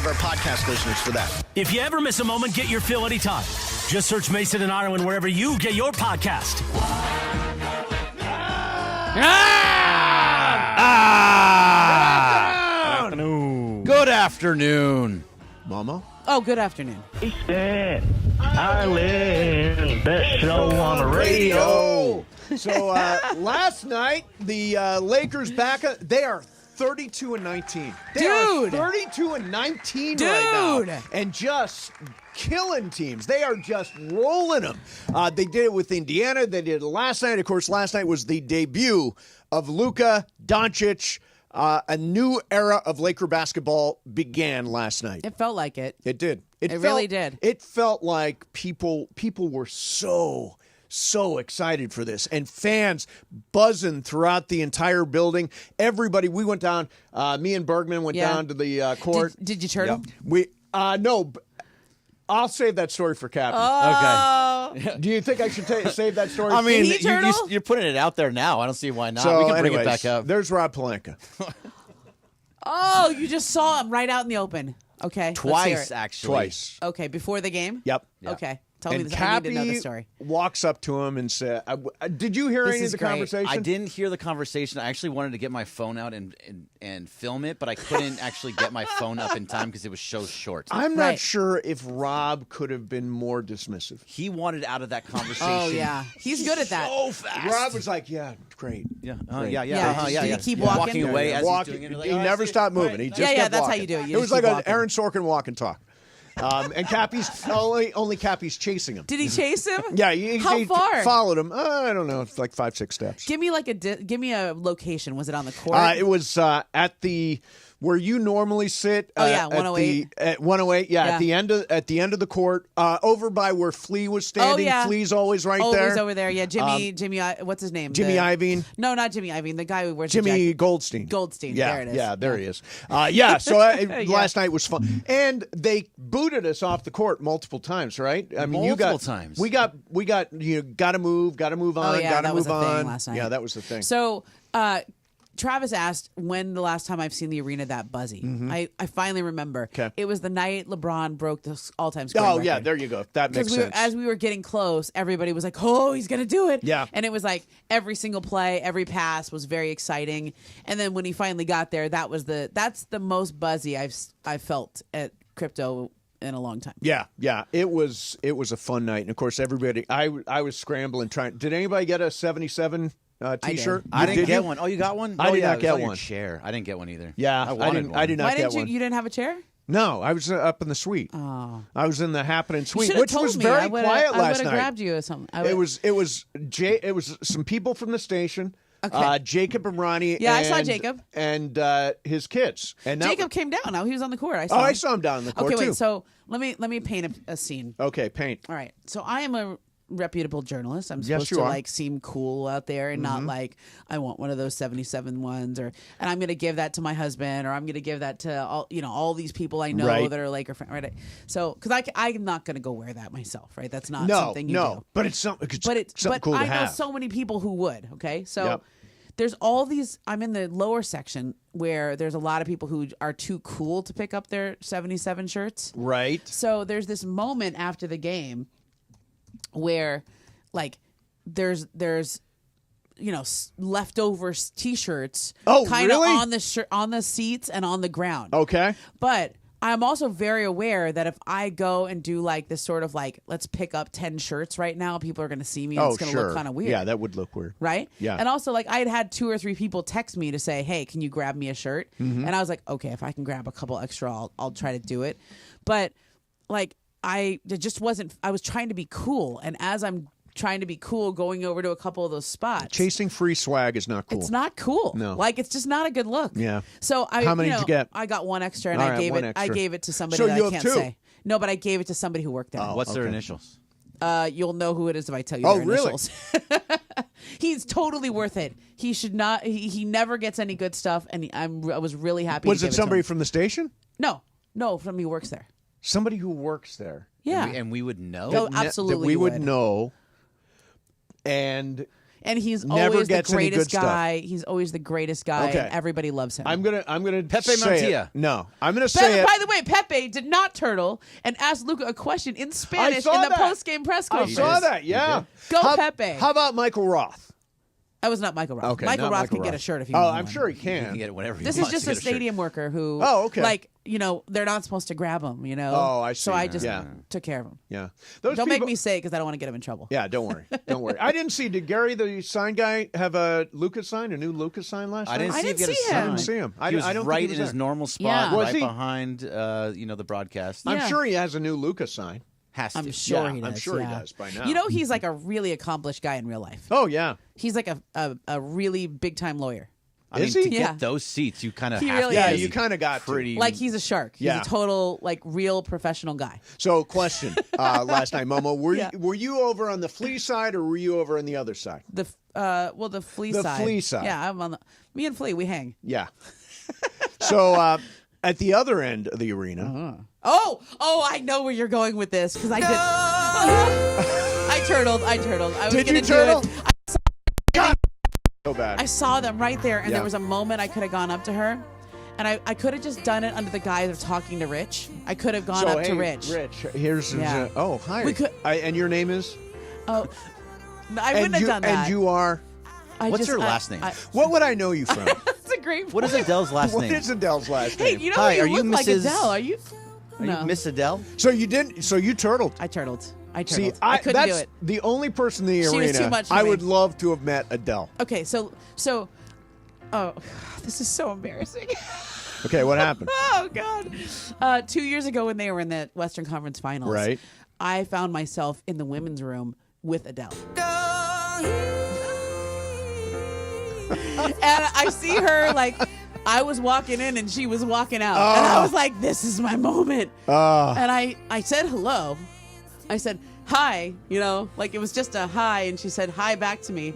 our podcast listeners for that. If you ever miss a moment, get your fill anytime. Just search Mason and Ireland wherever you get your podcast. Good afternoon. Mama? Oh, good afternoon. Mason, Ireland, best show on the radio. So last night, the Lakers back. They are 32-19. They are 32-19 right now, and just killing teams. They are just rolling them. They did it with Indiana. They did it last night. Of course, last night was the debut of Luka Doncic. A new era of Laker basketball began last night. It felt like it. It did. It really did. It felt like people were so excited for this, and fans buzzing throughout the entire building. Everybody, we went down. Me and Bergman went down to the court. Did you turtle? No. I'll save that story for Captain. Oh. Okay. Do you think I should save that story? I mean, Did he turtle? you're putting it out there now. I don't see why not. So, We can bring anyways, it back up. There's Rob Pelinka. Oh, you just saw him right out in the open. Okay. let's hear Twice, it. actually. Twice. Okay, before the game? Yep. Okay. Tell me And this. I need to know the Cappy story. walks up to him and said, did you hear This any of is the great. conversation? I didn't hear the conversation. I actually wanted to get my phone out and film it, but I couldn't actually get my phone up in time because it was so short. I'm not Right. sure if Rob could have been more dismissive. He wanted out of that conversation. Oh, yeah. He's good at that. So fast. Rob was like, yeah, great. Yeah. Great. Yeah. Did he keep walking? Walking away as Walking, he's doing it. Like, he oh, never see. stopped moving. Right. He just Yeah, kept that's how walking. you do it. You It was just like keep an walking. Aaron Sorkin walk and talk. And Cappy's only Cappy's chasing him. Did he chase him? Yeah, How he far? followed him. I don't know, it's like 5-6 steps. Give me give me a location. Was it on the court? It was at the where you normally sit. Oh, yeah, at 108. At 108, yeah, Yeah. at the end of the court, over by where Flea was standing. Oh, yeah. Flea's always right Always there. over there. Yeah, Jimmy. What's his name? Jimmy Iovine. No, not Jimmy Iovine. The guy who wears the Jimmy jacket. Goldstein. Goldstein. Yeah, There it is. yeah, there he is. Yeah, so last night was fun, and they booted us off the court multiple times, right? I mean, Multiple times. We got got to move on, Oh, yeah, got to that was move the thing on. last night. Yeah, that was the thing. So, Travis asked when the last time I've seen the arena that buzzy. I finally remember. Okay. It was the night LeBron broke the all-time scoring record. Yeah, there you go. That makes sense. As we were getting close, everybody was like, "Oh, he's gonna do it!" Yeah. and it was like every single play, every pass was very exciting. And then when he finally got there, that's the most buzzy I've felt at crypto in a long time. Yeah. It was a fun night, and of course, everybody. I was scrambling trying. Did anybody get a 77 T-shirt? I didn't Did get you? one. Oh, you got one? I did not it was get on your one. chair. I didn't get one either. Yeah, I wanted didn't. one. I did not Why get didn't you? one. You didn't have a chair? No, I was up in the suite. Oh, I was in the happening you suite, should have which told was me. very I would've- quiet I last would have night. grabbed you or something. It was some people from the station. Okay. Jacob and Ronnie. Yeah, I and, saw Jacob. and his kids. And that, Jacob came down. Now he was on the court. I saw. Oh, him. I saw him down in the court Okay, wait. too. So let me paint a scene. Okay, paint. All right. So I am a reputable journalist. I'm Yes, supposed you to are. like seem cool out there and not like I want one of those 77 ones and I'm going to give that to my husband or I'm going to give that to all these people I know Right. that are Laker fans. Right. So cuz I'm not going to go wear that myself, right? That's not No, something you do. but it's something. But something cool to I know have. so many people who would, okay? So Yep. there's all these I'm in the lower section where there's a lot of people who are too cool to pick up their 77 shirts. Right. So there's this moment after the game where like there's leftover t-shirts kind of really? on the seats and on the ground. Okay. But I'm also very aware that if I go and do like this sort of like let's pick up 10 shirts right now, people are going to see me and it's going to look kind of weird. Yeah, that would look weird. Right? Yeah. And also, like, I had 2 or 3 people text me to say, hey, can you grab me a shirt? Mm-hmm. And I was like, okay, if I can grab a couple extra, I'll try to do it. But, like, it just wasn't, I was trying to be cool. And as I'm trying to be cool going over to a couple of those spots. Chasing free swag is not cool. It's not cool. No. Like, it's just not a good look. Yeah. So How many did you get? I got 1 extra and All I right, gave one it extra. I gave it to somebody So that you I have can't 2. say. No, but I gave it to somebody who worked there. What's their initials? You'll know who it is if I tell you Oh, their really? initials. He's totally worth it. He should not. He never gets any good stuff, and I was really happy. Was to it give somebody to him. from the station? No, from who works there. Somebody who works there. Yeah, And we would know? Oh, absolutely That we you would would. know. And And he's Never always the gets any greatest good stuff. guy. He's always the greatest guy. Okay. And everybody loves him. I'm gonna Pepe say Mantilla. it. No, I'm gonna say it. By the way, Pepe did not turtle and asked Luka a question in Spanish saw in the that. post-game press I conference. saw that. Yeah. Go Pepe. How about Michael Roth? That was not Michael Roth. Okay, Michael not Roth Michael can get a Roth. shirt if he Oh, wants I'm one. sure he You can. can get whatever you This want is just to a get shirt. stadium worker who, Oh, okay. like, they're not supposed to grab him, Oh, I see. So I just Yeah. took care of him. Yeah. Those Don't people, make me say it because I don't want to get him in trouble. Yeah, don't worry. Don't worry. I didn't see. Did Gary, the sign guy, have a Lucas sign, a new Lucas sign last I night? didn't see I him didn't get a see sign. him. I didn't see him. He was I don't right think he in was his there. normal spot, Yeah. Was right he? behind the broadcast. I'm Yeah. sure he has a new Lucas sign. Has to. I'm sure Yeah, he does. I'm sure he yeah. does by now. You know, he's like a really accomplished guy in real life. Oh, yeah. He's like a really big time lawyer. I Is mean, he? to Yeah. get those seats, you kind of He have really to Yeah, is. be you kind of got pretty. Like he's a shark. He's Yeah. a total like real professional guy. So, question last night, Momo. Yeah. Were you over on the flea side or were you over on the other side? The flea The side. flea side. Yeah, I'm on the. Me and Flea, we hang. Yeah. So, at the other end of the arena. Oh, I know where you're going with this because I did. I turtled. I was Did gonna you turtle? do it. So bad. I saw them right there, and Yeah. there was a moment I could have gone up to her, and I could have just done it under the guise of talking to Rich. I could have gone up to Rich. Rich, here's Yeah. hi. We could- And your name is? Oh, no, I wouldn't have done that. And you are? What's your last name? What would I know you from? That's a great. What is point. Adele's last What name? is Adele's last Hey, name? you know Hi, you are you look like Mrs. Adele? Are you? Are No. you Miss Adele? So you didn't. So you turtled. I turtled. I See, turtled. I couldn't that's do it. the only person in the She was arena too much for I me. would love to have met Adele. Okay, so, oh, this is so embarrassing. Okay, what happened? Oh God! 2 years ago, when they were in the Western Conference Finals, Right. I found myself in the women's room with Adele, and I see her like I was walking in and she was walking out, and I was like, "This is my moment." And I said hello. I said hi, like it was just a hi, and she said hi back to me.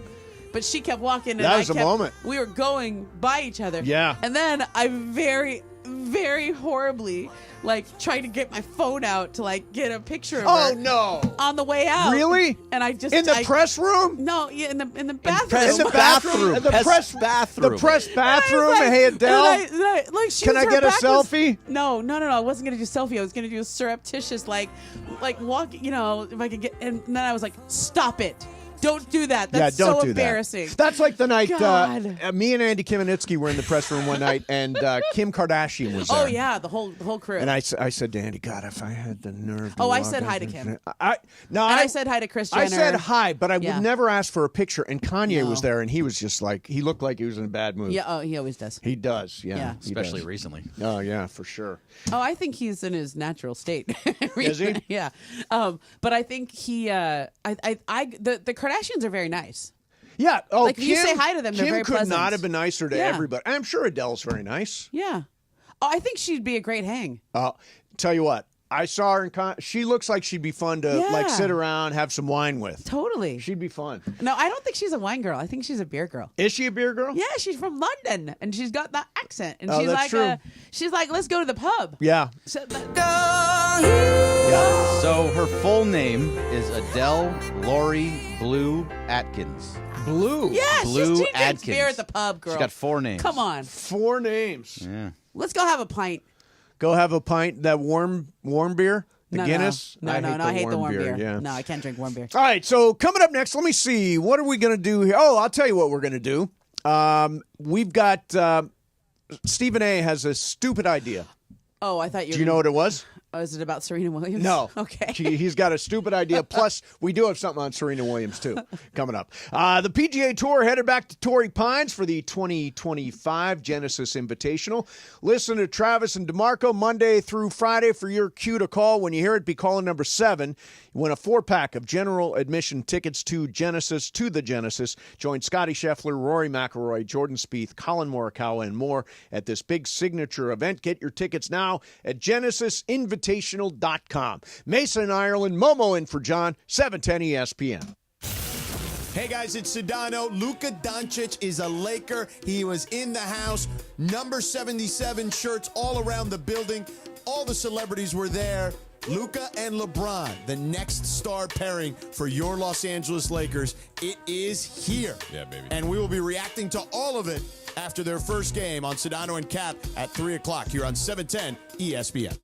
But she kept walking, and That was a moment. We were going by each other. Yeah. And then I very, very horribly, tried to get my phone out to, get a picture of Oh her no! on the way out. Really? And I just... In the press room? No, yeah, in the bathroom. In the bathroom? The press bathroom. The press And I was bathroom? like- Hey, Adele? and she Can was- I her get a back was- selfie? No. I wasn't going to do selfie. I was going to do a surreptitious, walk, if I could get... And then I was like, stop it. Don't do that. That's don't so do embarrassing. That. That's like the night God. me and Andy Kiminitsky were in the press room one night, and Kim Kardashian was there. Oh, yeah, the whole crew. And I said to Andy, God, if I had the nerve to Oh, I walk said up hi to and- Kim. I said hi to Kris Jenner. I said hi, but I Yeah. would never ask for a picture. And Kanye No. was there, and he was just he looked like he was in a bad mood. Yeah, he always does. He does, yeah. Yeah. he Especially does. recently. Oh, yeah, for sure. Oh, I think he's in his natural state. Is he? Yeah. But I think he. The Kardashians are very nice. Yeah. Oh, Like, if you say hi to them, they're Kim very could pleasant. not have been nicer to Yeah. everybody. I'm sure Adele's very nice. Yeah. Oh, I think she'd be a great hang. Tell you what, I saw her in she looks like she'd be fun to Yeah. sit around, have some wine with. Totally. She'd be fun. No, I don't think she's a wine girl. I think she's a beer girl. Is she a beer girl? Yeah, she's from London, and she's got that accent, and Oh, she's that's like, true. she's like, let's go to the pub. Yeah. So, Yeah. So her full name is Adele Lori Blue Atkins. Blue. yeah, Blue she drinks Atkins. beer at the pub, girl. She's got 4 names. Come on, 4 names. Yeah. let's go have a pint. Go have a pint. That warm beer. The No, Guinness. No, I hate the warm beer. Yeah. No, I can't drink warm beer. All right. So coming up next, let me see. What are we going to do here? Oh, I'll tell you what we're going to do. We've got Stephen A. has a stupid idea. Oh, I thought you. Do you know what it was? Oh, is it about Serena Williams? No. Okay. He's got a stupid idea. Plus, we do have something on Serena Williams, too, coming up. The PGA Tour headed back to Torrey Pines for the 2025 Genesis Invitational. Listen to Travis and DeMarco Monday through Friday for your cue to call. When you hear it, be calling number 7. You win a 4-pack of general admission tickets to the Genesis. Join Scotty Scheffler, Rory McIlroy, Jordan Spieth, Colin Morikawa, and more at this big signature event. Get your tickets now at genesisinvitational.com. Mason, Ireland, Momo in for John, 710 ESPN. Hey guys, it's Sedano. Luka Doncic is a Laker. He was in the house. Number 77 shirts all around the building. All the celebrities were there. Luka and LeBron, the next star pairing for your Los Angeles Lakers. It is here. Yeah, baby. And we will be reacting to all of it after their first game on Sedano and Cap at 3 o'clock here on 710 ESPN.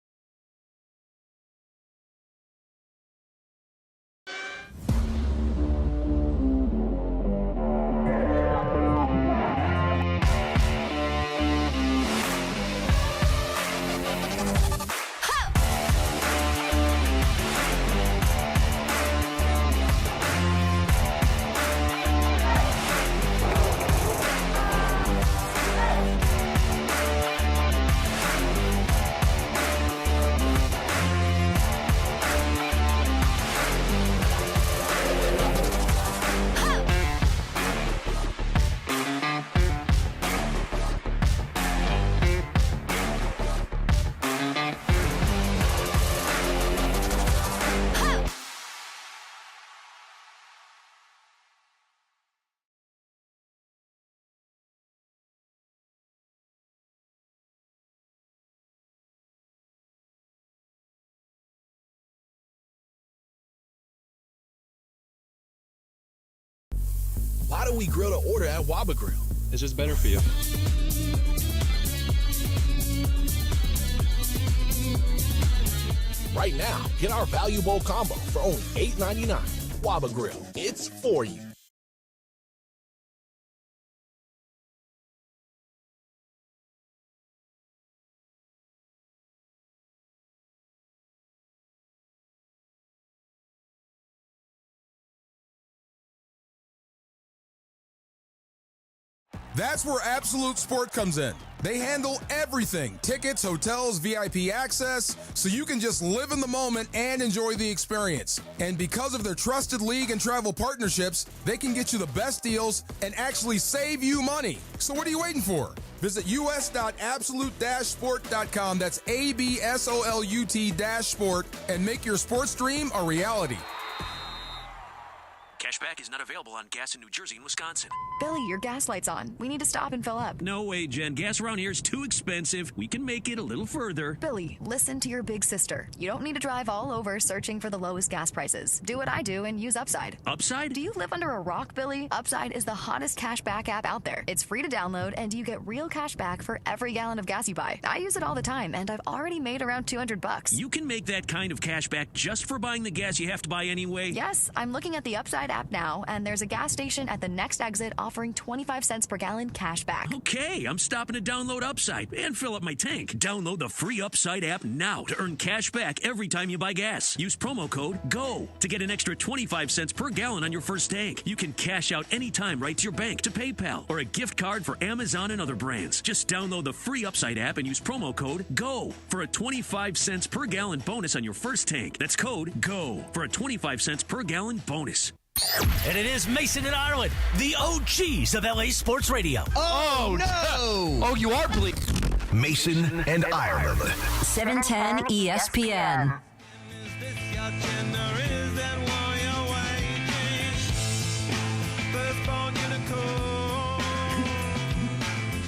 Why do we grill to order at Waba Grill? It's just better for you. Right now, get our Value Bowl combo for only $8.99. Waba Grill, it's for you. That's where Absolute Sport comes in. They handle everything, tickets, hotels, VIP access, so you can just live in the moment and enjoy the experience. And because of their trusted league and travel partnerships, they can get you the best deals and actually save you money. So what are you waiting for? Visit us.absolute-sport.com, that's ABSOLUT-sport, and make your sports dream a reality. Cashback is not available on gas in New Jersey and Wisconsin. Billy, your gas light's on. We need to stop and fill up. No way, Jen. Gas around here is too expensive. We can make it a little further. Billy, listen to your big sister. You don't need to drive all over searching for the lowest gas prices. Do what I do and use Upside. Upside? Do you live under a rock, Billy? Upside is the hottest cashback app out there. It's free to download, and you get real cash back for every gallon of gas you buy. I use it all the time, and I've already made around $200. You can make that kind of cash back just for buying the gas you have to buy anyway? Yes, I'm looking at the Upside app now, and there's a gas station at the next exit offering 25 cents per gallon cash back. Okay, I'm stopping to download Upside and fill up my tank. Download the free Upside app now to earn cash back every time you buy gas. Use promo code GO to get an extra 25 cents per gallon on your first tank. You can cash out anytime right to your bank, to PayPal, or a gift card for Amazon and other brands. Just download the free Upside app and use promo code GO for a 25 cents per gallon bonus on your first tank. That's code GO for a 25 cents per gallon bonus. And it is Mason and Ireland, the OGs of LA Sports Radio. Oh, no! Oh, you are bleeding. Mason and Ireland. 710 ESPN.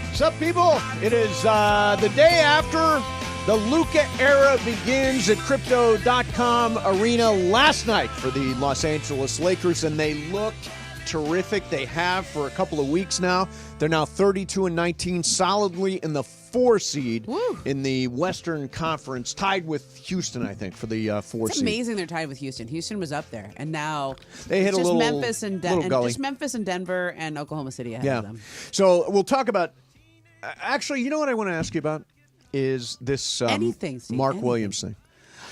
What's up, people? It is the day after the Luka era begins at Crypto.com Arena last night for the Los Angeles Lakers, and they look terrific. They have for a couple of weeks now. They're now 32-19, solidly in the 4 seed in the Western Conference, tied with Houston, I think, for the 4 seed. It's amazing they're tied with Houston. Houston was up there, and now they hit a little Memphis and gully. just Memphis and Denver and Oklahoma City ahead of them. So we'll talk about. Actually, you know what I want to ask you about is this Mark Williams thing.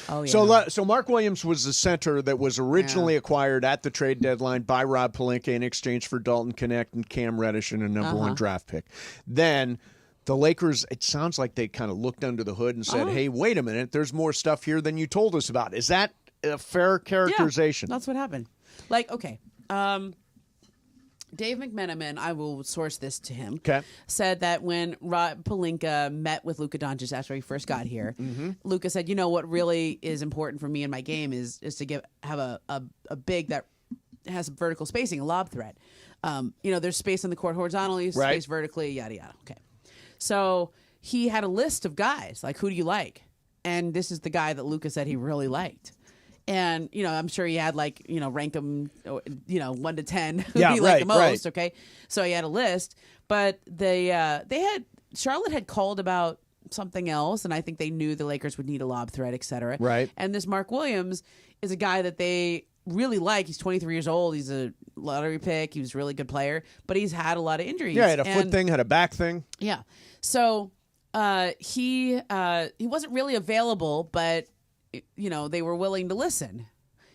Oh, yeah. So Mark Williams was the center that was originally acquired at the trade deadline by Rob Pelinka in exchange for Dalton Knecht and Cam Reddish and a number 1 draft pick. Then the Lakers, it sounds like they kind of looked under the hood and said, hey, wait a minute, there's more stuff here than you told us about. Is that a fair characterization? Yeah, that's what happened. Like, okay, Dave McMenamin, I will source this to him, said that when Rob Pelinka met with Luka Doncic after he first got here, Luka said, you know, what really is important for me in my game is to have a big that has some vertical spacing, a lob threat. You know, there's space on the court horizontally, space vertically, yada, yada. Okay. So he had a list of guys, like, who do you like? and this is the guy that Luka said he really liked. And, I'm sure he had rank them, 1 to 10 who he liked the most. Okay. So he had a list, but Charlotte had called about something else. And I think they knew the Lakers would need a lob threat, et cetera. Right. And this Mark Williams is a guy that they really like. He's 23 years old. He's a lottery pick. He was a really good player, but he's had a lot of injuries. Yeah. He had a foot thing, had a back thing. Yeah. So, he wasn't really available, but they were willing to listen.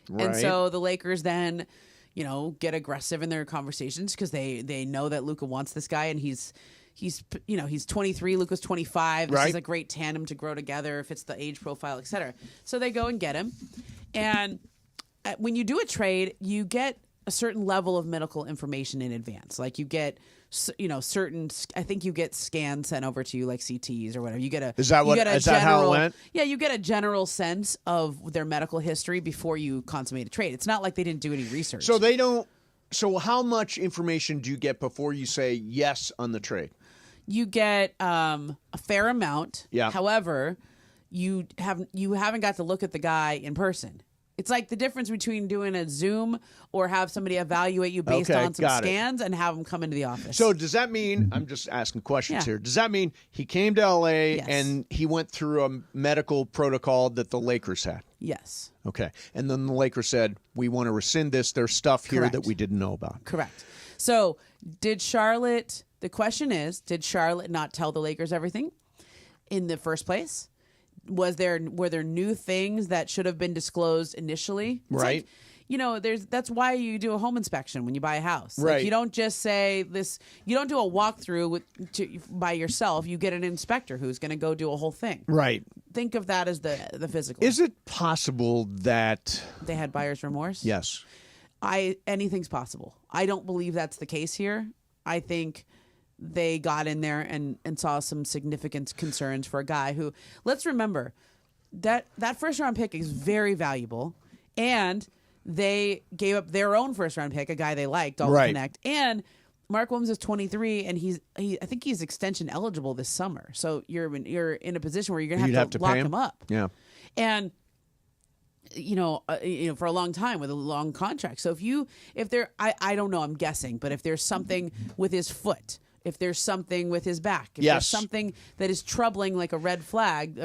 Right. And so the Lakers then, get aggressive in their conversations because they know that Luka wants this guy, and he's 23, Luka's 25. This is a great tandem to grow together, fits the age profile, et cetera. So they go and get him. And when you do a trade, you get a certain level of medical information in advance. Like you get certain, I think you get scans sent over to you, like CTs or whatever. You get a is that how it went? Yeah, you get a general sense of their medical history before you consummate a trade. It's not like they didn't do any research. So they don't. So how much information do you get before you say yes on the trade? You get a fair amount. Yeah. However, you haven't got to look at the guy in person. It's like the difference between doing a Zoom or have somebody evaluate you based on some scans and have them come into the office. So does that mean, I'm just asking questions here, does that mean he came to L.A. and he went through a medical protocol that the Lakers had? Yes. Okay. And then the Lakers said, we want to rescind this. There's stuff here that we didn't know about. Correct. So the question is, did Charlotte not tell the Lakers everything in the first place? Were there new things that should have been disclosed initially? It's right. Like, that's why you do a home inspection when you buy a house. Right. Like, you don't just say this. You don't do a walkthrough by yourself. You get an inspector who's going to go do a whole thing. Right. Think of that as the physical. Is it possible that they had buyer's remorse? Yes. Anything's possible. I don't believe that's the case here. I think they got in there and saw some significant concerns for a guy who, let's remember, that first round pick is very valuable, and they gave up their own first round pick, a guy they liked, Dalton Connect, and Mark Williams is 23, and I think he's extension eligible this summer. So you're in a position where you're going to have to lock him up. Yeah, and for a long time with a long contract. So if there, I don't know, I'm guessing, but if there's something with his foot, if there's something with his back, if there's something that is troubling, like a red flag,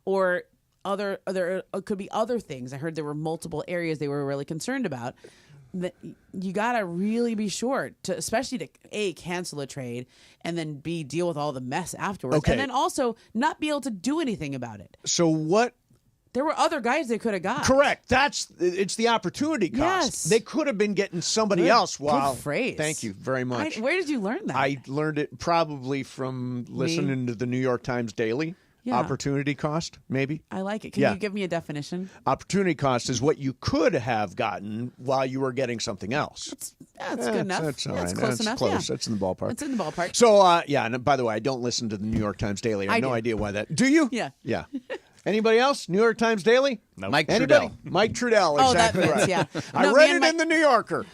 or other could be other things. I heard there were multiple areas they were really concerned about. That you got to really be sure to, especially to A, cancel a trade, and then B, deal with all the mess afterwards, and then also not be able to do anything about it. So what? There were other guys they could have got. Correct. It's the opportunity cost. Yes. They could have been getting somebody else. Wow. Good phrase. Thank you very much. Where did you learn that? I learned it probably from listening to the New York Times Daily. Yeah. Opportunity cost, maybe. I like it. Can you give me a definition? Opportunity cost is what you could have gotten while you were getting something else. That's good enough. That's all right. That's close enough. Close. Yeah. That's in the ballpark. It's in the ballpark. So, and by the way, I don't listen to the New York Times Daily. I have no idea why that. Do you? Yeah. Yeah. Anybody else? New York Times Daily? No. Mike Anybody? Trudell. Mike Trudell, exactly that fits, right. yeah. I read it in the New Yorker.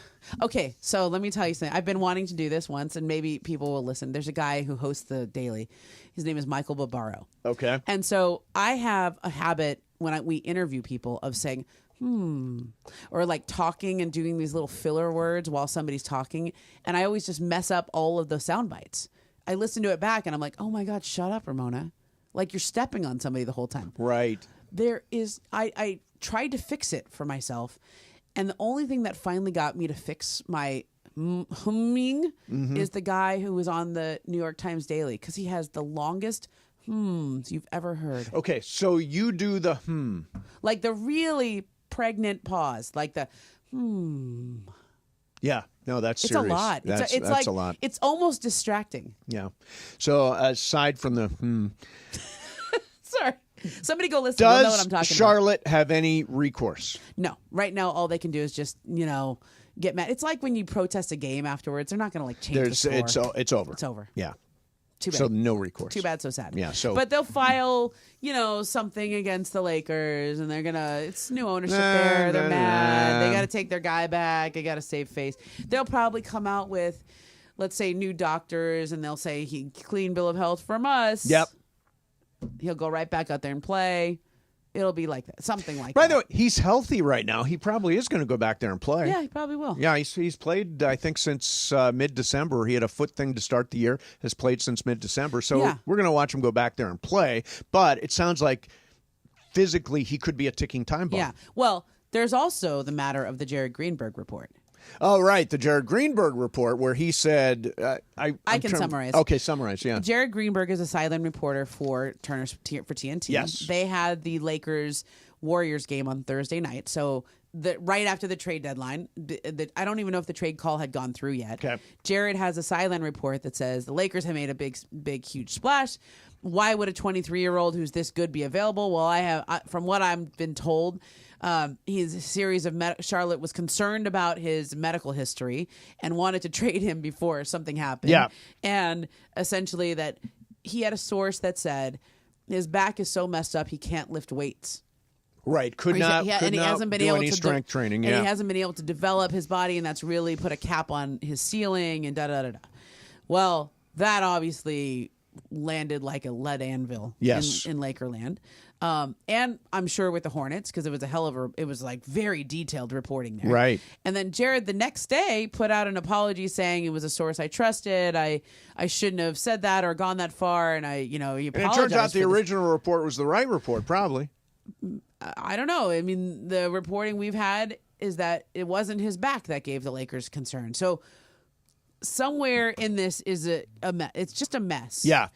Okay, so let me tell you something. I've been wanting to do this once, and maybe people will listen. There's a guy who hosts the Daily. His name is Michael Barbaro. Okay. And so I have a habit when we interview people of saying, or like talking and doing these little filler words while somebody's talking, and I always just mess up all of the sound bites. I listen to it back, and I'm like, oh my God, shut up, Ramona. Like you're stepping on somebody the whole time. Right. I tried to fix it for myself, and the only thing that finally got me to fix my humming is the guy who was on the New York Times Daily, because he has the longest you've ever heard. Okay, so you do the like the really pregnant pause, like the Yeah, no, that's it's serious. A lot. That's like, a lot. It's almost distracting. Yeah. So aside from the sorry. Somebody go listen. They'll know what I'm talking Does Charlotte have any recourse? No. Right now, all they can do is just, get mad. It's like when you protest a game afterwards. They're not going to change the score. It's over. It's over. Yeah. Too bad. So no recourse. Too bad, so sad. Yeah. So, but they'll file, something against the Lakers, and they're it's new ownership there. They're mad. They got to take their guy back. They got to save face. They'll probably come out with, let's say, new doctors, and they'll say clean bill of health from us. Yep. He'll go right back out there and play. It'll be like that, something like that. By the way, he's healthy right now. He probably is going to go back there and play. Yeah, he probably will. Yeah, he's played, I think, since mid-December. He had a foot thing to start the year, has played since mid-December. So we're going to watch him go back there and play. But it sounds like physically he could be a ticking time bomb. Yeah. Well, there's also the matter of the Jared Greenberg report. Oh, right. The Jared Greenberg report where he said... I can summarize. Okay, summarize, yeah. Jared Greenberg is a sideline reporter for Turner's for TNT. Yes. They had the Lakers-Warriors game on Thursday night. So right after the trade deadline, I don't even know if the trade call had gone through yet. Okay. Jared has a sideline report that says the Lakers have made a big, huge splash. Why would a 23-year-old who's this good be available? Well, from what I've been told... his series of Charlotte was concerned about his medical history and wanted to trade him before something happened. Yeah. And essentially that he had a source that said his back is so messed up he can't lift weights. Right. Could not do any strength training. And he hasn't been able to develop his body, and that's really put a cap on his ceiling and da-da-da-da. Well, that obviously landed like a lead anvil in Lakerland. And I'm sure with the Hornets, because it was it was like very detailed reporting there. Right. And then Jared the next day put out an apology saying it was a source I trusted. I shouldn't have said that or gone that far. And he apologized. And it turns out the original report was the right report, probably. I don't know. I mean, the reporting we've had is that it wasn't his back that gave the Lakers concern. So somewhere in this is a mess. It's just a mess. Yeah.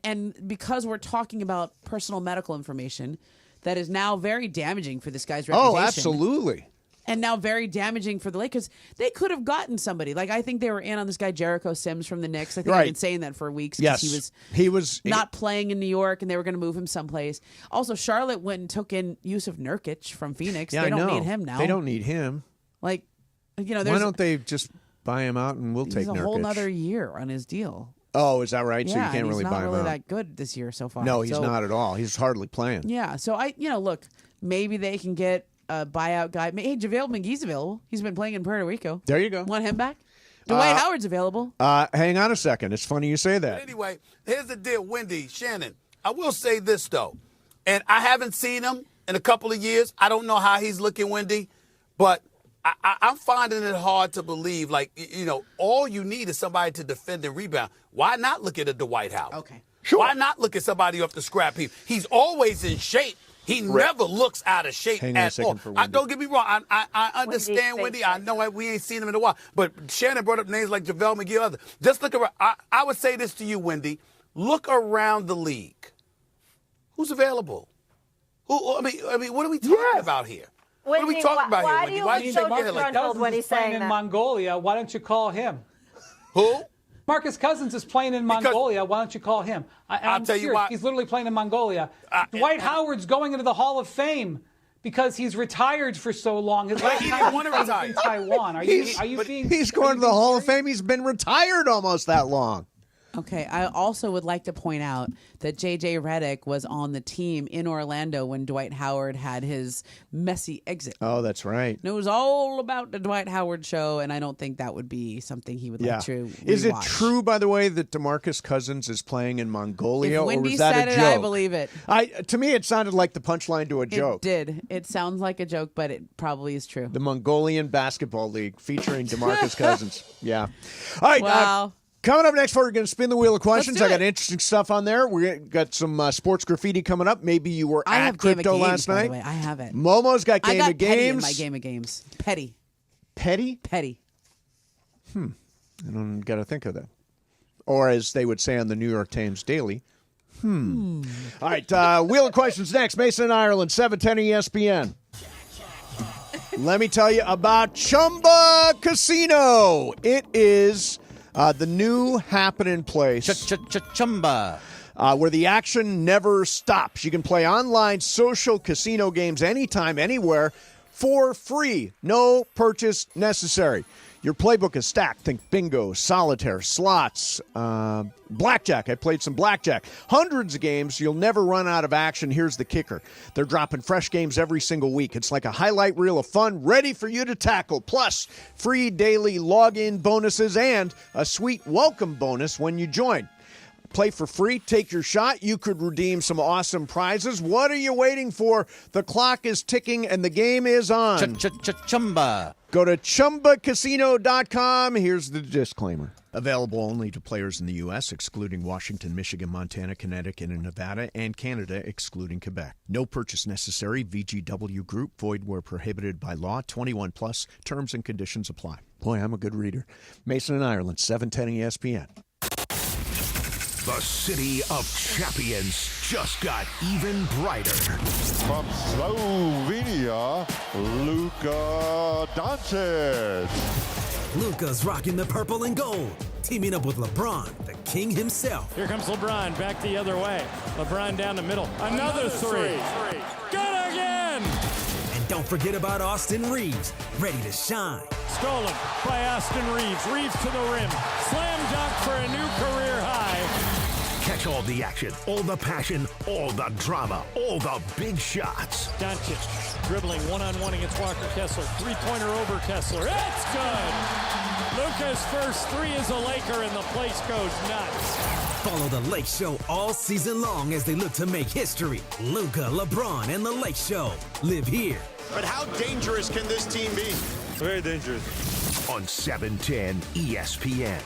And because we're talking about personal medical information that is now very damaging for this guy's reputation. Oh, absolutely. And now very damaging for the Lakers. They could have gotten somebody. Like, I think they were in on this guy Jericho Sims from the Knicks. I think I've been saying that for weeks. Yes. He was not playing in New York, and they were going to move him someplace. Also, Charlotte went and took in Yusuf Nurkic from Phoenix. Yeah, they don't need him now. They don't need him. Like, there's... Why don't they just buy him out and we'll take Nurkic? He's a whole nother year on his deal. Oh, is that right? Yeah, so you can't really buy him out. he's not really that good this year so far. No, he's not at all. He's hardly playing. Yeah, so look, maybe they can get a buyout guy. Hey, JaVale McGee's available. He's been playing in Puerto Rico. There you go. Want him back? Dwight Howard's available. Hang on a second. It's funny you say that. But anyway, here's the deal, Wendy, Shannon. I will say this, though, and I haven't seen him in a couple of years. I don't know how he's looking, Wendy, but I'm finding it hard to believe, all you need is somebody to defend and rebound. Why not look at a Dwight Howard? Okay. Sure. Why not look at somebody off the scrap heap? He's always in shape. He never looks out of shape at all. Don't get me wrong. I understand, Wendy. I know we ain't seen him in a while. But Shannon brought up names like JaVale McGee and others. Just look around. I would say this to you, Wendy. Look around the league. Who's available? I mean, what are we talking about here? What are we talking about here, Wendy? Why are you shaking your head like that? When he's playing in Mongolia, why don't you call him? Who? Marcus Cousins is playing in Mongolia. Why don't you call him? I'll tell you why. He's literally playing in Mongolia. Dwight Howard's going into the Hall of Fame because he's retired for so long. His last time he was in Taiwan. Are you being? He's going to the Hall of Fame. He's been retired almost that long. Okay, I also would like to point out that J.J. Redick was on the team in Orlando when Dwight Howard had his messy exit. Oh, that's right. And it was all about the Dwight Howard show, and I don't think that would be something he would like to rewatch. Is it true, by the way, that DeMarcus Cousins is playing in Mongolia, or was that said a joke? I believe it. To me, it sounded like the punchline to a joke. It did. It sounds like a joke, but it probably is true. The Mongolian Basketball League featuring DeMarcus Cousins. Yeah. All right. Wow. Coming up next, we're going to spin the wheel of questions. I got interesting stuff on there. We got some sports graffiti coming up. Maybe you were at crypto last night. By the way. I have it. Momo's got game of games. Petty in my game of games. Petty. Petty? Petty. I don't got to think of that. Or as they would say on the New York Times Daily. All right. Wheel of questions next. Mason, Ireland, 710 ESPN. Let me tell you about Chumba Casino. It is the new happening place. Chumba. Where the action never stops. You can play online social casino games anytime, anywhere, for free. No purchase necessary. Your playbook is stacked. Think bingo, solitaire, slots, blackjack. I played some blackjack. Hundreds of games. You'll never run out of action. Here's the kicker. They're dropping fresh games every single week. It's like a highlight reel of fun ready for you to tackle. Plus, free daily login bonuses and a sweet welcome bonus when you join. Play for free. Take your shot. You could redeem some awesome prizes. What are you waiting for? The clock is ticking and the game is on. Chumba. Go to ChumbaCasino.com. Here's the disclaimer. Available only to players in the U.S., excluding Washington, Michigan, Montana, Connecticut, and Nevada, and Canada, excluding Quebec. No purchase necessary. VGW Group. Void where prohibited by law. 21 plus. Terms and conditions apply. Boy, I'm a good reader. Mason and Ireland, 710 ESPN. The city of champions just got even brighter. From Slovenia, Luka Doncic. Luka's rocking the purple and gold, teaming up with LeBron, the king himself. Here comes LeBron, back the other way. LeBron down the middle. Another three. Good again! And don't forget about Austin Reeves, ready to shine. Stolen by Austin Reeves. Reeves to the rim. Slam dunk for a new career high. Catch all the action, all the passion, all the drama, all the big shots. Doncic dribbling one-on-one against Walker Kessler. Three-pointer over Kessler. It's good. Luka's first three is a Laker, and the place goes nuts. Follow the Lake Show all season long as they look to make history. Luka, LeBron, and the Lake Show live here. But how dangerous can this team be? Very dangerous. On 710 ESPN.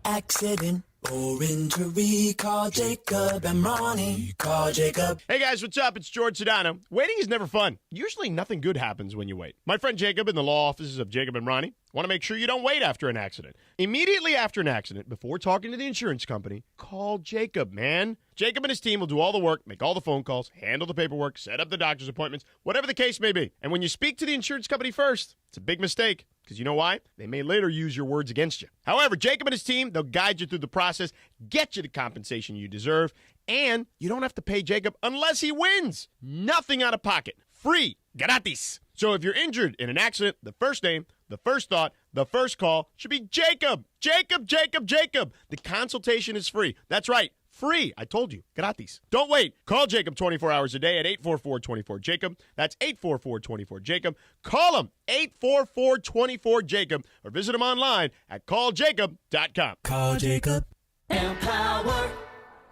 Accident or injury, call Jacob and Ronnie. Call Jacob. Hey guys, what's up? It's George Sedano. Waiting is never fun. Usually nothing good happens when you wait. My friend Jacob in the law offices of Jacob and Ronnie want to make sure you don't wait after an accident. Immediately after an accident, before talking to the insurance company, call Jacob, man. Jacob and his team will do all the work, make all the phone calls, handle the paperwork, set up the doctor's appointments, whatever the case may be. And when you speak to the insurance company first, it's a big mistake. Because you know why? They may later use your words against you. However, Jacob and his team, they'll guide you through the process, get you the compensation you deserve, and you don't have to pay Jacob unless he wins. Nothing out of pocket. Free. Gratis. So if you're injured in an accident, the first name, the first thought, the first call should be Jacob. Jacob, Jacob, Jacob. The consultation is free. That's right. Free. I told you. Gratis. Don't wait. Call Jacob 24 hours a day at 844-24-JACOB. That's 844-24-JACOB. Call him 844-24-JACOB or visit him online at calljacob.com. Call Jacob. Empower.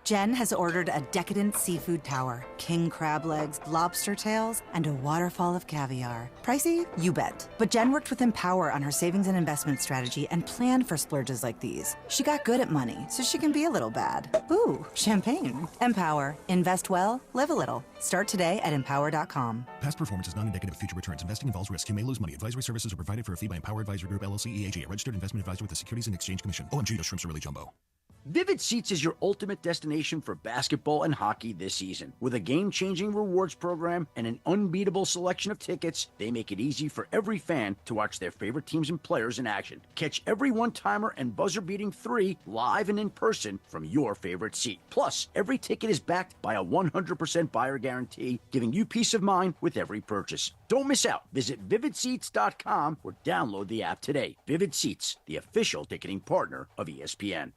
Jen has ordered a decadent seafood tower, king crab legs, lobster tails, and a waterfall of caviar. Pricey? You bet. But Jen worked with Empower on her savings and investment strategy and planned for splurges like these. She got good at money, so she can be a little bad. Ooh, champagne. Empower. Invest well, live a little. Start today at empower.com. Past performance is not indicative of future returns. Investing involves risk. You may lose money. Advisory services are provided for a fee by Empower Advisory Group, LLC, EAG, a registered investment advisor with the Securities and Exchange Commission. OMG, those shrimps are really jumbo. Vivid Seats is your ultimate destination for basketball and hockey this season. With a game-changing rewards program and an unbeatable selection of tickets, they make it easy for every fan to watch their favorite teams and players in action. Catch every one-timer and buzzer-beating three live and in person from your favorite seat. Plus, every ticket is backed by a 100% buyer guarantee, giving you peace of mind with every purchase. Don't miss out. Visit VividSeats.com or download the app today. Vivid Seats, the official ticketing partner of ESPN.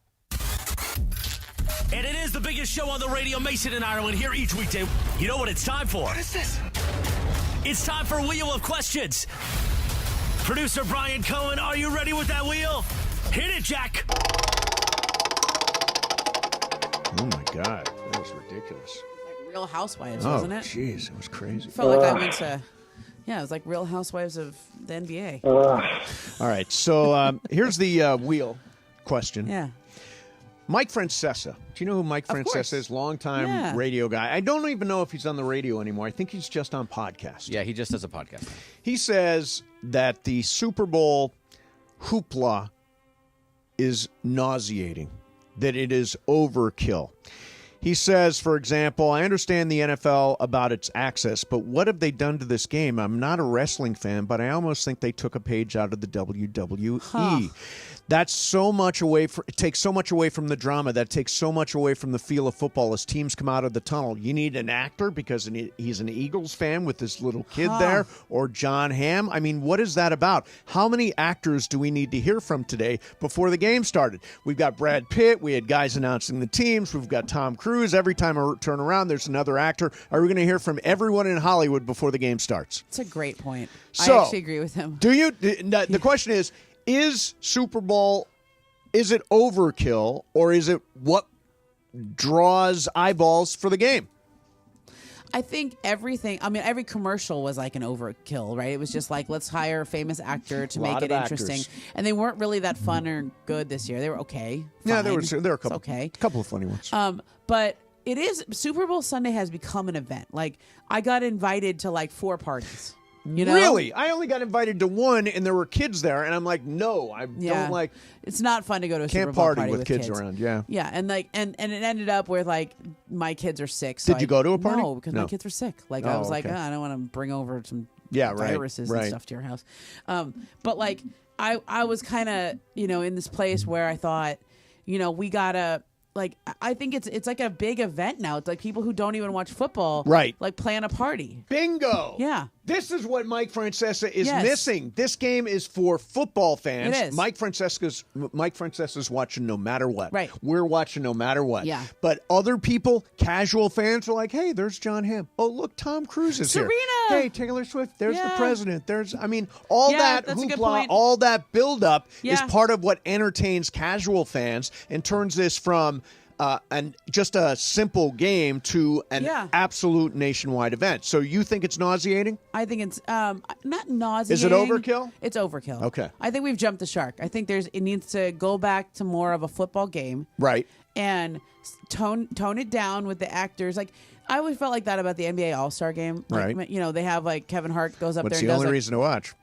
And it is the biggest show on the radio, Mason and Ireland, here each weekday. You know what it's time for? What is this? It's time for Wheel of Questions. Producer Brian Cohen, are you ready with that wheel? Hit it, Jack. Oh, my God. That was ridiculous. Like Real Housewives, wasn't it? Oh, jeez. It was crazy. I felt like I went to... Yeah, it was like Real Housewives of the NBA. All right, so here's the wheel question. Yeah. Mike Francesa. Do you know who Mike Francesa is? Longtime radio guy. I don't even know if he's on the radio anymore. I think he's just on podcast. Yeah, he just does a podcast. He says that the Super Bowl hoopla is nauseating, that it is overkill. He says, for example, I understand the NFL about its access, but what have they done to this game? I'm not a wrestling fan, but I almost think they took a page out of the WWE. Huh. That's so much away from, it takes so much away from the drama. That takes so much away from the feel of football as teams come out of the tunnel. You need an actor because he's an Eagles fan with this little kid there, or John Hamm. I mean, what is that about? How many actors do we need to hear from today before the game started? We've got Brad Pitt. We had guys announcing the teams. We've got Tom Cruise. Every time I turn around, there's another actor. Are we going to hear from everyone in Hollywood before the game starts? It's a great point. So, I actually agree with him. Do you? The question is Super Bowl is it overkill, or is it what draws eyeballs for the game? I think everything, every commercial was like an overkill, right? It was just like, let's hire a famous actor to make it interesting. And they weren't really that fun or good this year. They were okay. Yeah, fine. there were a couple, okay. couple of funny ones. But it is, Super Bowl Sunday has become an event. Like, I got invited to like 4 parties. You know? Really? I only got invited to one, and there were kids there, and I'm like, no, I don't like. It's not fun to go to a Super Can't Bowl party party with kids around. Yeah. Yeah, and like, and it ended up where like my kids are sick. So Did you go to a party? No, because my kids were sick. Like I was like, okay. I don't want to bring over some right, viruses and stuff to your house. But like, I was kind of in this place where I thought, we gotta. Like, I think it's like a big event now. It's like people who don't even watch football, right? Like plan a party. Bingo. Yeah. This is what Mike Francesa is missing. This game is for football fans. It is. Mike Francesa's watching no matter what. Right. We're watching no matter what. Yeah. But other people, casual fans, are like, hey, there's John Hamm. Oh, look, Tom Cruise is Serena. here. Hey, Taylor Swift. There's the president. There's, all Yeah, that that's a good hoopla, point. all that buildup is Yeah. part of what entertains casual fans and turns this from and just a simple game to an absolute nationwide event. So you think it's nauseating? I think it's not nauseating. Is it overkill? It's overkill. Okay. I think we've jumped the shark. I think it needs to go back to more of a football game. Right. And tone it down with the actors. Like, I always felt like that about the NBA All-Star game. Like, Right. They have like Kevin Hart goes up What's there and the does only like, reason to watch?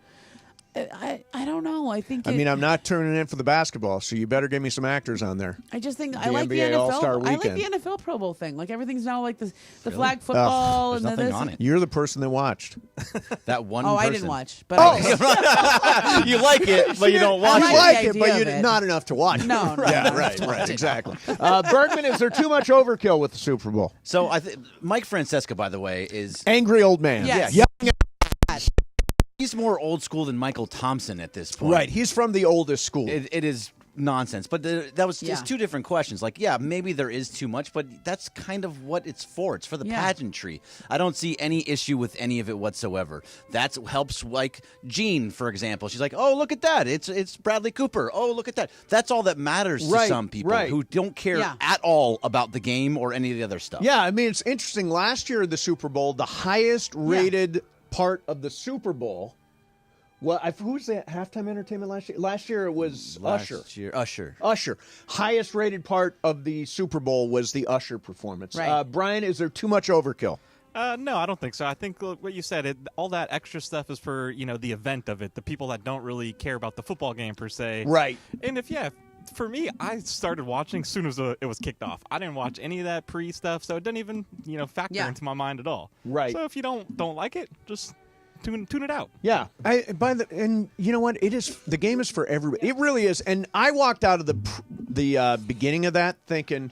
I don't know. I think I'm not turning in for the basketball, so you better give me some actors on there. I just think The I like the NBA NFL. All-Star I like Weekend. the NFL Pro Bowl thing. Like everything's now like the flag football and the this. You're the person that watched. That one Oh, person. I didn't watch. But You like it, but you don't watch You it. like it, but you not enough to watch. No, no, yeah, not right, enough to watch it. exactly. Bergman, is there too much overkill with the Super Bowl? So Mike Francesa, by the way, is angry old man. Yes. Yeah. He's more old school than Michael Thompson at this point. Right. He's from the oldest school. It is nonsense. But that was Yeah. it's 2 different questions. Like, yeah, maybe there is too much, but that's kind of what it's for. It's for the pageantry. I don't see any issue with any of it whatsoever. That helps, like Jean, for example. She's like, oh, look at that. It's Bradley Cooper. Oh, look at that. That's all that matters to some people who don't care at all about the game or any of the other stuff. Yeah, it's interesting. Last year at the Super Bowl, the highest rated part of the Super Bowl. Well, who was the halftime entertainment last year? Last year it was Usher. Usher. Highest rated part of the Super Bowl was the Usher performance. Right. Brian, is there too much overkill? No, I don't think so. I think what you said, all that extra stuff is for the event of it, the people that don't really care about the football game per se. Right. And for me, I started watching as soon as it was kicked off. I didn't watch any of that pre stuff, so it didn't even factor into my mind at all. Right. So if you don't like it, just tune it out. Yeah. And you know what? The game is for everybody. It really is. And I walked out of the beginning of that thinking,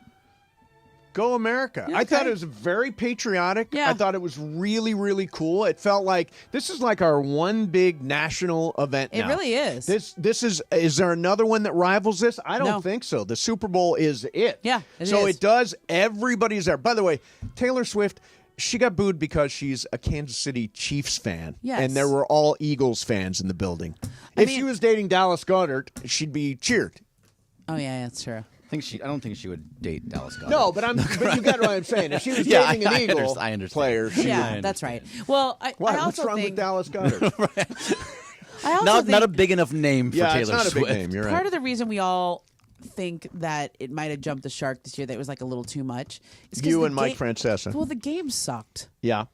go America. Yeah, I thought okay. it was very patriotic. Yeah. I thought it was really, really cool. It felt like this is like our one big national event now. It really is. This is there another one that rivals this? I don't think so. The Super Bowl is it. Yeah, it so is. it does. Everybody's there. By the way, Taylor Swift, she got booed because she's a Kansas City Chiefs fan. Yes. And there were all Eagles fans in the building. If she was dating Dallas Goedert, she'd be cheered. Oh, yeah, that's true. I don't think she would date Dallas Goedert. No, but you got what I'm saying. If she was dating an Eagle player, she would. That's right. Well, I What's also wrong think with Dallas Goedert? I also think not a big enough name for Taylor it's not Swift. a big name. You're part right. of the reason we all think that it might have jumped the shark this year, that it was like a little too much. is 'cause You the and Mike Francesa. Well, the game sucked. Yeah.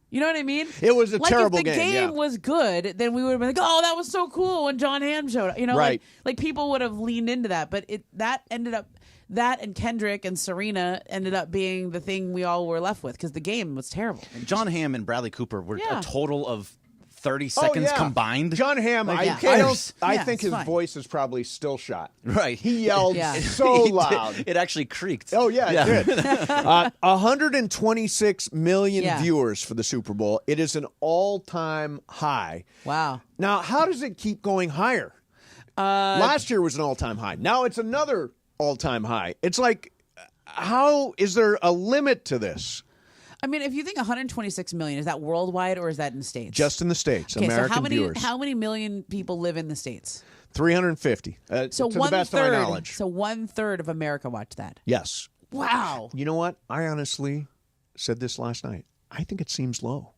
You know what I mean? It was a terrible if the game, was good, then we would have been like, "Oh, that was so cool!" When John Hamm showed up, Right. like people would have leaned into that. But that and Kendrick and Serena ended up being the thing we all were left with because the game was terrible. John Hamm and Bradley Cooper were a total of 30 seconds yeah. combined. John Hamm, Like, I think his fine. voice is probably still shot. Right. He yelled so loud. It actually creaked. Oh, yeah, it did. 126 million viewers for the Super Bowl. It is an all-time high. Wow. Now, how does it keep going higher? Last year was an all-time high. Now it's another all-time high. It's like, how is there a limit to this? I mean, if you think 126 million, is that worldwide or is that in the States? Just in the States, Okay, American so viewers. how many million people live in the States? 350. So to the best of my knowledge. So 1/3 of America watched that. Yes. Wow. You know what? I honestly said this last night. I think it seems low.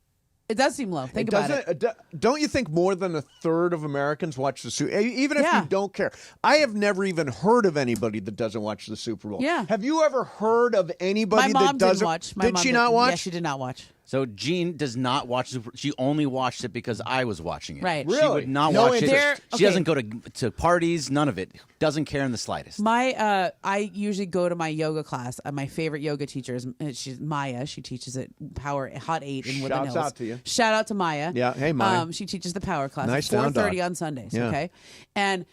It does seem low. Think about it. Don't you think more than 1/3 of Americans watch the Super Bowl? Even if you don't care. I have never even heard of anybody that doesn't watch the Super Bowl. Yeah. Have you ever heard of anybody My mom that doesn't didn't watch. Did she not watch? Yeah, she did not watch. So Jean does not watch Super. She only watched it because I was watching it. Right. She Really? would not No watch interest. it. She doesn't go to parties. None of it. Doesn't care in the slightest. I usually go to my yoga class. My favorite yoga teacher is she's Maya. She teaches at Power Hot 8 in Woodland Hills. Shouts out to you. Shout out to Maya. Yeah. Hey, Maya. She teaches the Power class Nice at down dog. 4:30 on Sundays. Yeah. Okay, and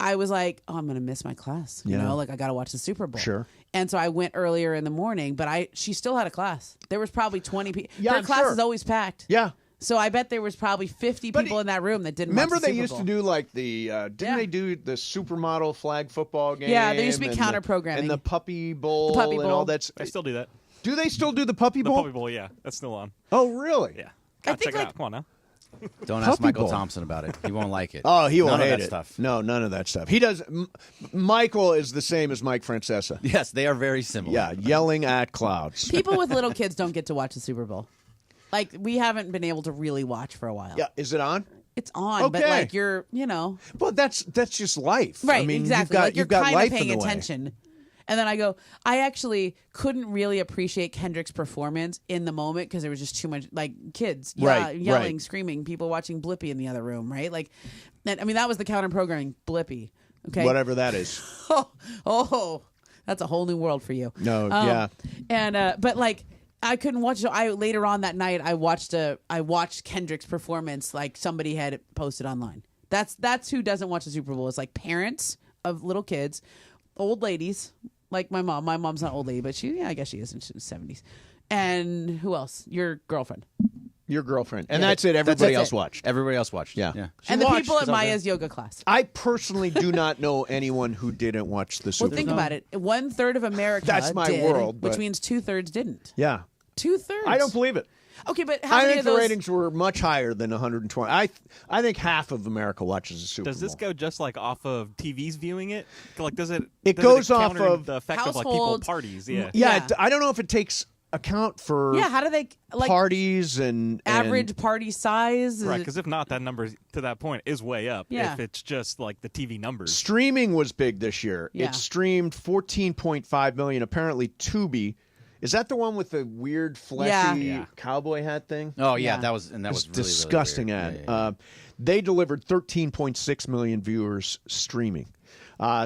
I was like, oh, I'm gonna miss my class. You Yeah. know, like I gotta watch the Super Bowl. Sure. And so I went earlier in the morning, but she still had a class. There was probably 20 people. Yeah, Their I'm class sure. is always packed. Yeah. So I bet there was probably 50 people in that room that didn't Remember watch the they Super used Bowl. to do like the didn't they do the supermodel flag football game? Yeah, there used to be and counter the- programming. and the Puppy Bowl, The Puppy and Bowl. all that. I still do that. Do they still do the Puppy Bowl? The Puppy Bowl, yeah. That's still on. Oh, really? Yeah. Gotta check it out. Come on now. Don't ask Puppy Michael Bowl. Thompson about it. He won't like it. Oh, he won't None of hate that it. stuff. No, none of that stuff. He does. Michael is the same as Mike Francesa. Yes, they are very similar. Yeah, yelling at clouds. People with little kids don't get to watch the Super Bowl. Like, we haven't been able to really watch for a while. Yeah, is it on? It's on, but Okay. like you're, Well, that's just life. right, I mean, exactly. You've got, like you're you've got kind life of paying in the way. attention. And then I actually couldn't really appreciate Kendrick's performance in the moment because there was just too much, like, kids Right, yelling, right. screaming, people watching Blippi in the other room, right? Like, I mean, that was the counter programming, Blippi. Okay, Whatever that is. oh, that's a whole new world for you. No, yeah. And but like I couldn't watch. I later on that night I watched Kendrick's performance like somebody had it posted online. That's who doesn't watch the Super Bowl. It's like parents of little kids, old ladies like my mom. My mom's not an old lady, but I guess she is in the 70s. And who else? Your girlfriend. Your girlfriend. And Yeah. that's it. Everybody That's else it. watched. Everybody else watched. Yeah. She And the watched. people at It's all good. Maya's yoga class. I personally do not know anyone who didn't watch the Super Well, think Bowl. about it. 1/3 of America That's my did, world, which but- means 2/3 didn't. Yeah. 2/3. I don't believe it. Okay, but how I many think of the those? ratings were much higher than 120. I think half of America watches the Super Does this Bowl. go just like off of TV's viewing it? Like, does it? It does goes it off counter of the effect of like people households. parties. Yeah. Yeah, I don't know if it takes account for Yeah, how do they like parties and average party size? Right, because if not, that number to that point is way up. Yeah. If it's just like the TV numbers. Streaming was big this year. Yeah. It streamed 14.5 million. Apparently, Tubi. Is that the one with the weird fleshy Yeah. cowboy hat thing? Oh yeah, Yeah. that was really, disgusting really ad. weird. Yeah. They delivered 13.6 million viewers streaming.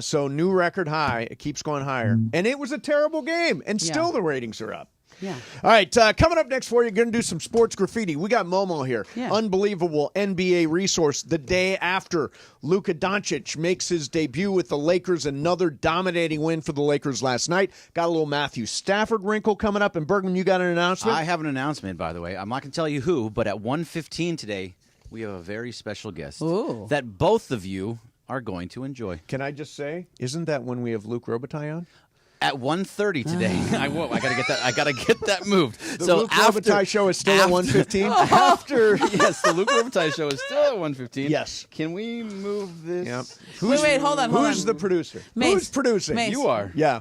So new record high. It keeps going higher. And it was a terrible game. And still the ratings are up. Yeah. All right, coming up next for you, going to do some sports graffiti. We got Momo here. Yeah. Unbelievable NBA resource the day after Luka Doncic makes his debut with the Lakers. Another dominating win for the Lakers last night. Got a little Matthew Stafford wrinkle coming up. And Bergman, you got an announcement? I have an announcement, by the way. I'm not going to tell you who, but at 1:15 today, we have a very special guest Ooh. that both of you are going to enjoy. Can I just say, isn't that when we have Luke Robitaille on? At 1:30 today, I gotta get that. I gotta get that moved. The Luke Robitaille show is still at 1:15? After yes, the Luke Robitaille show is still at 1:15. Yes. Can we move this? Yep. Wait, hold on. Who's the producer? Mace. Who's producing? Mace. You are. Yeah.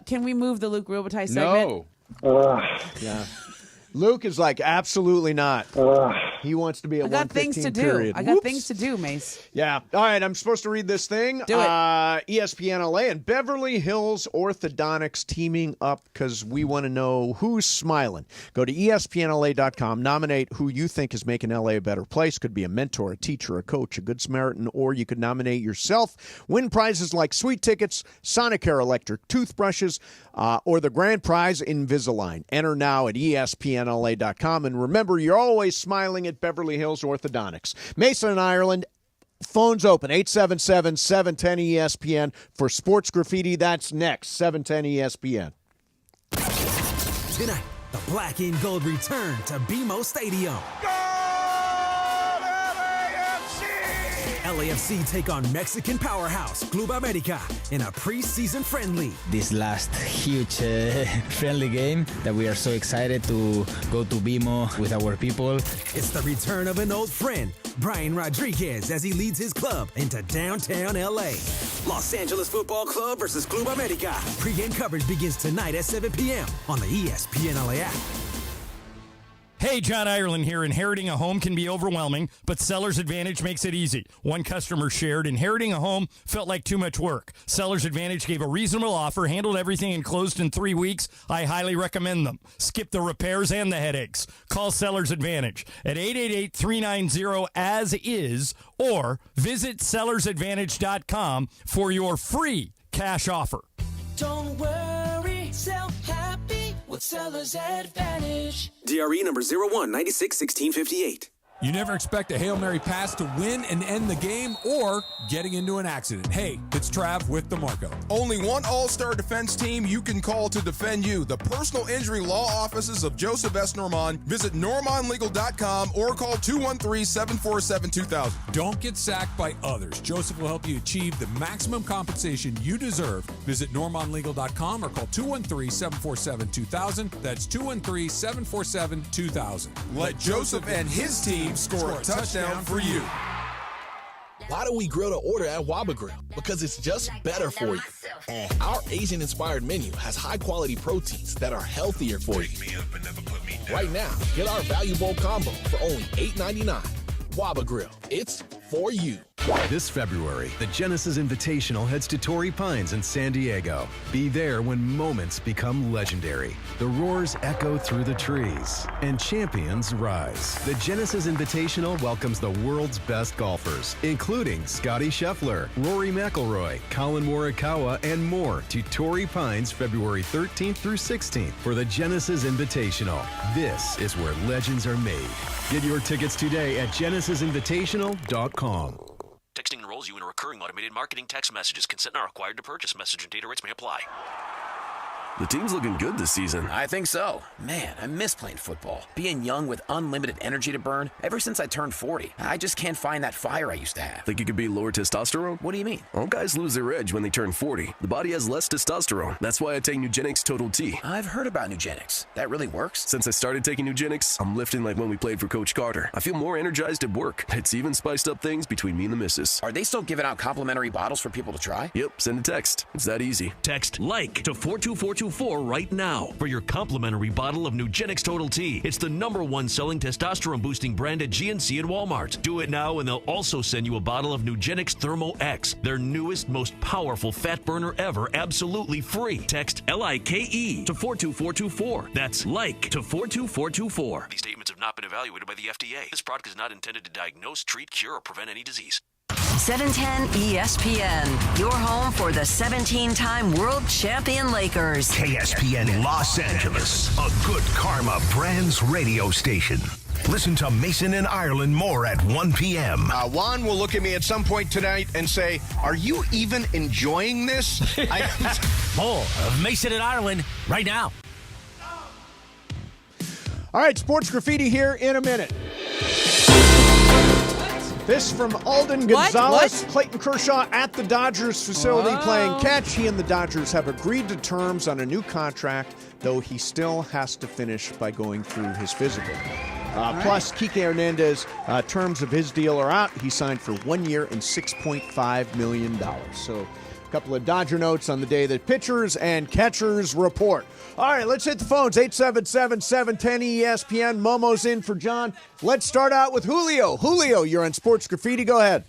Can we move the Luke Robitaille segment? No. Yeah. Luke is like, absolutely not. He wants to be at I got things to 1:15 do. period. I got Whoops. things to do, Mace. Yeah. All right, I'm supposed to read this thing. Do it. ESPN LA and Beverly Hills Orthodontics teaming up because we want to know who's smiling. Go to ESPNLA.com. Nominate who you think is making LA a better place. Could be a mentor, a teacher, a coach, a good Samaritan, or you could nominate yourself. Win prizes like sweet tickets, Sonicare electric toothbrushes, or the grand prize, Invisalign. Enter now at ESPNLA.com. And remember, you're always smiling at Beverly Hills Orthodontics. Mason and Ireland. Phones open, 877-710-ESPN for sports graffiti. That's next, 710 ESPN. Tonight, the black and gold return to BMO Stadium. LAFC take on Mexican powerhouse Club America in a preseason friendly. This last huge friendly game that we are so excited to go to BMO with our people. It's the return of an old friend, Brian Rodriguez, as he leads his club into downtown LA. Los Angeles Football Club versus Club America. Pre-game coverage begins tonight at 7 p.m. on the ESPN LA app. Hey, John Ireland here. Inheriting a home can be overwhelming, but Seller's Advantage makes it easy. One customer shared, inheriting a home felt like too much work. Seller's Advantage gave a reasonable offer, handled everything, and closed in 3 weeks. I highly recommend them. Skip the repairs and the headaches. Call Seller's Advantage at 888-390-AS-IS or visit sellersadvantage.com for your free cash offer. Don't worry, sell happy with Seller's Advantage. DRE number 01961658. You never expect a Hail Mary pass to win and end the game or getting into an accident. Hey, it's Trav with DeMarco. Only one all-star defense team you can call to defend you. The personal injury law offices of Joseph S. Normand. Visit normandlegal.com or call 213-747-2000. Don't get sacked by others. Joseph will help you achieve the maximum compensation you deserve. Visit normandlegal.com or call 213-747-2000. That's 213-747-2000. Let Joseph and his team score a touchdown for you. Why do we grill to order at Waba Grill? Because it's just better for you. Our Asian-inspired menu has high-quality proteins that are healthier for you. Right now, get our Value Bowl combo for only $8.99. Waba Grill, it's for you. This February, the Genesis Invitational heads to Torrey Pines in San Diego. Be there when moments become legendary. The roars echo through the trees, and champions rise. The Genesis Invitational welcomes the world's best golfers, including Scotty Scheffler, Rory McIlroy, Colin Morikawa, and more to Torrey Pines February 13th through 16th for the Genesis Invitational. This is where legends are made. Get your tickets today at genesisinvitational.com. Texting enrolls you in a recurring automated marketing text messages. Consent not required to purchase. Message and data rates may apply. The team's looking good this season. I think so. Man, I miss playing football. Being young with unlimited energy to burn. Ever since I turned 40, I just can't find that fire I used to have. Think you could be lower testosterone? What do you mean? All guys lose their edge when they turn 40. The body has less testosterone. That's why I take Nugenix Total T. I've heard about Nugenix. That really works? Since I started taking Nugenix, I'm lifting like when we played for Coach Carter. I feel more energized at work. It's even spiced up things between me and the missus. Are they still giving out complimentary bottles for people to try? Yep, send a text. It's that easy. Text LIKE to 42424 right now for your complimentary bottle of Nugenix Total T. It's the #1 selling testosterone-boosting brand at GNC and Walmart. Do it now, and they'll also send you a bottle of Nugenix Thermo X, their newest, most powerful fat burner ever, absolutely free. Text LIKE to 42424. That's LIKE to 42424. These statements have not been evaluated by the FDA. This product is not intended to diagnose, treat, cure, or prevent any disease. 710 ESPN, your home for the 17-time world champion Lakers. KSPN Los Angeles, a good karma brands radio station. Listen to Mason and Ireland more at 1 p.m. Juan will look at me at some point tonight and say, "Are you even enjoying this?" More of Mason and Ireland right now. All right, Sports Graffiti here in a minute. This from Alden Gonzalez. Clayton Kershaw at the Dodgers facility playing catch. He and the Dodgers have agreed to terms on a new contract, though he still has to finish by going through his physical. Plus, Kike Hernandez, terms of his deal are out. He signed for 1 year and $6.5 million. So a couple of Dodger notes on the day that pitchers and catchers report. All right, let's hit the phones. 877-710-ESPN. Momo's in for John. Let's start out with Julio. Julio, you're on Sports Graffiti. Go ahead.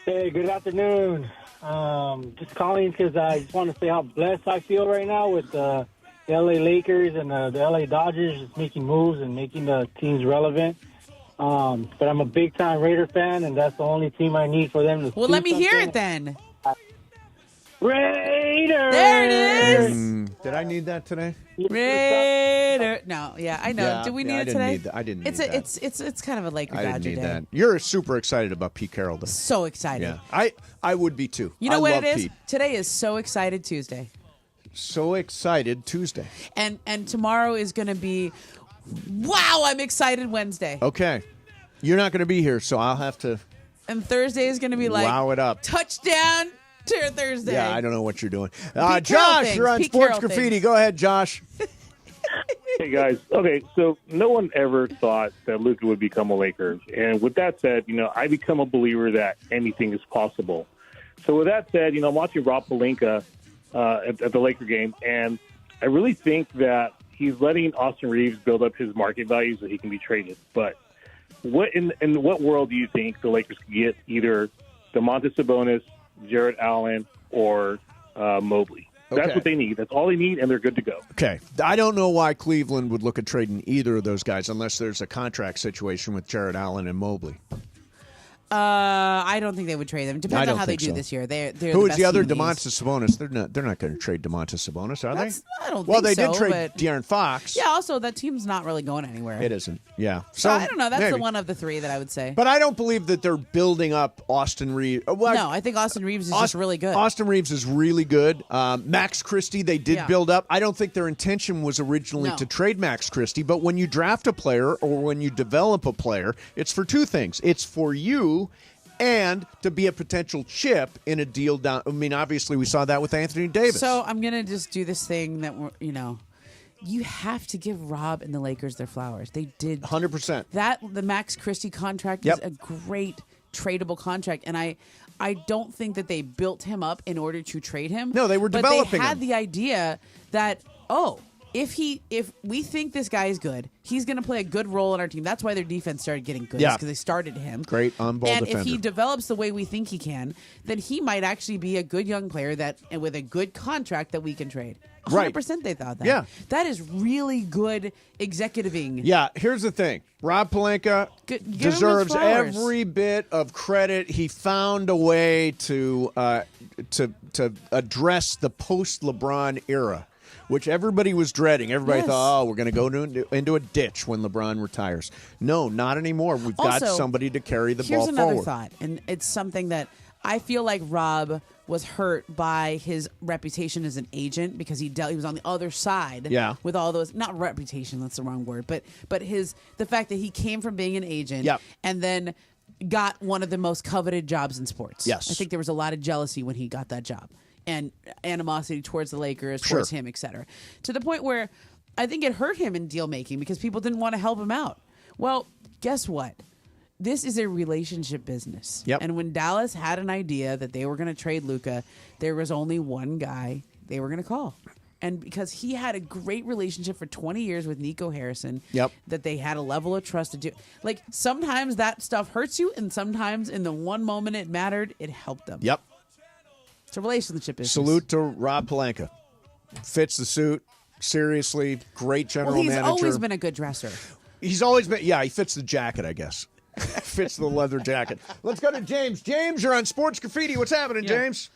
Hey, good afternoon. Just calling because I just want to say how blessed I feel right now with the LA Lakers and the LA Dodgers just making moves and making the teams relevant. But I'm a big-time Raider fan, and that's the only team I need for them to Well, let me hear it then. Raiders! There it is! Did I need that today? Raider. No, yeah, I know. Did we need it today? I didn't need that. It's kind of a Laker I Dodger didn't need day. that. You're super excited about Pete Carroll, though. So excited. Yeah, I would be too. You know I what love it is? Pete. Today is So Excited Tuesday. So Excited Tuesday. And tomorrow is going to be, wow, I'm excited Wednesday. Okay. You're not going to be here, so I'll have to And Thursday is going to be like, wow it up. Touchdown to Thursday. Yeah, I don't know what you're doing. Pete Josh, things. you're on Pete Sports Carroll Graffiti. things. Go ahead, Josh. Hey, guys. Okay, so no one ever thought that Luka would become a Laker. And with that said, I become a believer that anything is possible. So with that said, I'm watching Rob Pelinka at the Laker game, and I really think that he's letting Austin Reeves build up his market value so he can be traded. But what in what world do you think the Lakers could get either Domantas Sabonis, Jared Allen, or Mobley? That's Okay. what they need. That's all they need, and they're good to go. Okay. I don't know why Cleveland would look at trading either of those guys unless there's a contract situation with Jared Allen and Mobley. I don't think they would trade them. Depends on how they do this year. They're Who is the other? team in the Domantas Sabonis. They're not going to trade Domantas Sabonis, are they? I don't Well, think they did so, trade but- De'Aaron Fox. Yeah, also, that team's not really going anywhere. It isn't. Yeah. So I don't know. That's maybe. the one of the three that I would say. But I don't believe that they're building up Austin Reeves. No, I think Austin Reeves is just really good. Austin Reeves is really good. Max Christie, they did Yeah. build up. I don't think their intention was originally No. to trade Max Christie, but when you draft a player or when you develop a player, it's for two things. It's for you and to be a potential chip in a deal down. I mean, obviously, we saw that with Anthony Davis. So I'm going to just do this thing that, you have to give Rob and the Lakers their flowers. They did. 100%. The Max Christie contract Yep. is a great tradable contract, and I don't think that they built him up in order to trade him. No, they were but developing they had him. the idea that, if we think this guy is good, he's going to play a good role on our team. That's why their defense started getting good. Yeah. Because they started him. Great on-ball and defender. if he develops the way we think he can, then he might actually be a good young player and with a good contract that we can trade. 100% they thought that. Yeah. That is really good executiving. Yeah, here's the thing. Rob Pelinka Give him his deserves flowers. every bit of credit. He found a way to address the post-LeBron era, which everybody was dreading. Everybody Yes. thought, we're going to go into a ditch when LeBron retires. No, not anymore. We've got Also, somebody to carry the ball Here's another forward. thought, and it's something that I feel like Rob was hurt by his reputation as an agent because he was on the other side Yeah. with all those, not reputation, that's the wrong word, but the fact that he came from being an agent Yep. and then got one of the most coveted jobs in sports. Yes. I think there was a lot of jealousy when he got that job and animosity towards the Lakers, towards him, etc. To the point where I think it hurt him in deal making because people didn't want to help him out. Well, guess what? This is a relationship business. Yep. And when Dallas had an idea that they were going to trade Luka, there was only one guy they were going to call. And because he had a great relationship for 20 years with Nico Harrison, Yep. that they had a level of trust to do. Like, sometimes that stuff hurts you, and sometimes in the one moment it mattered, it helped them. Yep. It's a relationship business. Salute to Rob Pelinka. Fits the suit. Seriously, great general Well, he's manager. always been a good dresser. He's always been, he fits the jacket, I guess. Fits the leather jacket. Let's go to James. James, you're on Sports Graffiti. What's happening, James?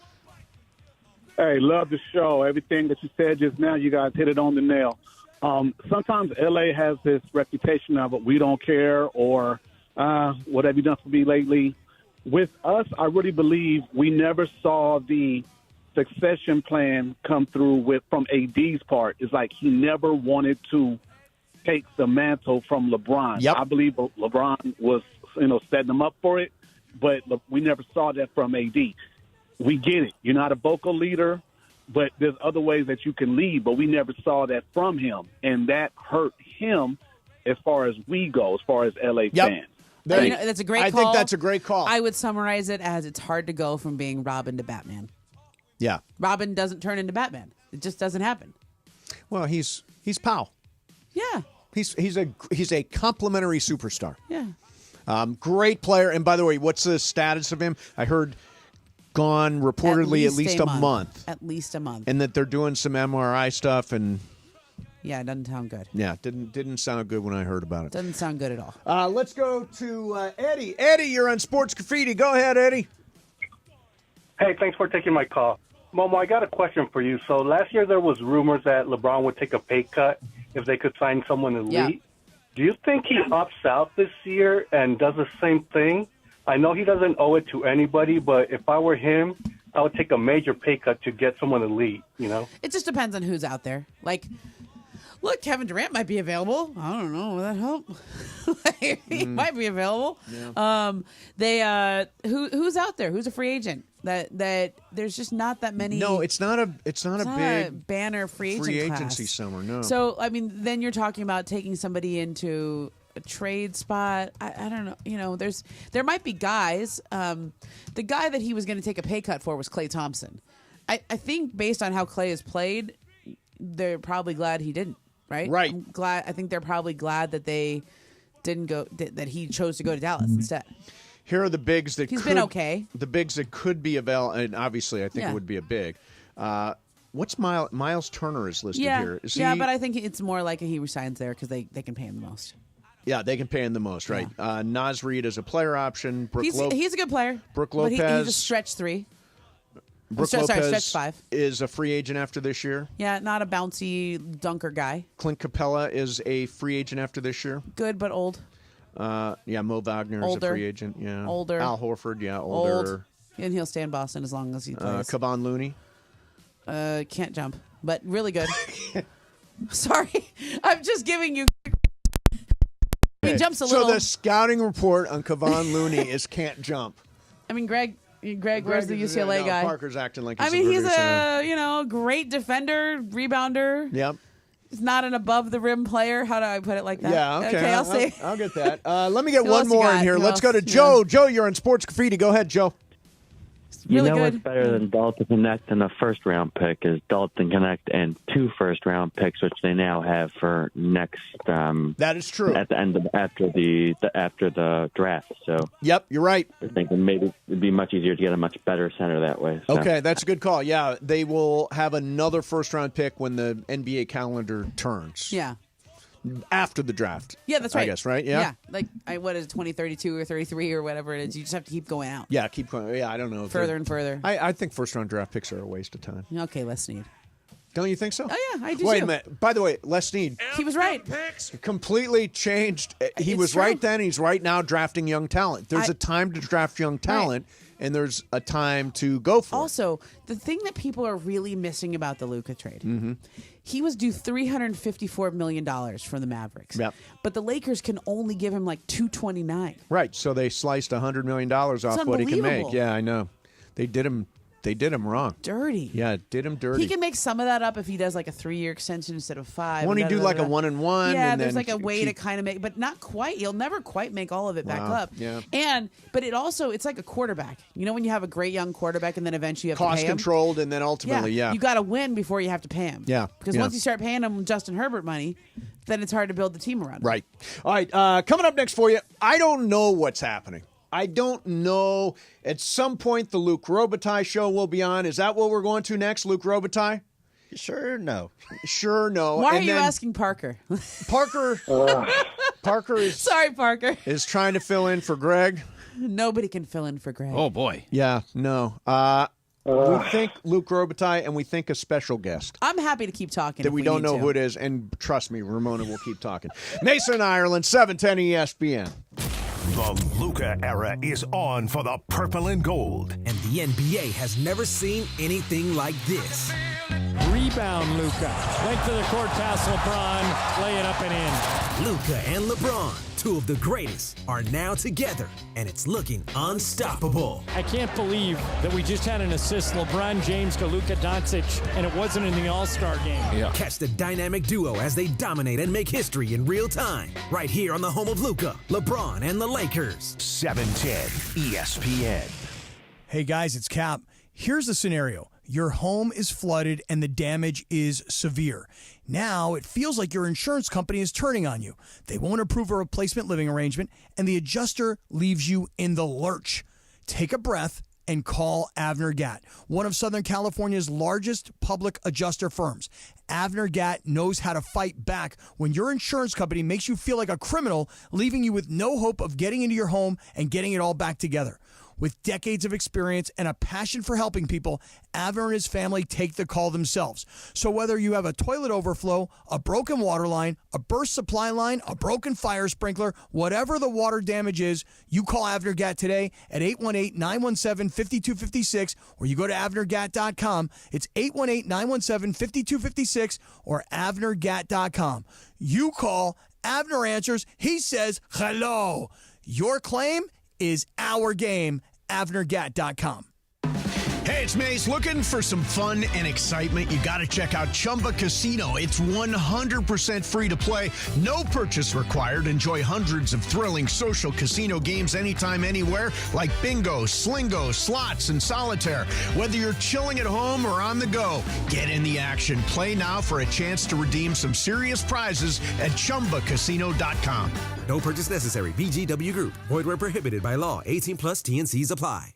Hey, love the show. Everything that you said just now, you guys hit it on the nail. Sometimes LA has this reputation of we don't care or what have you done for me lately. With us, I really believe we never saw the succession plan come through from AD's part. It's like he never wanted to take the mantle from LeBron. Yep. I believe LeBron was, setting him up for it, but we never saw that from AD. We get it. You're not a vocal leader, but there's other ways that you can lead, but we never saw that from him, and that hurt him as far as we go, as far as LA fans. That's a great call. I think that's a great call. I would summarize it as it's hard to go from being Robin to Batman. Yeah. Robin doesn't turn into Batman. It just doesn't happen. Well, he's Powell. Yeah. He's a complimentary superstar. Yeah. Great player. And by the way, what's the status of him? I heard gone reportedly at least a month. At least a month. And that they're doing some MRI stuff and yeah, it doesn't sound good. yeah, didn't sound good when I heard about it. Doesn't sound good at all. Let's go to Eddie. Eddie, you're on Sports Graffiti. Go ahead, Eddie. Hey, thanks for taking my call. Momo, I got a question for you. So last year there was rumors that LeBron would take a pay cut if they could sign someone elite. Yeah. Do you think he opts out this year and does the same thing? I know he doesn't owe it to anybody, but if I were him, I would take a major pay cut to get someone elite, It just depends on who's out there. Like, Look, Kevin Durant might be available. I don't know. Will that help? He might be available. Yeah. Who's out there? Who's a free agent? That there's just not that many. No, it's not a big banner free agency class. summer. No. So I mean, then you're talking about taking somebody into a trade spot. I don't know. You know, there might be guys. The guy that he was going to take a pay cut for was Klay Thompson. I think based on how Klay has played, they're probably glad he didn't. Right. I think they're probably glad that they didn't go. That he chose to go to Dallas instead. Here are the bigs that he's been okay. The bigs that could be available, and obviously I think it would be a big. What's Miles Turner is listed here? But I think it's more like he resigns there because they can pay him the most. Yeah, they can pay him the most, right? Yeah. Naz Reid is a player option. He's a good player. Brooke Lopez. But he's a stretch 3. Stretch 5. Is a free agent after this year. Yeah, not a bouncy dunker guy. Clint Capella is a free agent after this year. Good, but old. Mo Wagner is a free agent. Yeah, older. Al Horford, older. Old. And he'll stay in Boston as long as he plays. Kevon Looney. Can't jump, but really good. Sorry, I'm just giving you. He jumps a little. So the scouting report on Kevon Looney is can't jump. I mean, Greg, where's the UCLA guy? Parker's acting like he's a great defender, rebounder. Yep. He's not an above the rim player. How do I put it like that? Yeah, okay. I'll say. I'll get that. Let me get one more in here. Let's go to Joe. Joe, you're on Sports Graffiti. Go ahead, Joe. Really what's better than Dalton Connect and a first-round pick is Dalton Connect and 2 first-round picks, which they now have for next. That is true. At the end of after the draft. So. Yep, you're right. I think maybe it'd be much easier to get a much better center that way. So. Okay, that's a good call. Yeah, they will have another first-round pick when the NBA calendar turns. Yeah. After the draft. Yeah, that's right. I guess, right? Yeah. Like, what is it, 2032 or 33 or whatever it is? You just have to keep going out. Yeah, keep going. Yeah, I don't know. Further and further. I think first-round draft picks are a waste of time. Okay, Les Snead. Don't you think so? Oh, yeah, I do Wait too. a minute. By the way, Les Snead. He was right. Completely changed. He was true. right then. He's right now drafting young talent. There's a time to draft young talent, and there's a time to go for it. Also, the thing that people are really missing about the Luka trade, he was due $354 million from the Mavericks. Yep. But the Lakers can only give him like $229. Right, so they sliced $100 million off what he can make. Yeah, I know. They did him wrong. Dirty. Yeah, did him dirty. He can make some of that up if he does like a 3-year extension instead of 5. When he do like a 1-and-1. Yeah, and there's then like a way to kind of make, but not quite. You'll never quite make all of it back up. Yeah. But it's like a quarterback. You know when you have a great young quarterback and then eventually you have to pay him? Cost controlled and then ultimately, yeah. You got to win before you have to pay him. Yeah. Because once you start paying him Justin Herbert money, then it's hard to build the team around him. Right. All right, coming up next for you, I don't know what's happening. I don't know. At some point, the Luke Robitaille show will be on. Is that what we're going to next, Luke Robitaille? Sure, no. Sure, no. Why are you asking Parker? Parker is... Sorry, Parker. Is trying to fill in for Greg. Nobody can fill in for Greg. Oh, boy. Yeah, no. We think Luke Robitaille, and we think a special guest. I'm happy to keep talking. That we don't know who it is, and trust me, Ramona will keep talking. Mason, Ireland, 710 ESPN. The Luka era is on for the purple and gold. And the NBA has never seen anything like this. Rebound, Luka. Length of the court pass, LeBron. Lay it up and in. Luka and LeBron, 2 of the greatest, are now together, and it's looking unstoppable. I can't believe that we just had an assist, LeBron James to Luka Doncic, and it wasn't in the All-Star game. Yeah. Catch the dynamic duo as they dominate and make history in real time, right here on the home of Luka, LeBron, and the Lakers. 710 ESPN. Hey guys, it's Cap. Here's the scenario. Your home is flooded and the damage is severe. Now it feels like your insurance company is turning on you. They won't approve a replacement living arrangement, and the adjuster leaves you in the lurch. Take a breath and call Avner Gatt, one of Southern California's largest public adjuster firms. Avner Gatt knows how to fight back when your insurance company makes you feel like a criminal, leaving you with no hope of getting into your home and getting it all back together. With decades of experience and a passion for helping people, Avner and his family take the call themselves. So whether you have a toilet overflow, a broken water line, a burst supply line, a broken fire sprinkler, whatever the water damage is, you call Avner Gat today at 818-917-5256, or you go to avnergat.com. It's 818-917-5256 or avnergat.com. You call, Avner answers, he says hello. Your claim is our game, avnergat.com. Hey, it's Mace. Looking for some fun and excitement? You got to check out Chumba Casino. It's 100% free to play. No purchase required. Enjoy hundreds of thrilling social casino games anytime, anywhere, like bingo, slingo, slots, and solitaire. Whether you're chilling at home or on the go, get in the action. Play now for a chance to redeem some serious prizes at ChumbaCasino.com. No purchase necessary. VGW Group. Void where prohibited by law. 18 plus TNCs apply.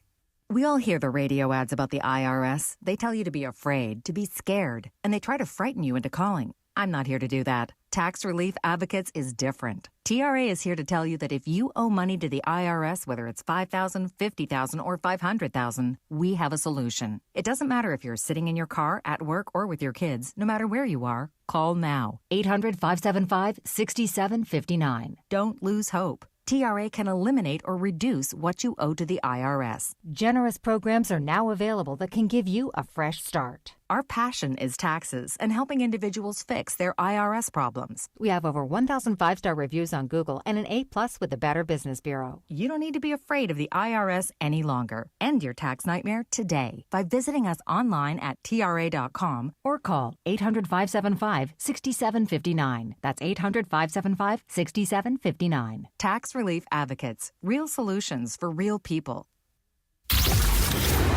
We all hear the radio ads about the IRS. They tell you to be afraid, to be scared, and they try to frighten you into calling. I'm not here to do that. Tax Relief Advocates is different. TRA is here to tell you that if you owe money to the IRS, whether it's $5,000, $50,000, or $500,000, we have a solution. It doesn't matter if you're sitting in your car, at work, or with your kids. No matter where you are, call now. 800-575-6759. Don't lose hope. TRA can eliminate or reduce what you owe to the IRS. Generous programs are now available that can give you a fresh start. Our passion is taxes and helping individuals fix their IRS problems. We have over 1,000 5-star reviews on Google and an A+ with the Better Business Bureau. You don't need to be afraid of the IRS any longer. End your tax nightmare today by visiting us online at TRA.com or call 800-575-6759. That's 800-575-6759. Tax Relief Advocates. Real solutions for real people.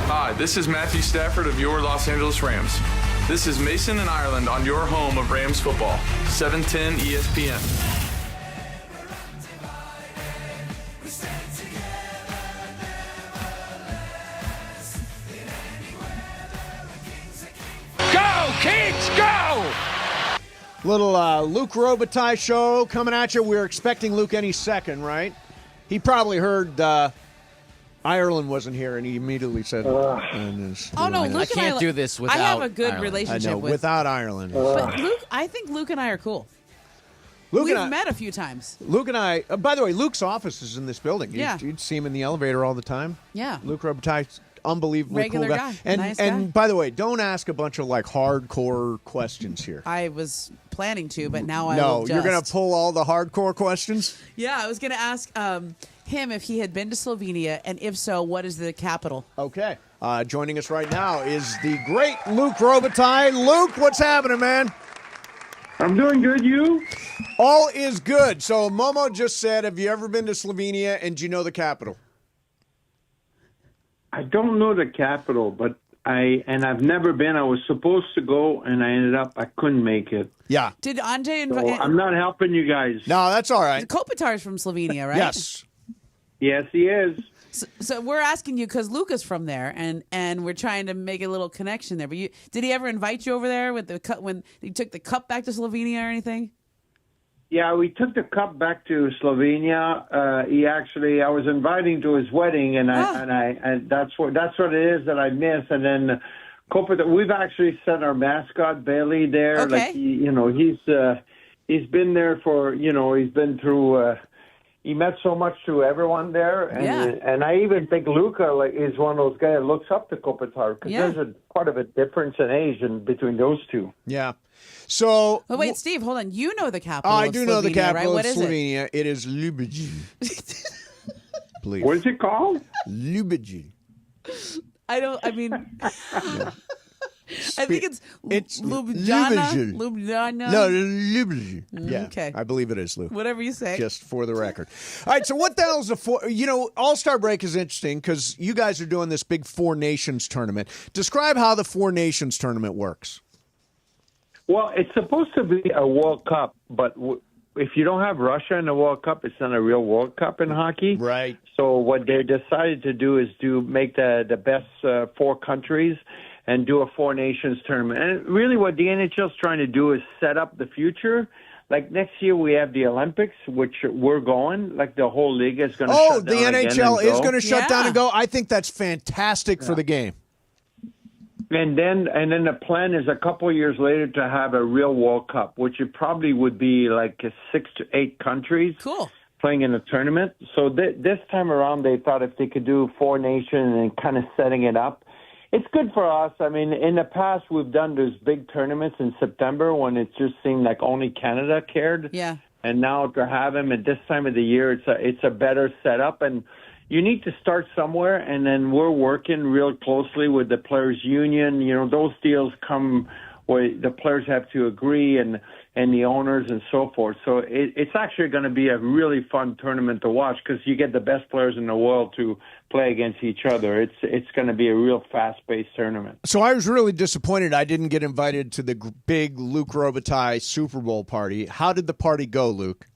Hi, this is Matthew Stafford of your Los Angeles Rams. This is Mason and Ireland on your home of Rams football, 710 ESPN. Go, Kings, go! Little Luke Robitaille show coming at you. We're expecting Luke any second, right? He probably heard Ireland wasn't here, and he immediately said, Oh no, Luke I can't do this without I have a good Ireland. relationship I know, with without Ireland. But I think Luke and I are cool. Luke We've and I- met a few times. Luke and I, by the way, Luke's office is in this building. Yeah. You'd see him in the elevator all the time. Yeah. Luke Robitaille, unbelievably Regular cool guy. And, Nice and guy. by the way, don't ask a bunch of like hardcore questions here. I was planning to, but now I No, will you're going to just. pull all the hardcore questions? Yeah, I was going to ask him if he had been to Slovenia, and if so, what is the capital? Okay. Joining us right now is the great Luke Robitaille. Luke, what's happening, man? I'm doing good. You? All is good. So Momo just said, have you ever been to Slovenia, and do you know the capital? I don't know the capital, but I've never been. I was supposed to go, and I couldn't make it. Yeah. Did Andrzej So invite? I'm not helping you guys. No, that's all right. Kopitar's from Slovenia, right? Yes. Yes, he is. So we're asking you because Luca's from there, and we're trying to make a little connection there. But did he ever invite you over there with the cup when he took the cup back to Slovenia or anything? Yeah, we took the cup back to Slovenia. I was inviting to his wedding, and that's what it is that I miss. And then Kopitar, we've actually sent our mascot Bailey there. Okay. Like he's been there for he's been through. He met so much to everyone there, and I even think Luka is one of those guys that looks up to Kopitar because there's quite of a difference in age between those two. Yeah. So. Oh wait, Steve, hold on. You know the capital. I of do know the Slovenia, capital right? of What is Slovenia. It is Ljubljana. Please. What is it called? Ljubljana. I mean. I think it's Ljubljana. Ljubljana. No, Ljubljana. Yeah, okay. I believe it is, Luke. Whatever you say. Just for the record. All right, so what the hell is the All-Star break is interesting because you guys are doing this big Four Nations tournament. Describe how the Four Nations tournament works. Well, it's supposed to be a World Cup, but if you don't have Russia in the World Cup, it's not a real World Cup in hockey. Right. So what they decided to do is make the best four countries and do a Four Nations tournament. And really what the NHL is trying to do is set up the future. like next year we have the Olympics, which we're going. Like the whole league is going to shut down. The NHL is going to shut Yeah. down and go. I think that's fantastic for the game. And then the plan is a couple of years later to have a real World Cup, which it probably would be like 6 to 8 countries playing in a tournament. So this time around, they thought if they could do 4 nations and kind of setting it up, it's good for us. I mean, in the past, we've done those big tournaments in September when it just seemed like only Canada cared. Yeah. And now to have them at this time of the year, it's a better setup. And you need to start somewhere, and then we're working real closely with the players' union. You know, those deals come where the players have to agree and the owners and so forth. So it's actually going to be a really fun tournament to watch because you get the best players in the world to play against each other. It's going to be a real fast-paced tournament. So I was really disappointed I didn't get invited to the big Luke Robitaille Super Bowl party. How did the party go, Luke?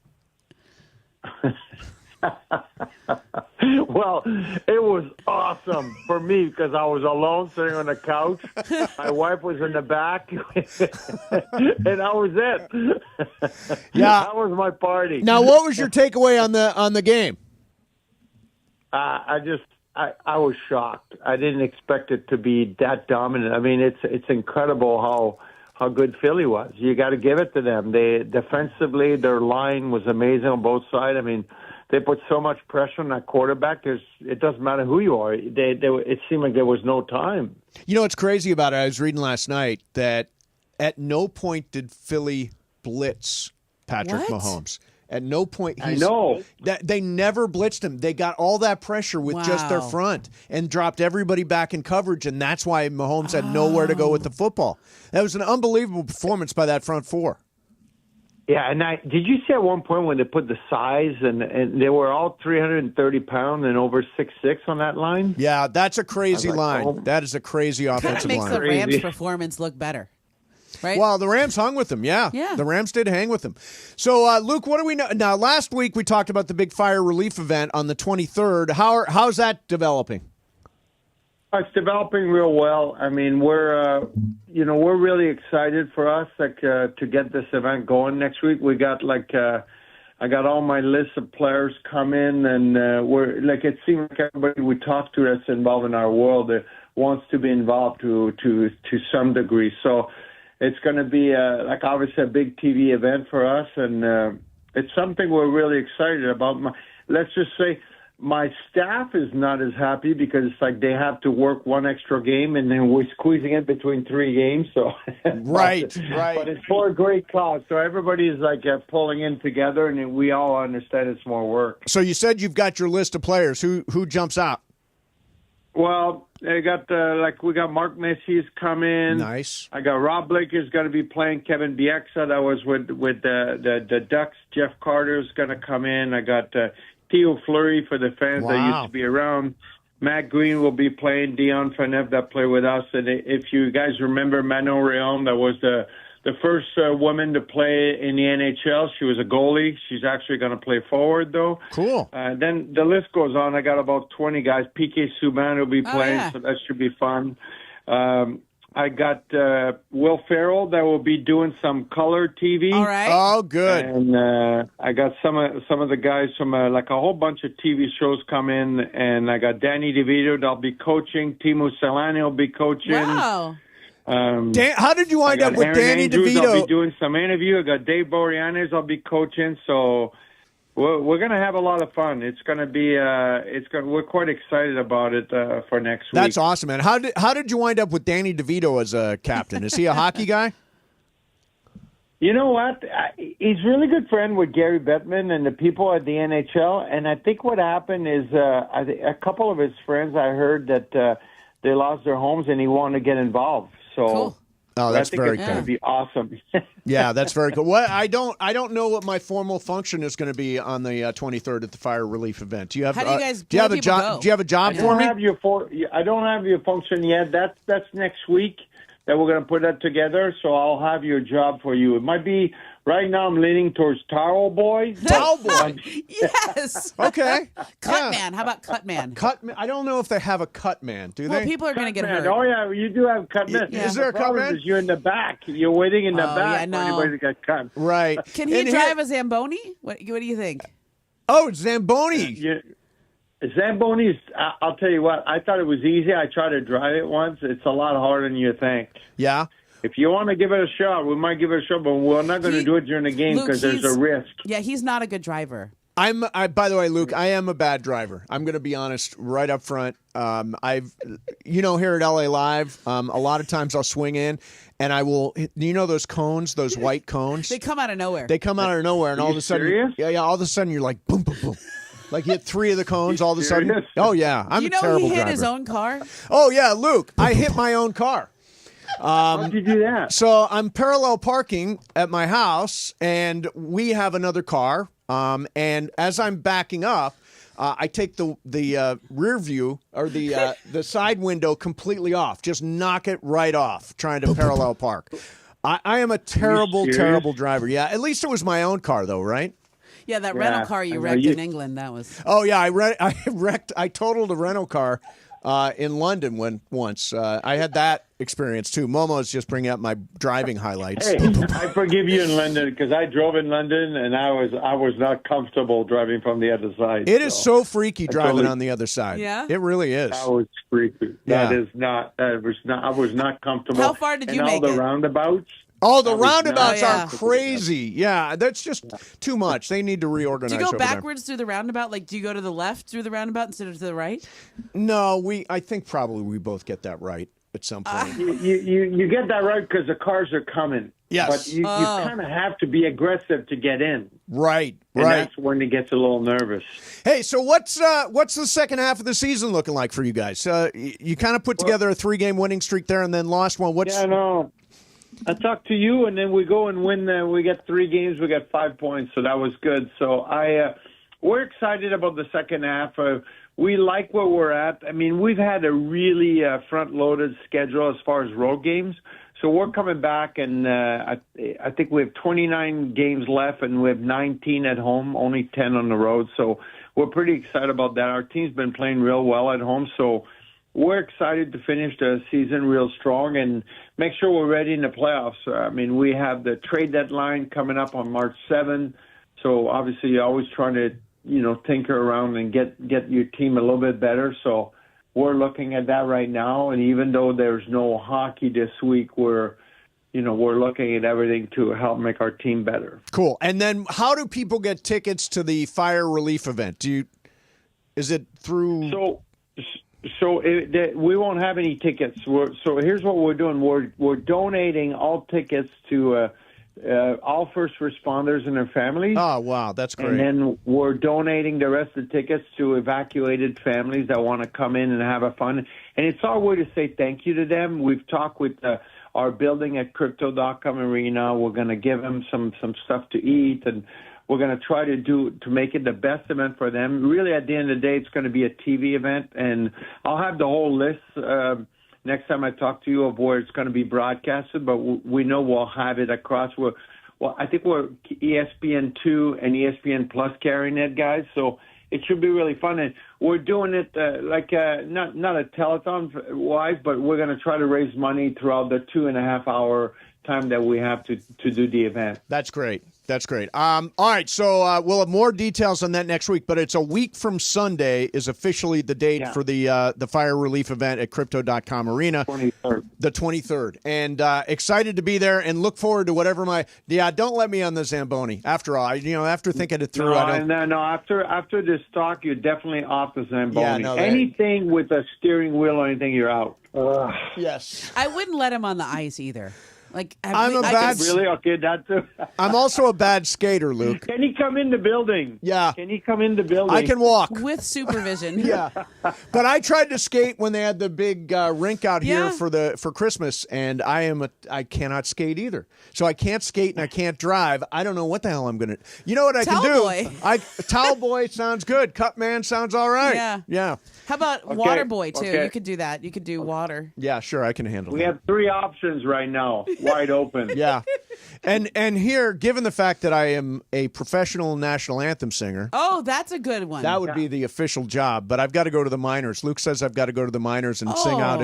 Well, it was awesome for me because I was alone sitting on the couch. My wife was in the back, and I was it. Yeah, that was my party. Now, what was your takeaway on the game? I was shocked. I didn't expect it to be that dominant. I mean, it's incredible how good Philly was. You got to give it to them. They defensively, their line was amazing on both sides. I mean, they put so much pressure on that quarterback. It doesn't matter who you are. It seemed like there was no time. You know what's crazy about it? I was reading last night that at no point did Philly blitz Patrick Mahomes. At no point. I know. They never blitzed him. They got all that pressure with just their front and dropped everybody back in coverage, and that's why Mahomes had nowhere to go with the football. That was an unbelievable performance by that front four. Yeah, and did you see at one point when they put the size and they were all 330 pounds and over 6'6" on that line? Yeah, that's a crazy line. Oh. That is a crazy offensive That makes line. the Rams' performance look better. Right? Well, the Rams hung with them, yeah. The Rams did hang with them. So, Luke, what do we know? Now, last week we talked about the big fire relief event on the 23rd. How's that developing? It's developing real well. I mean, we're really excited for us to get this event going next week. We got I got all my list of players come in, and it seems like everybody we talk to that's involved in our world wants to be involved to some degree. So it's going to be obviously a big TV event for us, and it's something we're really excited about. Let's just say my staff is not as happy because it's like they have to work one extra game, and then we're squeezing it between 3 games. So right. But it's for a great cause, so everybody's pulling in together, and we all understand it's more work. So you said you've got your list of players. Who jumps out? Well, I got we got Mark Messi's coming. Nice. I got Rob Blake is going to be playing Kevin Bieksa. That was with the Ducks. Jeff Carter's going to come in. I got Theo Fleury for the fans that used to be around. Matt Green will be playing. Dion Phaneuf that played with us. And if you guys remember Manon Rhéaume, that was the first woman to play in the NHL. She was a goalie. She's actually going to play forward, though. Cool. Then the list goes on. I got about 20 guys. PK Subban will be playing, so that should be fun. I got Will Ferrell that will be doing some color TV. All right. Oh, good. And I got some of the guys from a whole bunch of TV shows come in, and I got Danny DeVito that'll be coaching. Timo Solani will be coaching. Wow. How did you wind up with Aaron Danny Andrews, DeVito? I'll be doing some interview. I got Dave Boreanaz. I'll be coaching. So we're going to have a lot of fun. It's going to be. We're quite excited about it for next week. That's awesome, man. How did you wind up with Danny DeVito as a captain? Is he a hockey guy? You know what? He's a really good friend with Gary Bettman and the people at the NHL. And I think what happened is a couple of his friends, I heard that they lost their homes and he wanted to get involved. So cool. Oh, that's very it's cool. going to be awesome. Yeah, that's very cool. What I don't know what my formal function is going to be on the 23rd at the fire relief event. Do you have? How do you guys? Do you have a people job? go? Do you have a job I for don't me? I don't have your function yet. That's next week that we're going to put that together. So I'll have your job for you. It might be Right now, I'm leaning towards Towel Boy. Towel Boy. Yes. Okay. Cut Man. How about Cut Man? Cut Man. I don't know if they have a Cut Man. Do Well, they? people are going to get Man, hurt. oh, yeah, you do have Cut Man. Is there a Cut problem Man? is you're in the back. You're waiting in the back yeah, no. for anybody to get cut. Right. Can he drive a Zamboni? What do you think? Oh, Zamboni. Yeah. Zambonis, I'll tell you what, I thought it was easy. I tried to drive it once. It's a lot harder than you think. Yeah. If you want to give it a shot, we might give it a shot, but we're not going to do it during the game because there's a risk. Yeah, he's not a good driver. By the way, Luke, I am a bad driver. I'm going to be honest right up front. Here at LA Live, a lot of times I'll swing in and I will, those cones, those white cones? They come out of nowhere. They come out of nowhere, and all of a sudden, serious? Yeah, all of a sudden you're like, boom, boom, boom. Like you hit 3 of the cones all of a sudden. Oh, yeah. I'm a terrible he hit driver. his own car? Oh, yeah, Luke, I hit my own car. How did you do that? So I'm parallel parking at my house, and we have another car. And as I'm backing up, I take the rear view or the side window completely off. Just knock it right off, trying to parallel park. I am a terrible driver. Yeah, at least it was my own car, though, right? Yeah, that rental car you wrecked in England, that was... Oh, yeah, I totaled a rental car in London once. I had that experience, too. Momo's just bringing up my driving highlights. Hey, I forgive you in London because I drove in London and I was not comfortable driving from the other side. It is so freaky driving on the other side. Yeah? It really is. That was freaky. Yeah. I was not comfortable. How far did you and make all the it? roundabouts. Oh, the roundabouts yeah. are crazy. Yeah, that's just too much. They need to reorganize. Do you go over there. backwards through the roundabout? Like, do you go to the left through the roundabout instead of to the right? No, I think probably we both get that right at some point. You get that right because the cars are coming. Yes. But you kind of have to be aggressive to get in. Right. And that's when it gets a little nervous. Hey, so what's the second half of the season looking like for you guys? You kind of put together a 3-game winning streak there and then lost one. Yeah, no. I talked to you, and then we go and win. We get 3 games. We got 5 points, so that was good. So we're excited about the second half. We like where we're at. I mean, we've had a really front-loaded schedule as far as road games. So we're coming back, and I think we have 29 games left, and we have 19 at home, only 10 on the road. So we're pretty excited about that. Our team's been playing real well at home, so we're excited to finish the season real strong and make sure we're ready in the playoffs. I mean, we have the trade deadline coming up on March 7th. So obviously you're always trying to, tinker around and get your team a little bit better. So we're looking at that right now. And even though there's no hockey this week, we're looking at everything to help make our team better. Cool. And then how do people get tickets to the fire relief event? Is it through... So we won't have any tickets. So here's what we're doing. We're donating all tickets to all first responders and their families. Oh, wow. That's great. And then we're donating the rest of the tickets to evacuated families that want to come in and have a fun. And it's our way to say thank you to them. We've talked with our building at Crypto.com Arena. We're going to give them some stuff to eat, and we're going to try to make it the best event for them. Really, at the end of the day, it's going to be a TV event, and I'll have the whole list next time I talk to you of where it's going to be broadcasted, but we know we'll have it across. I think we're ESPN2 and ESPN Plus carrying it, guys, so it should be really fun. And we're doing it not a telethon-wise, but we're going to try to raise money throughout the 2.5-hour time that we have to do the event. That's great. That's great. All right, so we'll have more details on that next week, but it's a week from Sunday is officially the date for the fire relief event at Crypto.com Arena. 23rd. The 23rd. And excited to be there and look forward to whatever don't let me on the Zamboni. After all, after thinking it through. No, after this talk, you're definitely off the Zamboni. Yeah, no, anything with a steering wheel or anything, you're out. Yes. I wouldn't let him on the ice either. Like really okay. That's I'm also a bad skater, Luke. Can he come in the building? Yeah. Can he come in the building? I can walk with supervision. Yeah. But I tried to skate when they had the big rink out here for Christmas, and I cannot skate either. So I can't skate and I can't drive. I don't know what the hell I'm gonna. You know what I can do? Towel boy sounds good. Cut man sounds all right. Yeah. Yeah. How about water boy too? You could do that. You could do water. Yeah, sure, I can handle We that. have 3 options right now, wide open. Yeah. And here, given the fact that I am a professional national anthem singer, Oh, that's a good one. that would be the official job. But I've got to go to the minors. Luke says I've got to go to the minors and sing out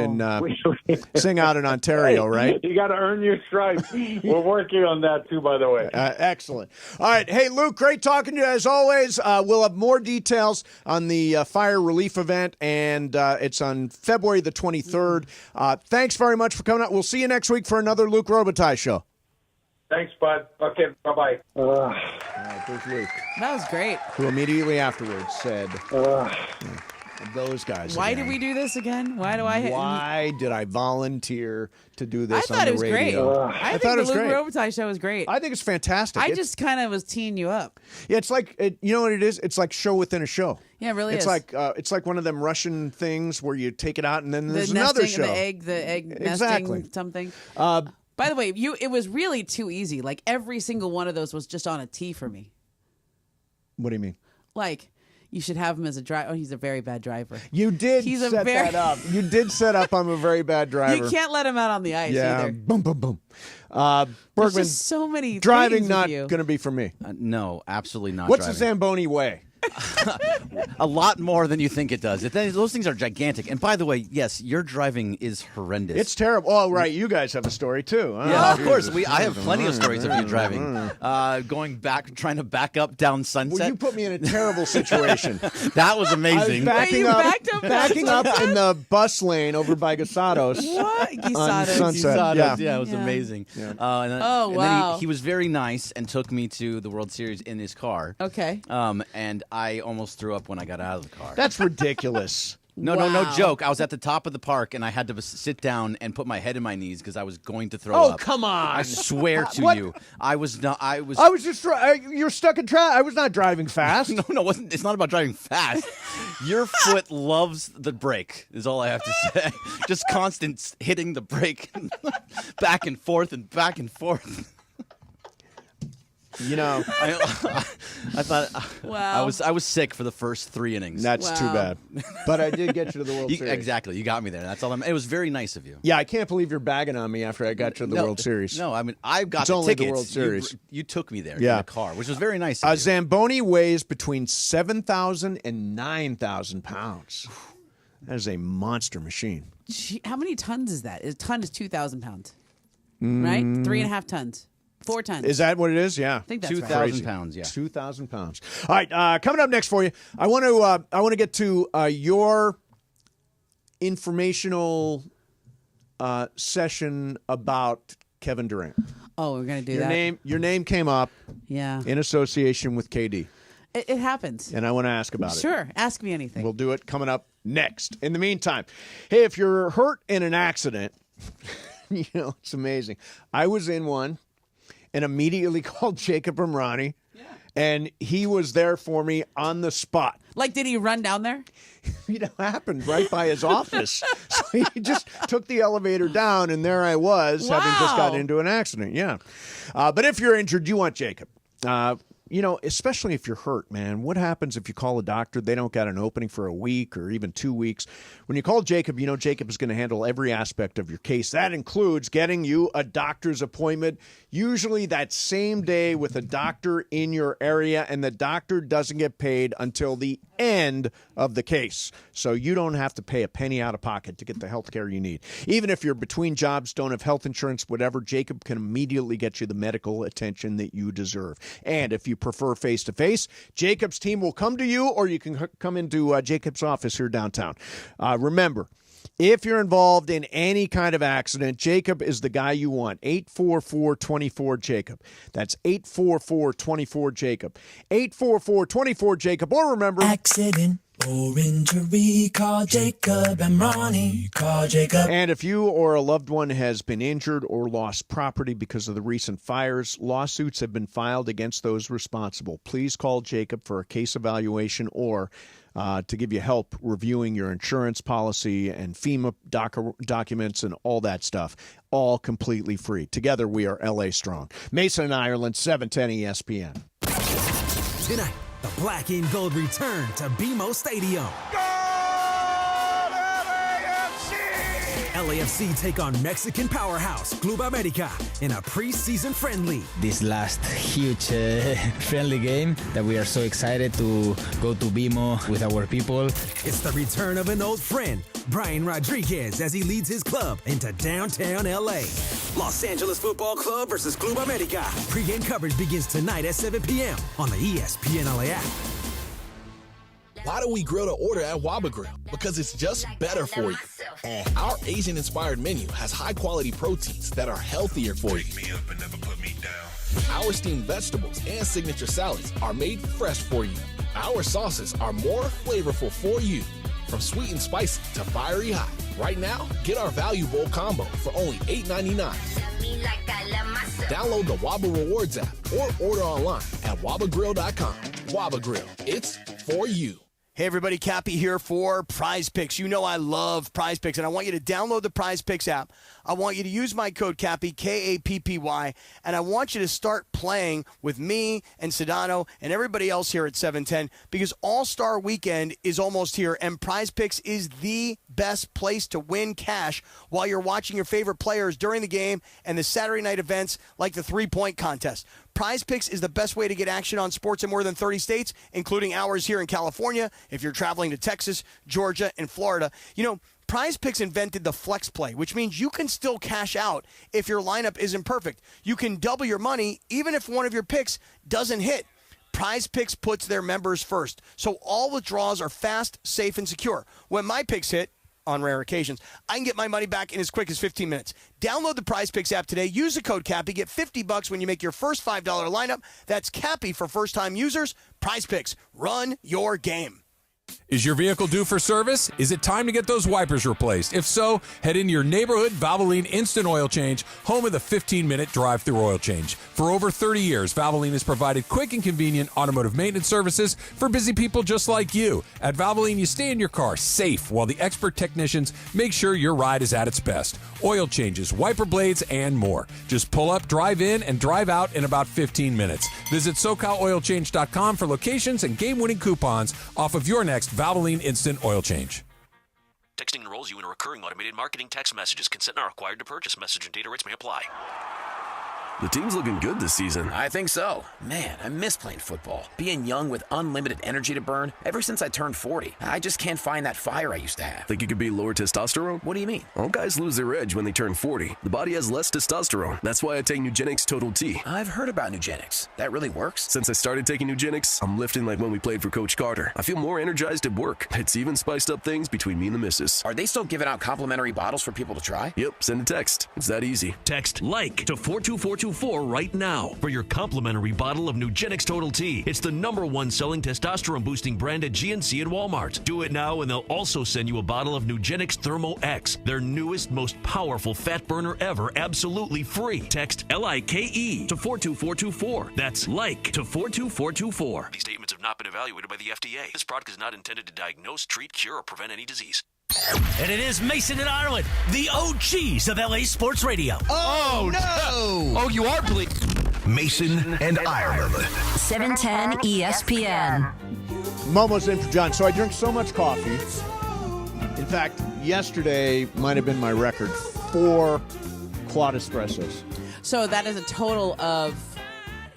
in Ontario, right? You got to earn your stripes. We're working on that too, by the way. Excellent. All right. Hey, Luke, great talking to you as always. We'll have more details on the fire relief event, and it's on February the 23rd. Thanks very much for coming out. We'll see you next week for another Luke Robitaille show. Thanks, bud. Okay, bye-bye. There's Luke. That was great. Who immediately afterwards said, those guys Why again. did we do this again? Why did I volunteer to do this I thought on the it was radio? great. I thought think it was the Luke great. Robitaille show was great. I think it's fantastic. I just kind of was teeing you up. Yeah, it's like you know what it is. It's like show within a show. Yeah, it really it's is. It's like one of them Russian things where you take it out and then there's the another nesting, show. the egg nesting Exactly. something. By the way, it was really too easy. Like every single one of those was just on a tee for me. What do you mean? Like you should have him as a driver. Oh, he's a very bad driver. You did He's set that up. You did set up. I'm a very bad driver. You can't let him out on the ice yeah. either. Boom, boom, boom. There's Bergman, just so many driving things not with you. going to be for me. No, absolutely not. What's driving. the Zamboni way? A lot more than you think it does. Those things are gigantic. And by the way, yes, your driving is horrendous. It's terrible. Oh, right. You guys have a story, too. Oh, Yeah, of Jesus. course. I have plenty of stories of you driving. Going back, trying to back up down Sunset. Well, you put me in a terrible situation. That was amazing. I was backing up in the bus lane over by Gasados. What? On Sunset. Gasados, yeah, it was amazing. Yeah. And then, Oh, and wow. then he was very nice and took me to the World Series in his car. Okay. And I almost threw up when I got out of the car. That's ridiculous. No joke. I was at the top of the park and I had to sit down and put my head in my knees because I was going to throw up. Oh, come on. I swear to What? you, I was not. I was just. You're stuck in traffic. I was not driving fast. No, it's not about driving fast. Your foot loves the brake. Is all I have to say. Just constant hitting the brake, back and forth and back and forth. You know, I thought Wow. I was sick for the first 3 innings. That's too bad. But I did get you to the World Series. Exactly, you got me there. That's all. It was very nice of you. Yeah, I can't believe you're bagging on me after I got you to the World Series. No, I mean I got It's the only tickets. the World Series. You took me there in Yeah. the car, which was very nice. Of you. Zamboni weighs between 7,000 and 9,000 pounds. That is a monster machine. Gee, how many tons is that? A ton is 2,000 pounds, right? 3.5 tons. 4 tons. Is that what it is? Yeah. I think that's 2,000 right. Crazy. pounds, yeah. 2,000 pounds. All right, coming up next for you, I want to get to your informational session about Kevin Durant. Oh, we're gonna do that. Your name came up. Yeah. In association with KD. It happens. And I want to ask about it. Sure. Ask me anything. We'll do it coming up next. In the meantime, hey, if you're hurt in an accident, you know, it's amazing. I was in one and immediately called Jacob Ramrani, and he was there for me on the spot. Like, did he run down there? It happened right by his office. So he just took the elevator down, and there I was, having just gotten into an accident. Yeah. But if you're injured, you want Jacob. You know, especially if you're hurt, man. What happens if you call a doctor, they don't got an opening for a week or even 2 weeks? When you call Jacob, you know Jacob is going to handle every aspect of your case. That includes getting you a doctor's appointment, usually that same day with a doctor in your area, and the doctor doesn't get paid until the end of the case. So you don't have to pay a penny out of pocket to get the health care you need. Even if you're between jobs, don't have health insurance, whatever, Jacob can immediately get you the medical attention that you deserve. And if you prefer face-to-face, Jacob's team will come to you, or you can come into Jacob's office here downtown. Remember, if you're involved in any kind of accident, Jacob is the guy you want. 844-24-JACOB. That's 844-24-JACOB. 844-24-JACOB. Or remember, accident or injury, call Jacob and Ronnie. Call Jacob. And if you or a loved one has been injured or lost property because of the recent fires, lawsuits have been filed against those responsible. Please call Jacob for a case evaluation or to give you help reviewing your insurance policy and FEMA documents and all that stuff. All completely free. Together we are LA Strong. Mason and Ireland, 710 ESPN. Tonight, the black and gold return to BMO Stadium. LAFC take on Mexican powerhouse Club America in a preseason friendly. This last huge friendly game that we are so excited to go to BMO with our people. It's the return of an old friend, Brian Rodriguez, as he leads his club into downtown LA. Los Angeles Football Club versus Club America. Pre-game coverage begins tonight at 7 p.m. on the ESPN LA app. Why do we grill to order at Waba Grill? Because it's just better for you. And our Asian-inspired menu has high-quality proteins that are healthier for you. Our steamed vegetables and signature salads are made fresh for you. Our sauces are more flavorful for you. From sweet and spicy to fiery hot. Right now, get our Value Bowl combo for only $8.99. Download the Waba Rewards app or order online at wabagrill.com. Waba Grill, it's for you. Hey everybody, Cappy here for Prize Picks. You know I love Prize Picks, and I want you to download the Prize Picks app. I want you to use my code Cappy, K-A-P-P-Y, and I want you to start playing with me and Sedano and everybody else here at 710 because All-Star Weekend is almost here, and Prize Picks is the best place to win cash while you're watching your favorite players during the game and the Saturday night events like the three-point contest. Prize Picks is the best way to get action on sports in more than 30 states, including ours here in California, if you're traveling to Texas, Georgia, and Florida. You know, Prize Picks invented the flex play, which means you can still cash out if your lineup isn't perfect. You can double your money even if one of your picks doesn't hit. Prize Picks puts their members first, so all withdrawals are fast, safe, and secure. When my picks hit, on rare occasions, I can get my money back in as quick as 15 minutes. Download the Prize Picks app today. Use the code Cappy. Get $50 when you make your first $5 lineup. That's Cappy for first-time users. Prize Picks. Run your game. Is your vehicle due for service? Is it time to get those wipers replaced? If so, head into your neighborhood Valvoline Instant Oil Change, home of the 15-minute drive-through oil change. For over 30 years, Valvoline has provided quick and convenient automotive maintenance services for busy people just like you. At Valvoline, you stay in your car safe while the expert technicians make sure your ride is at its best. Oil changes, wiper blades, and more. Just pull up, drive in, and drive out in about 15 minutes. Visit SoCalOilChange.com for locations and game-winning coupons off of your next Valvoline Instant Oil Change. Texting enrolls you in a recurring automated marketing text messages. Consent not required to purchase. Message and data rates may apply. The team's looking good this season. I think so. Man, I miss playing football. Being young with unlimited energy to burn. Ever since I turned 40, I just can't find that fire I used to have. Think you could be lower testosterone? What do you mean? All guys lose their edge when they turn 40. The body has less testosterone. That's why I take Nugenix Total T. I've heard about Nugenix. That really works? Since I started taking Nugenix, I'm lifting like when we played for Coach Carter. I feel more energized at work. It's even spiced up things between me and the missus. Are they still giving out complimentary bottles for people to try? Yep, send a text. It's that easy. Text LIKE to 42424 right now for your complimentary bottle of Nugenix Total T. It's the #1 selling testosterone boosting brand at GNC and Walmart. Do it now and they'll also send you a bottle of Nugenix Thermo X, their newest, most powerful fat burner ever, absolutely free. Text LIKE to 42424. That's LIKE to 42424. These statements have not been evaluated by the FDA. This product is not intended to diagnose, treat, cure, or prevent any disease. And it is Mason and Ireland, the OGs of LA Sports Radio. Oh, no! Oh, you are bleak. Mason and Ireland. 710 ESPN. Momo's in for John. So I drink so much coffee. In fact, yesterday might have been my record. 4 quad espressos. So that is a total of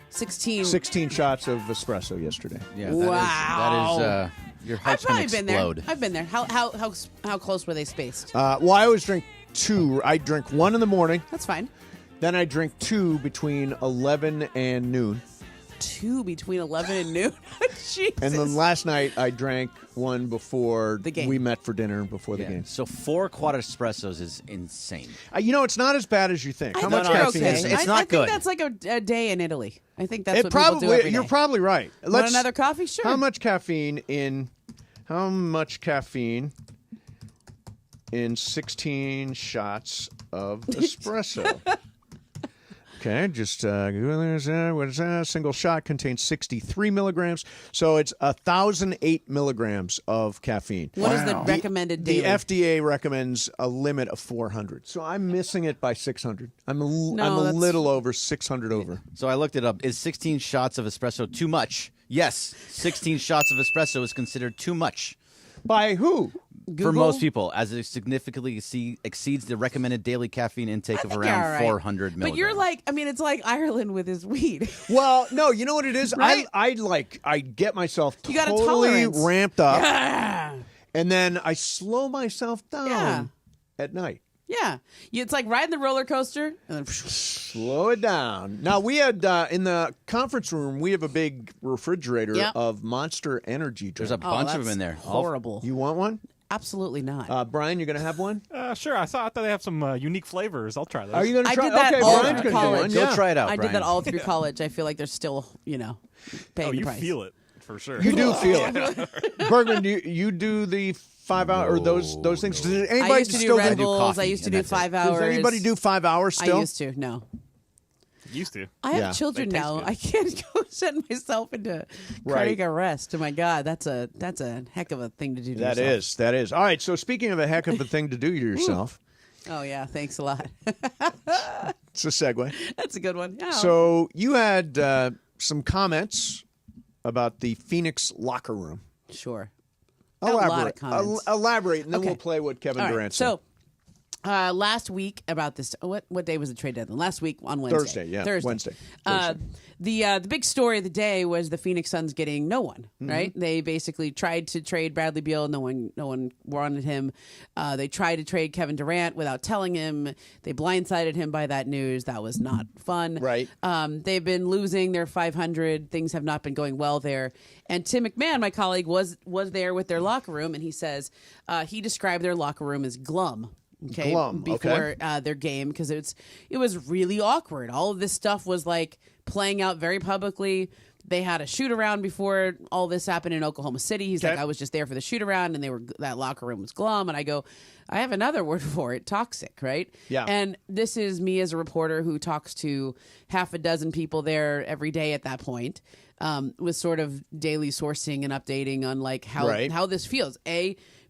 16. 16 shots of espresso yesterday. Yeah, Wow. That is your heart's I've gonna probably been there. explode. I've been there. How close were they spaced? Well, I always drink 2. I drink 1 in the morning. That's fine. Then I drink 2 between 11 and noon. 2 between 11 and noon? Jesus. And then last night I drank 1 before the game. We met for dinner before the game. So 4 quad espressos is insane. You know, it's not as bad as you think. How much caffeine is it? It's not I good. think that's like a day in Italy. I think that's It what probably, people do every day. you're probably right. Want another coffee? Sure. How much caffeine in 16 shots of espresso? Okay, just what is that? Single shot contains 63 milligrams, so it's 1,008 milligrams of caffeine. What is the recommended daily? The FDA recommends a limit of 400, so I'm missing it by 600. I'm a little over 600 over. So I looked it up. Is 16 shots of espresso too much? Yes, 16 shots of espresso is considered too much. By who? For most people, as it significantly exceeds the recommended daily caffeine intake of around 400 milligrams. But you're like, I mean, it's like Ireland with his weed. Well, no, you know what it is? Right? I get myself You got a totally tolerance. ramped up, Yeah. and then I slow myself down at night. Yeah. It's like riding the roller coaster and then slow it down. Now, we had in the conference room, we have a big refrigerator of Monster Energy drinks. There's a bunch of them in there. Horrible. You want one? Absolutely not. Brian, you're going to have one? Sure. I thought they have some unique flavors. I'll try those. Are you going to try? I did that okay, all Brian's through gonna do one. college. Go try it out, I Brian. did that all through college. I feel like there's still, paying the you price. feel it for sure. You do feel it. Bergman, do you do the 5 hour or those things? Does anybody I used to do still Red Bulls. I used to do 5 hours. Does anybody do 5 hours still? I used to. No. Used to. I have children now. I can't go send myself into cardiac arrest. Oh my God, that's a heck of a thing to do to yourself. That is. All right, so speaking of a heck of a thing to do to yourself. Oh yeah, thanks a lot. It's a segue. That's a good one. Yeah. So you had some comments about the Phoenix locker room. Sure. Elaborate. A lot of comments. Elaborate, and then Okay. we'll play what Kevin All right, Durant said. So last week about this, what day was the trade deadline? Last week on Wednesday. Wednesday. The big story of the day was the Phoenix Suns getting no one. Mm-hmm. Right? They basically tried to trade Bradley Beal. No one wanted him. They tried to trade Kevin Durant without telling him. They blindsided him by that news. That was not fun. Right. They've been losing. They're 500. Things have not been going well there. And Tim McMahon, my colleague, was there with their locker room, and he says he described their locker room as glum. Okay, Glum, before their game, because it was really awkward. All of this stuff was like playing out very publicly. They had a shoot around before all this happened in Oklahoma City. He's like, I was just there for the shoot around, and that locker room was glum. And I go, I have another word for it: toxic, right? Yeah. And this is me as a reporter who talks to half a dozen people there every day at that point, with sort of daily sourcing and updating on like how this feels.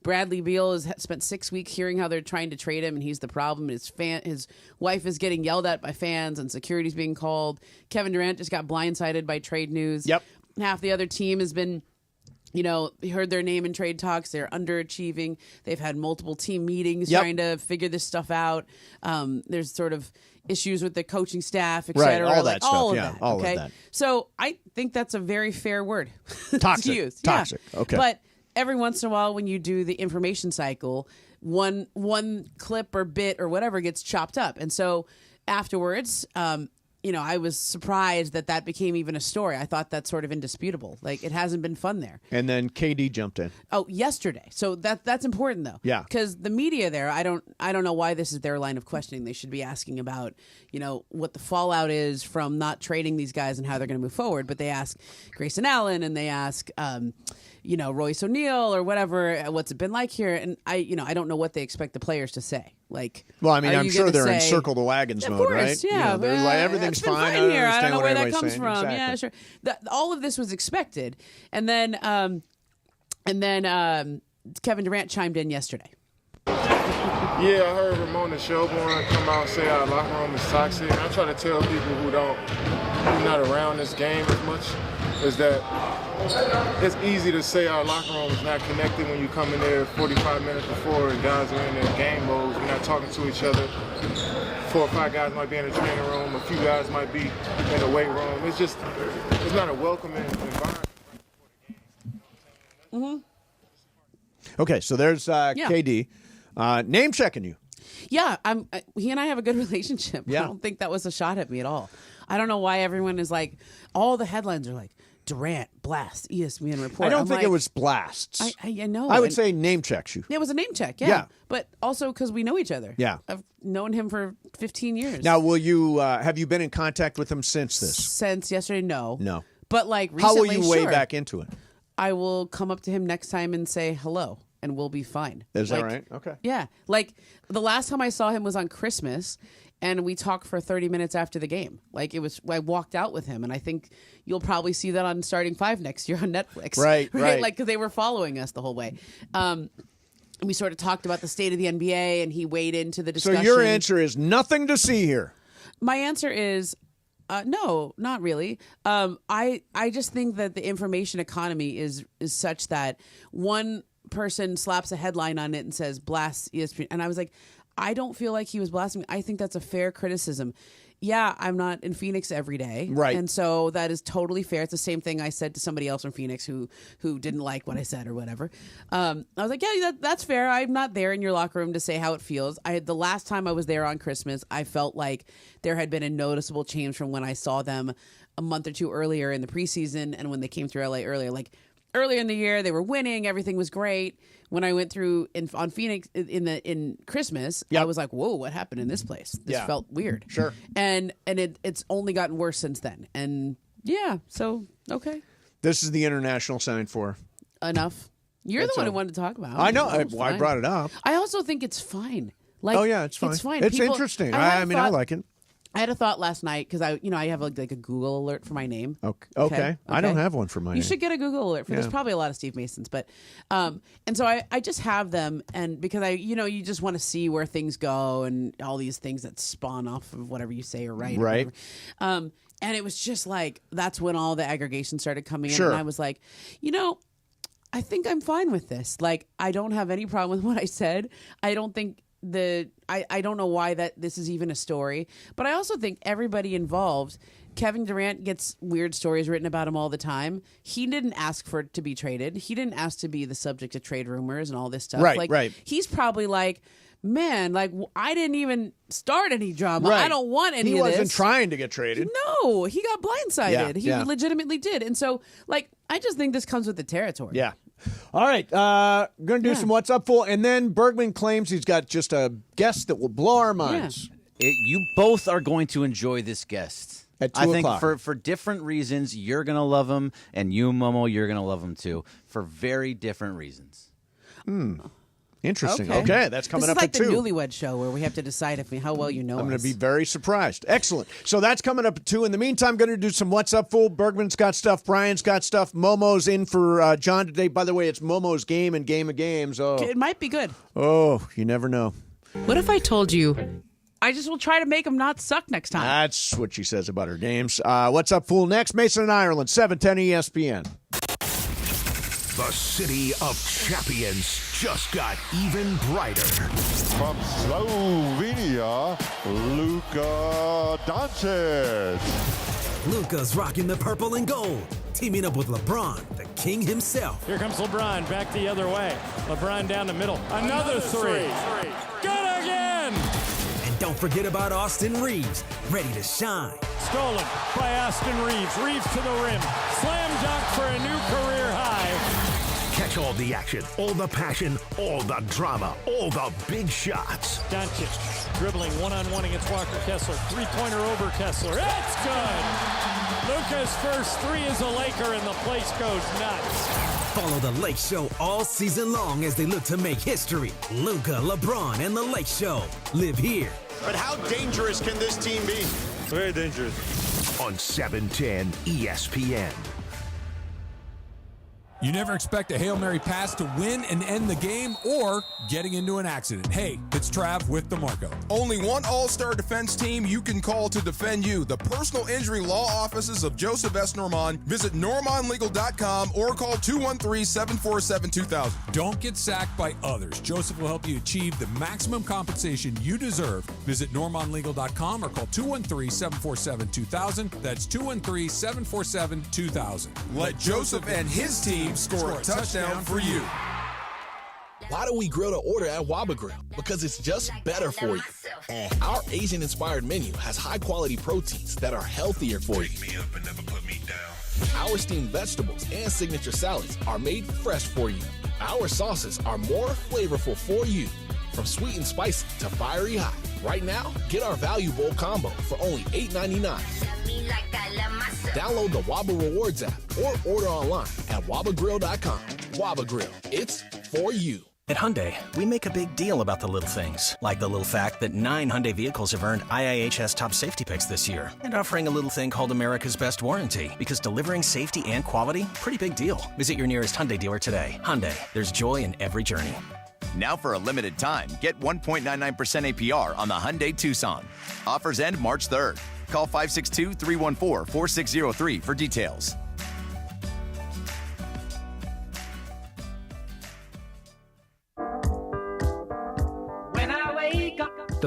Bradley Beal has spent 6 weeks hearing how they're trying to trade him, and he's the problem. His wife is getting yelled at by fans, and security's being called. Kevin Durant just got blindsided by trade news. Yep. Half the other team has been, heard their name in trade talks. They're underachieving. They've had multiple team meetings trying to figure this stuff out. There's sort of issues with the coaching staff, et cetera. All that stuff. All of Yeah, that. all of Okay. that. So I think that's a very fair word Toxic. to use. Toxic. Yeah. Okay. But every once in a while, when you do the information cycle, one clip or bit or whatever gets chopped up. And so afterwards, I was surprised that became even a story. I thought that's sort of indisputable. Like, it hasn't been fun there. And then KD jumped in. Oh, yesterday. So that's important though. Yeah. Because the media there, I don't know why this is their line of questioning. They should be asking about, what the fallout is from not trading these guys and how they're going to move forward. But they ask Grayson Allen and they ask, Royce O'Neal or whatever. What's it been like here? And I don't know what they expect the players to say. Like, well, I mean, are I'm you sure gonna they're in say, circle the wagons of mode, course, right? Yeah, they're like, everything's it's been fine. here. I don't know where that everybody's comes saying. from. Exactly. Yeah, sure. All of this was expected, and then Kevin Durant chimed in yesterday. Yeah, I heard Ramona come out and say our locker room is toxic. I try to tell people who's not around this game as much, is that it's easy to say our locker room is not connected when you come in there 45 minutes before and guys are in their game modes. We're not talking to each other. 4 or 5 guys might be in the training room. A few guys might be in the weight room. It's not a welcoming environment. Mm-hmm. Okay, so there's KD name checking you. Yeah, he and I have a good relationship. Yeah. I don't think that was a shot at me at all. I don't know why everyone is like, all the headlines are like, Durant, blast, ESPN report. I don't think it was blasts. I know. I would say name checks you. It was a name check, Yeah. But also because we know each other. Yeah. I've known him for 15 years. Now, will you have you been in contact with him since this? Since yesterday, no. No. But like recently, how will you weigh sure. back into it? I will come up to him next time and say hello, and we'll be fine. Is that right? Okay. Yeah. Like the last time I saw him was on Christmas, and we talked for 30 minutes after the game. Like I walked out with him, and I think you'll probably see that on Starting 5 next year on Netflix. Right. Like, because they were following us the whole way. We sort of talked about the state of the NBA, and he weighed into the discussion. So your answer is nothing to see here. My answer is no, not really. I just think that the information economy is such that one person slaps a headline on it and says, blast ESPN. And I was like, I don't feel like he was blasting me. I think that's a fair criticism. Yeah, I'm not in Phoenix every day. Right. And so that is totally fair. It's the same thing I said to somebody else from Phoenix who didn't like what I said or whatever. I was like, yeah, that's fair. I'm not there in your locker room to say how it feels. The last time I was there on Christmas, I felt like there had been a noticeable change from when I saw them a month or two earlier in the preseason and when they came through LA earlier. Like earlier in the year, they were winning. Everything was great. When I went through on Phoenix in Christmas, I was like, "Whoa, what happened in this place? This felt weird." Sure. And it's only gotten worse since then. And yeah, so okay. This is the international sign for enough. You're the one who wanted to talk about it. I know. I brought it up. I also think it's fine. Like, oh yeah, it's fine. It's fine. It's interesting. I mean, I like it. I had a thought last night because I have like a Google alert for my name. Okay. I don't have one for my name. You should get a Google alert for. There's probably a lot of Steve Masons, but and so I just have them, and because you just want to see where things go and all these things that spawn off of whatever you say or write. Right. And it was just like that's when all the aggregation started coming in, Sure. and I was like, I think I'm fine with this. Like I don't have any problem with what I said. I don't think. I don't know why that this is even a story, but I also think everybody involved. Kevin Durant gets weird stories written about him all the time. He didn't ask for it to be traded. He didn't ask to be the subject of trade rumors and all this stuff. Right. He's probably like, man, like I didn't even start any drama. Right. I don't want any of this. He wasn't trying to get traded. No, he got blindsided. Yeah, he legitimately did. And so, like, I just think this comes with the territory. Yeah. All right, going to do some What's Up Fool, and then Bergman claims he's got just a guest that will blow our minds. You both are going to enjoy this guest. At 2 I think o'clock. for different reasons, you're going to love him, and you, Momo, you're going to love him too, for very different reasons. Interesting. Okay, that's coming up at at 2. This is like the Newlywed Show where we have to decide how well you know I'm going us. to be very surprised. Excellent. So that's coming up at 2. In the meantime, going to do some What's Up Fool. Bergman's got stuff. Brian's got stuff. Momo's in for John today. By the way, it's Momo's game and game of games. Oh, it might be good. Oh, you never know. What if I told you I just will try to make them not suck next time? That's what she says about her games. What's Up Fool next? Mason and Ireland, 710 ESPN. The city of champions just got even brighter. From Slovenia, Luka Doncic. Luka's rocking the purple and gold, teaming up with LeBron, the king himself. Here comes LeBron back the other way. LeBron down the middle. Another three. Good again. And don't forget about Austin Reeves, ready to shine. Stolen by Austin Reeves. Reeves to the rim. Slam dunk for a new career high. Catch all the action, all the passion, all the drama, all the big shots. Doncic dribbling one-on-one against Walker Kessler. Three-pointer over Kessler. It's good. Luka's first three is a Laker, and the place goes nuts. Follow the Lake Show all season long as they look to make history. Luka, LeBron, and the Lake Show live here. But how dangerous can this team be? Very dangerous. On 710 ESPN. You never expect a Hail Mary pass to win and end the game or getting into an accident. Hey, it's Trav with DeMarco. Only one all-star defense team you can call to defend you. The personal injury law offices of Joseph S. Normand. Visit normandlegal.com or call 213-747-2000. Don't get sacked by others. Joseph will help you achieve the maximum compensation you deserve. Visit normandlegal.com or call 213-747-2000. That's 213-747-2000. Let Joseph and his team score a touchdown for you. Why do we grill to order at Waba Grill? Because it's just better for you. And our Asian-inspired menu has high-quality proteins that are healthier for you. Our steamed vegetables and signature salads are made fresh for you. Our sauces are more flavorful for you. From sweet and spicy to fiery hot. Right now, get our value bowl combo for only $8.99. Download the Waba Rewards app or order online at wabagrill.com. Waba Grill, it's for you. At Hyundai, we make a big deal about the little things, like the little fact that 9 Hyundai vehicles have earned IIHS top safety picks this year, and offering a little thing called America's Best Warranty, because delivering safety and quality, pretty big deal. Visit your nearest Hyundai dealer today. Hyundai, there's joy in every journey. Now for a limited time, get 1.99% APR on the Hyundai Tucson. Offers end March 3rd. Call 562-314-4603 for details.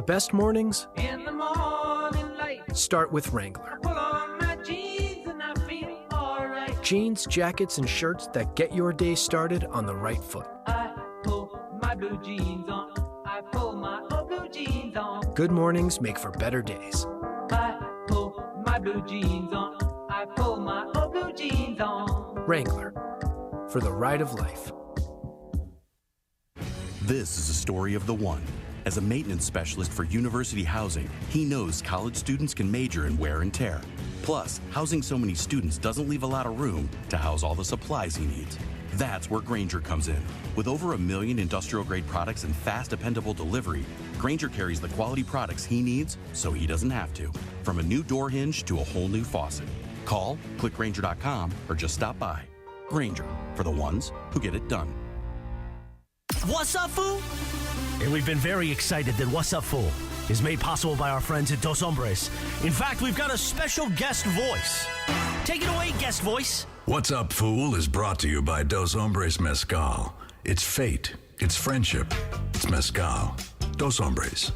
The best mornings In the morning light, start with Wrangler. pull on my jeans and I feel alright. Jeans, jackets, and shirts that get your day started on the right foot. I pull my blue jeans on. I pull my old blue jeans on. Good mornings make for better days. I pull my blue jeans on. I pull my old blue jeans on. Wrangler, for the ride of life. This is a story of the one. As a maintenance specialist for university housing, he knows college students can major in wear and tear. Plus, housing so many students doesn't leave a lot of room to house all the supplies he needs. That's where Grainger comes in. With over 1 million industrial-grade products and fast, dependable delivery, Grainger carries the quality products he needs so he doesn't have to. From a new door hinge to a whole new faucet. Call, click Grainger.com, or just stop by. Grainger, for the ones who get it done. What's up, fool? And we've been very excited that What's Up, Fool is made possible by our friends at Dos Hombres. In fact, we've got a special guest voice. Take it away, guest voice. What's Up, Fool is brought to you by Dos Hombres Mezcal. It's fate. It's friendship. It's Mezcal. Dos Hombres.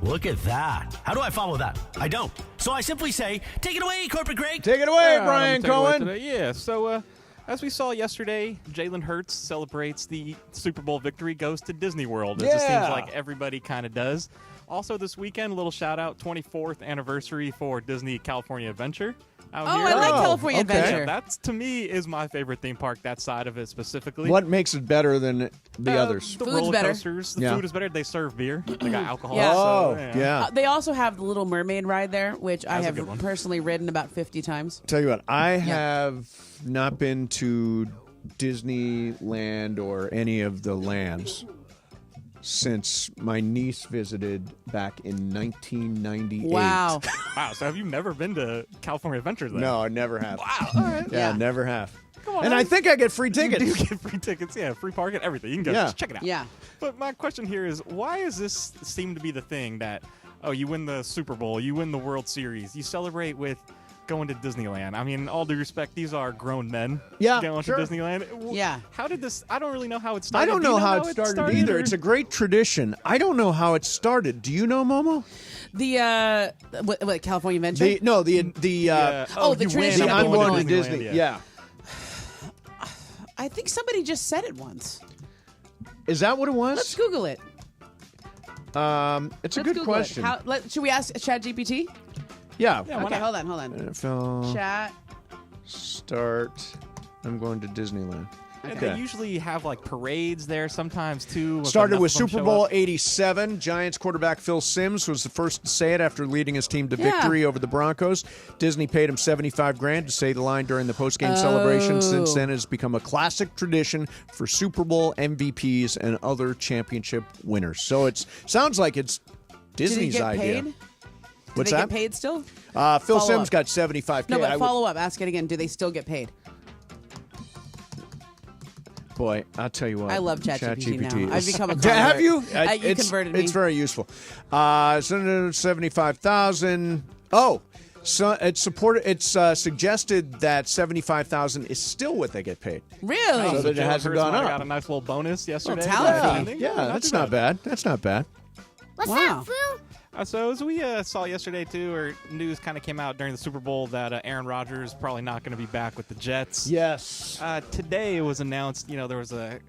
Look at that. How do I follow that? I don't. So I simply say, take it away, Corporate Greg. Take it away, I'm Brian gonna take it away Cohen. today. Yeah, so as we saw yesterday, Jalen Hurts celebrates the Super Bowl victory, goes to Disney World. It just seems like everybody kind of does. Also this weekend, a little shout-out, 24th anniversary for Disney California Adventure. Out here. I like California Adventure. Yeah, that's, to me, is my favorite theme park, that side of it specifically. What makes it better than the others? The Food's roller better. coasters. The food is better. They serve beer. They got alcohol. Yeah. So, yeah. They also have the Little Mermaid ride there, which I That's a good have one. personally ridden about 50 times. Tell you what, I have not been to Disneyland or any of the lands since my niece visited back in 1998. Wow. Wow, so have you never been to California Adventure then? No, I never have. Wow. All right. Yeah, never have. Come on, and man. I think I get free tickets. You do get free tickets, yeah, free parking, everything. You can go just check it out. Yeah. But my question here is, why does this seem to be the thing that, oh, you win the Super Bowl, you win the World Series, you celebrate with going to Disneyland? I mean, all due respect, these are grown men going to Disneyland. Yeah. How did this, I don't really know how it started. I don't Do you know how it started either. or- It's a great tradition. I don't know how it started. Do you know, Momo? The what California Adventure? The the you tradition. win, of I'm going to Disneyland, Disney. Yeah. I think somebody just said it once. Is that what it was? Let's Google it. It's a Let's good Google question. It. Should we ask ChatGPT? Yeah. Okay, hold on. NFL Chat. start. I'm going to Disneyland. And they usually have like parades there sometimes too. Started with enough of them Super show Bowl up. 87. Giants quarterback Phil Simms was the first to say it after leading his team to Yeah. victory over the Broncos. Disney paid him $75,000 to say the line during the postgame celebration. Since then, it has become a classic tradition for Super Bowl MVPs and other championship winners. So it sounds like it's Disney's Did he get idea. paid? What's Do they that? get paid still? Phil Follow Simms up. got $75,000. No, but I would- follow up. Ask it again. Do they still get paid? Boy, I'll tell you what. I love ChatGPT now. I've is- become a Have you? convert. You converted me. It's very useful. 75,000. Oh, so it's supported. It's suggested that 75,000 is still what they get paid. Really? So that it Jalen hasn't Hurts gone might have up. got a nice little bonus yesterday. talent Yeah, that's not bad. That's not bad. What's Wow. up, fool? So as we saw yesterday too, or news kind of came out during the Super Bowl that Aaron Rodgers probably not going to be back with the Jets. Yes. Today it was announced. There was a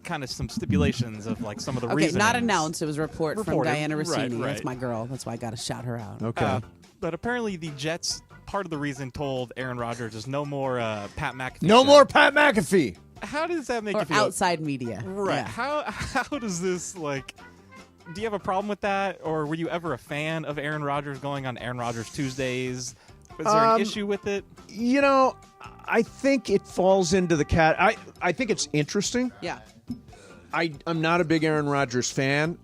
kind of some stipulations of like some of the Okay, reasons. not announced. It was a report from Reported. Diana Rossini. Right. That's my girl. That's why I got to shout her out. Okay. But apparently the Jets, part of the reason told Aaron Rodgers is no more Pat McAfee. No show. more Pat McAfee. How does that make Or you feel? outside media. Right. Yeah. How does this like? Do you have a problem with that, or were you ever a fan of Aaron Rodgers going on Aaron Rodgers Tuesdays? Was there an issue with it? I think it falls into the cat. I think it's interesting. Yeah. I'm not a big Aaron Rodgers fan,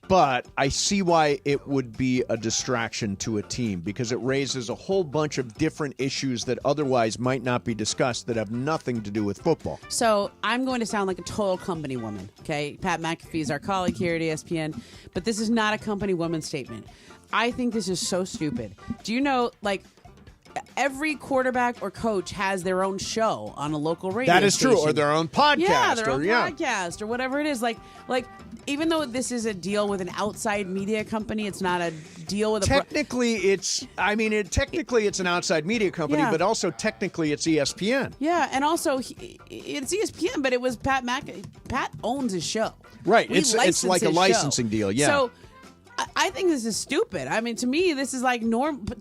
but I see why it would be a distraction to a team because it raises a whole bunch of different issues that otherwise might not be discussed that have nothing to do with football. So I'm going to sound like a total company woman, okay? Pat McAfee is our colleague here at ESPN, but this is not a company woman statement. I think this is so stupid. Do you know, like, every quarterback or coach has their own show on a local radio That is station. true, or their own podcast. Yeah, their own podcast or whatever it is. Like even though this is a deal with an outside media company, it's not a deal with a technically it's an outside media company, but also technically it's ESPN. Yeah, and also it's ESPN, but it was Pat owns his show. Right. We It's like a licensing deal. Yeah. So I think this is stupid. I mean, to me, this is like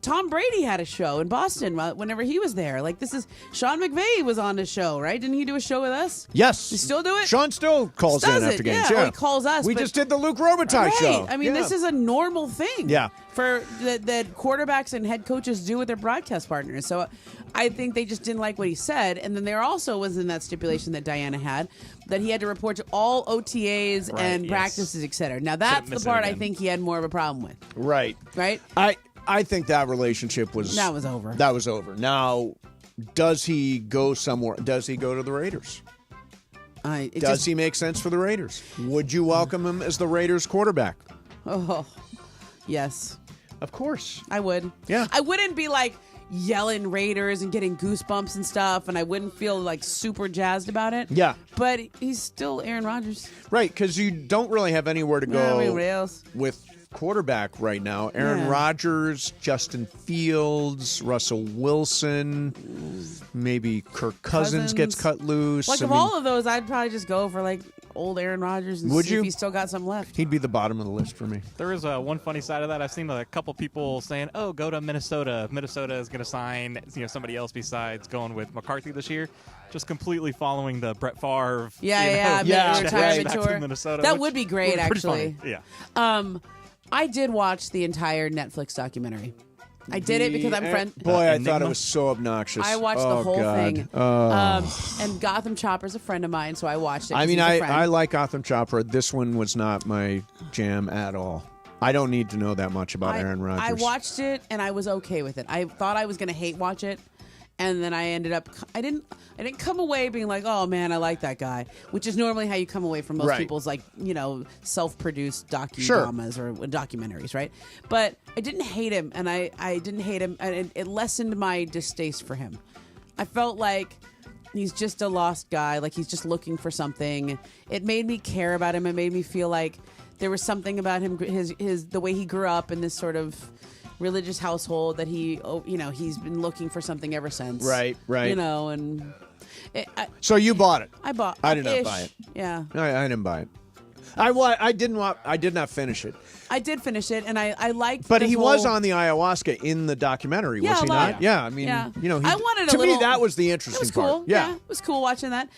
Tom Brady had a show in Boston whenever he was there. Like, this is Sean McVay was on his show, right? Didn't he do a show with us? Yes. You still do it? Sean still calls in after games. Yeah, he calls us. We just did the Luke Robitaille show. I mean, this is a normal thing. Yeah. For that quarterbacks and head coaches do with their broadcast partners. So I think they just didn't like what he said. And then there also was in that stipulation that Diana had that he had to report to all OTAs and practices, et cetera. Now, that's the part I think he had more of a problem with. Right. Right? I think that relationship was... That was over. That was over. Now, does he go somewhere? Does he go to the Raiders? Does he make sense for the Raiders? Would you welcome him as the Raiders quarterback? Oh, yes. Of course. I would. Yeah. I wouldn't be like yelling Raiders and getting goosebumps and stuff, and I wouldn't feel like super jazzed about it. Yeah. But he's still Aaron Rodgers. Right, because you don't really have anywhere to go with quarterback right now. Aaron Rodgers, Justin Fields, Russell Wilson, maybe Kirk Cousins gets cut loose. Like, of all of those, I'd probably just go for like old Aaron Rodgers and see if he's still got some left. He'd be the bottom of the list for me. There is one funny side of that. I've seen a couple people saying, "Oh, go to Minnesota. Minnesota is going to sign somebody else besides going with McCarthy this year." Just completely following the Brett Favre, retirement tour. To Minnesota, that would be great, actually. Yeah. I did watch the entire Netflix documentary. I did it because I'm friends. Boy, I thought it was so obnoxious. I watched the whole thing. And Gotham Chopper's a friend of mine, so I watched it. I mean, I like Gotham Chopper. This one was not my jam at all. I don't need to know that much about Aaron Rodgers. I watched it, and I was okay with it. I thought I was going to hate watch it. And then I ended up, I didn't come away being like, oh man, I like that guy, which is normally how you come away from most people's self-produced docudramas or documentaries, right? But I didn't hate him, and I didn't hate him, and it lessened my distaste for him. I felt like he's just a lost guy, like he's just looking for something. It made me care about him. It made me feel like there was something about him, the way he grew up in this sort of religious household that he's been looking for something ever since. Right. And so you bought it? I bought. I did not buy it. Yeah. I didn't buy it. I did not finish it. I did finish it, and I liked. But he was on the ayahuasca in the documentary, was he not? Yeah. I mean, I wanted to me that was the interesting it was cool. part. Yeah, it was cool watching that.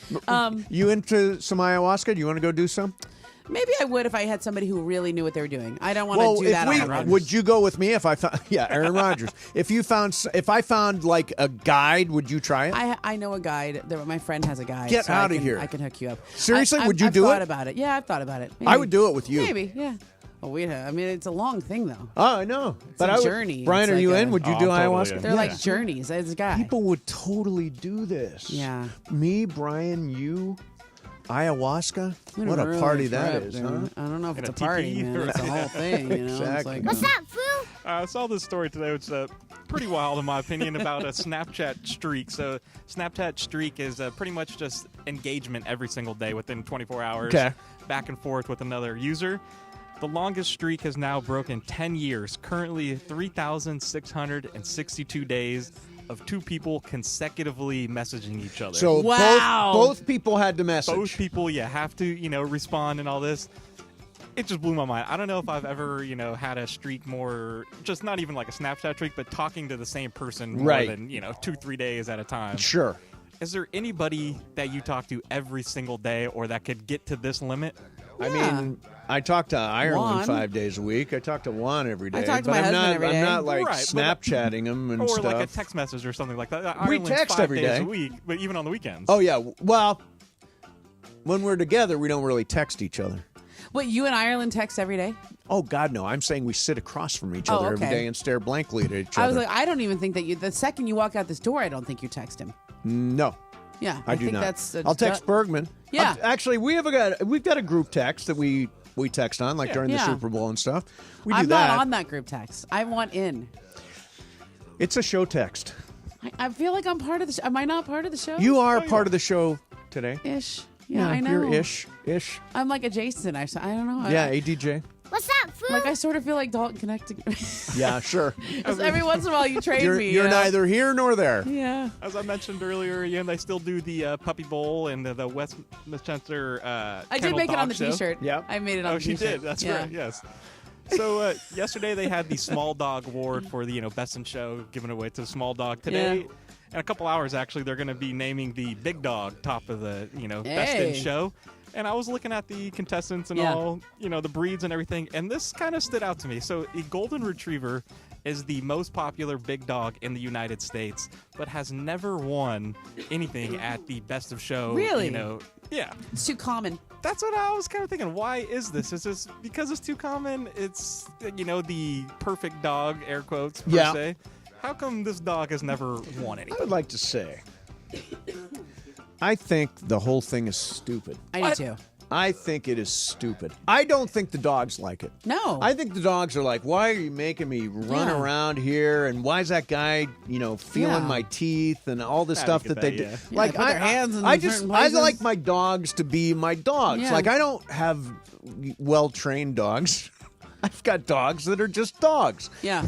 You into some ayahuasca? Do you want to go do some? Maybe I would if I had somebody who really knew what they were doing. I don't want to do that on my own. Would you go with me if I found? Yeah, Aaron Rodgers. If I found like a guide, would you try it? I know a guide. My friend has a guide. Get out of here! I can hook you up. Seriously, would you do it? I've thought about it. Yeah, I've thought about it. Maybe. I would do it with you. Maybe, yeah. Oh, I mean, it's a long thing though. Oh, I know. It's a journey. Brian, are you in? Would you do ayahuasca? Totally. They're like journeys. As a guy, people would totally do this. Yeah. Me, Brian, you. Ayahuasca? What a party that is, huh? I don't know if it's a party, man. It's a whole thing, Exactly. It's like, what's up, fool? I saw this story today, which is pretty wild in my opinion, about a Snapchat streak. So Snapchat streak is pretty much just engagement every single day within 24 hours, back and forth with another user. The longest streak has now broken 10 years, currently 3,662 days of two people consecutively messaging each other. So both people had to message. Both people, have to, respond and all this. It just blew my mind. I don't know if I've ever, had a streak more, just not even like a Snapchat streak, but talking to the same person more than, 2-3 days at a time. Sure. Is there anybody that you talk to every single day or that could get to this limit? I mean, I talk to Ireland 5 days a week. I talk to Juan every day. I talk to my husband every day. I'm not like Snapchatting him and or stuff. Or like a text message or something like that. We Ireland's text 5 every days day. a week, but even on the weekends. Oh, yeah. Well, when we're together, we don't really text each other. What, you and Ireland text every day? Oh, God, no. I'm saying we sit across from each other every day and stare blankly at each other. I was like, I don't even think that the second you walk out this door, I don't think you text him. No. Yeah, I do think not. That's I'll text Bergman. Yeah. Actually, we've got a group text that we text on, like during the Super Bowl and stuff. We do I'm that. not on that group text. I want in. It's a show text. I feel like I'm part of the show. Am I not part of the show? You are part of the show today. Ish. Yeah, I know. You're ish. I'm like adjacent. I don't know. Yeah, ADJ. What's up, fool? Like I sort of feel like Dalton connecting. Yeah, sure. Every once in a while you trade me. You're neither here nor there. Yeah. As I mentioned earlier, they still do the Puppy Bowl and the Westminster. I did make it on the T-shirt. Yeah, I made it on the T-shirt. Oh, she did. That's right. Yes. So yesterday they had the Small Dog Award for the Best in Show given away to the Small Dog. Today, in a couple hours, actually, they're going to be naming the Big Dog top of the Best in Show. And I was looking at the contestants and all, the breeds and everything, and this kind of stood out to me. So a Golden Retriever is the most popular big dog in the United States, but has never won anything at the Best of Show. Really? Yeah. It's too common. That's what I was kind of thinking. Why is this? Is this because it's too common? It's, the perfect dog, air quotes, per se. How come this dog has never won anything? I would like to say, I think the whole thing is stupid. I do too. I think it is stupid. I don't think the dogs like it. No. I think the dogs are like, why are you making me run around here? And why is that guy, feeling my teeth and all the stuff that they do? Yeah, like, they put their hands in I certain I places. like my dogs to be my dogs. Yeah. Like, I don't have well-trained dogs. I've got dogs that are just dogs. Yeah.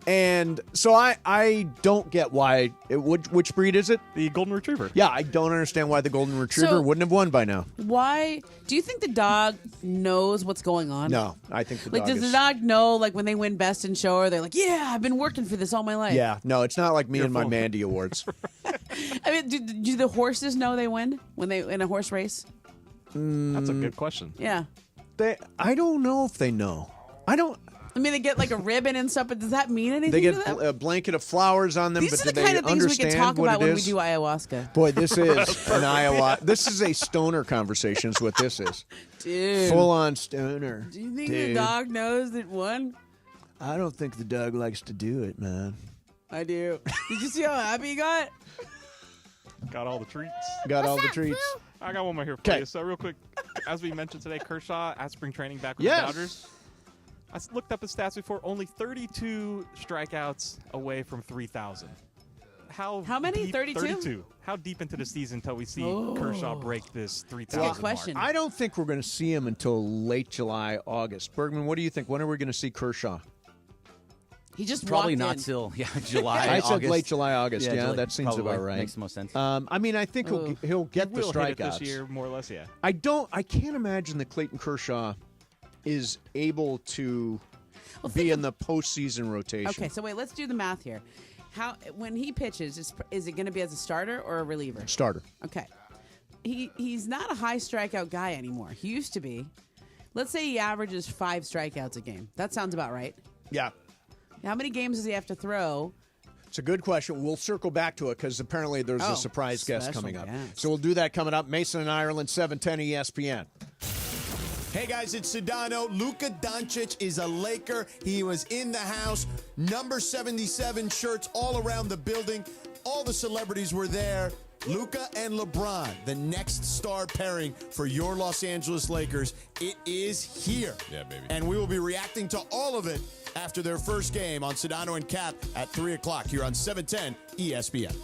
And so I don't get why. Which breed is it? The Golden Retriever. Yeah, I don't understand why the Golden Retriever wouldn't have won by now. Why? Do you think the dog knows what's going on? No, I think the Like, dog does is... the dog know, like, when they win Best in Show, or they're like, yeah, I've been working for this all my life? Yeah, no, it's not like me and my Mandy Awards. I mean, do the horses know they win when they in a horse race? That's a good question. Yeah. I don't know if they know. I mean, they get like a ribbon and stuff, but does that mean anything They to get them? a blanket of flowers on them, These but are do the they kind of things we understand can talk what about it when we is? do ayahuasca. Boy, this is an ayahuasca. This is a stoner conversation is what this is. Dude. Full-on stoner. Do you think the dog knows that won? I don't think the dog likes to do it, man. I do. Did you see how happy he got? Got all the treats. Got all the treats. I got one more here for you. So real quick, as we mentioned today, Kershaw at spring training back with the Dodgers. I looked up his stats before. Only 32 strikeouts away from 3,000. How many? 32? How deep into the season until we see Kershaw break this 3,000 Good question. I don't think we're going to see him until late July, August. Bergman, what do you think? When are we going to see Kershaw? He just probably walked not in. till July. I said August. late July, August. Yeah, July, that seems probably. about right. Makes the most sense. I mean, I think he'll get the He will hit it strikeouts this year, more or less. Yeah. I can't imagine that Clayton Kershaw is able to be in the postseason rotation. Okay, so wait, let's do the math here. When he pitches, is it going to be as a starter or a reliever? Starter. Okay. He's not a high strikeout guy anymore. He used to be. Let's say he averages 5 strikeouts a game. That sounds about right. Yeah. How many games does he have to throw? It's a good question. We'll circle back to it because apparently there's a surprise guest special coming up. guest. So we'll do that coming up. Mason and Ireland, 710 ESPN. Hey guys, it's Sedano. Luka Doncic is a Laker. He was in the house. Number 77 shirts all around the building. All the celebrities were there. Luka and LeBron, the next star pairing for your Los Angeles Lakers. It is here. Yeah, baby. And we will be reacting to all of it after their first game on Sedano and Cap at 3 o'clock here on 710 ESPN.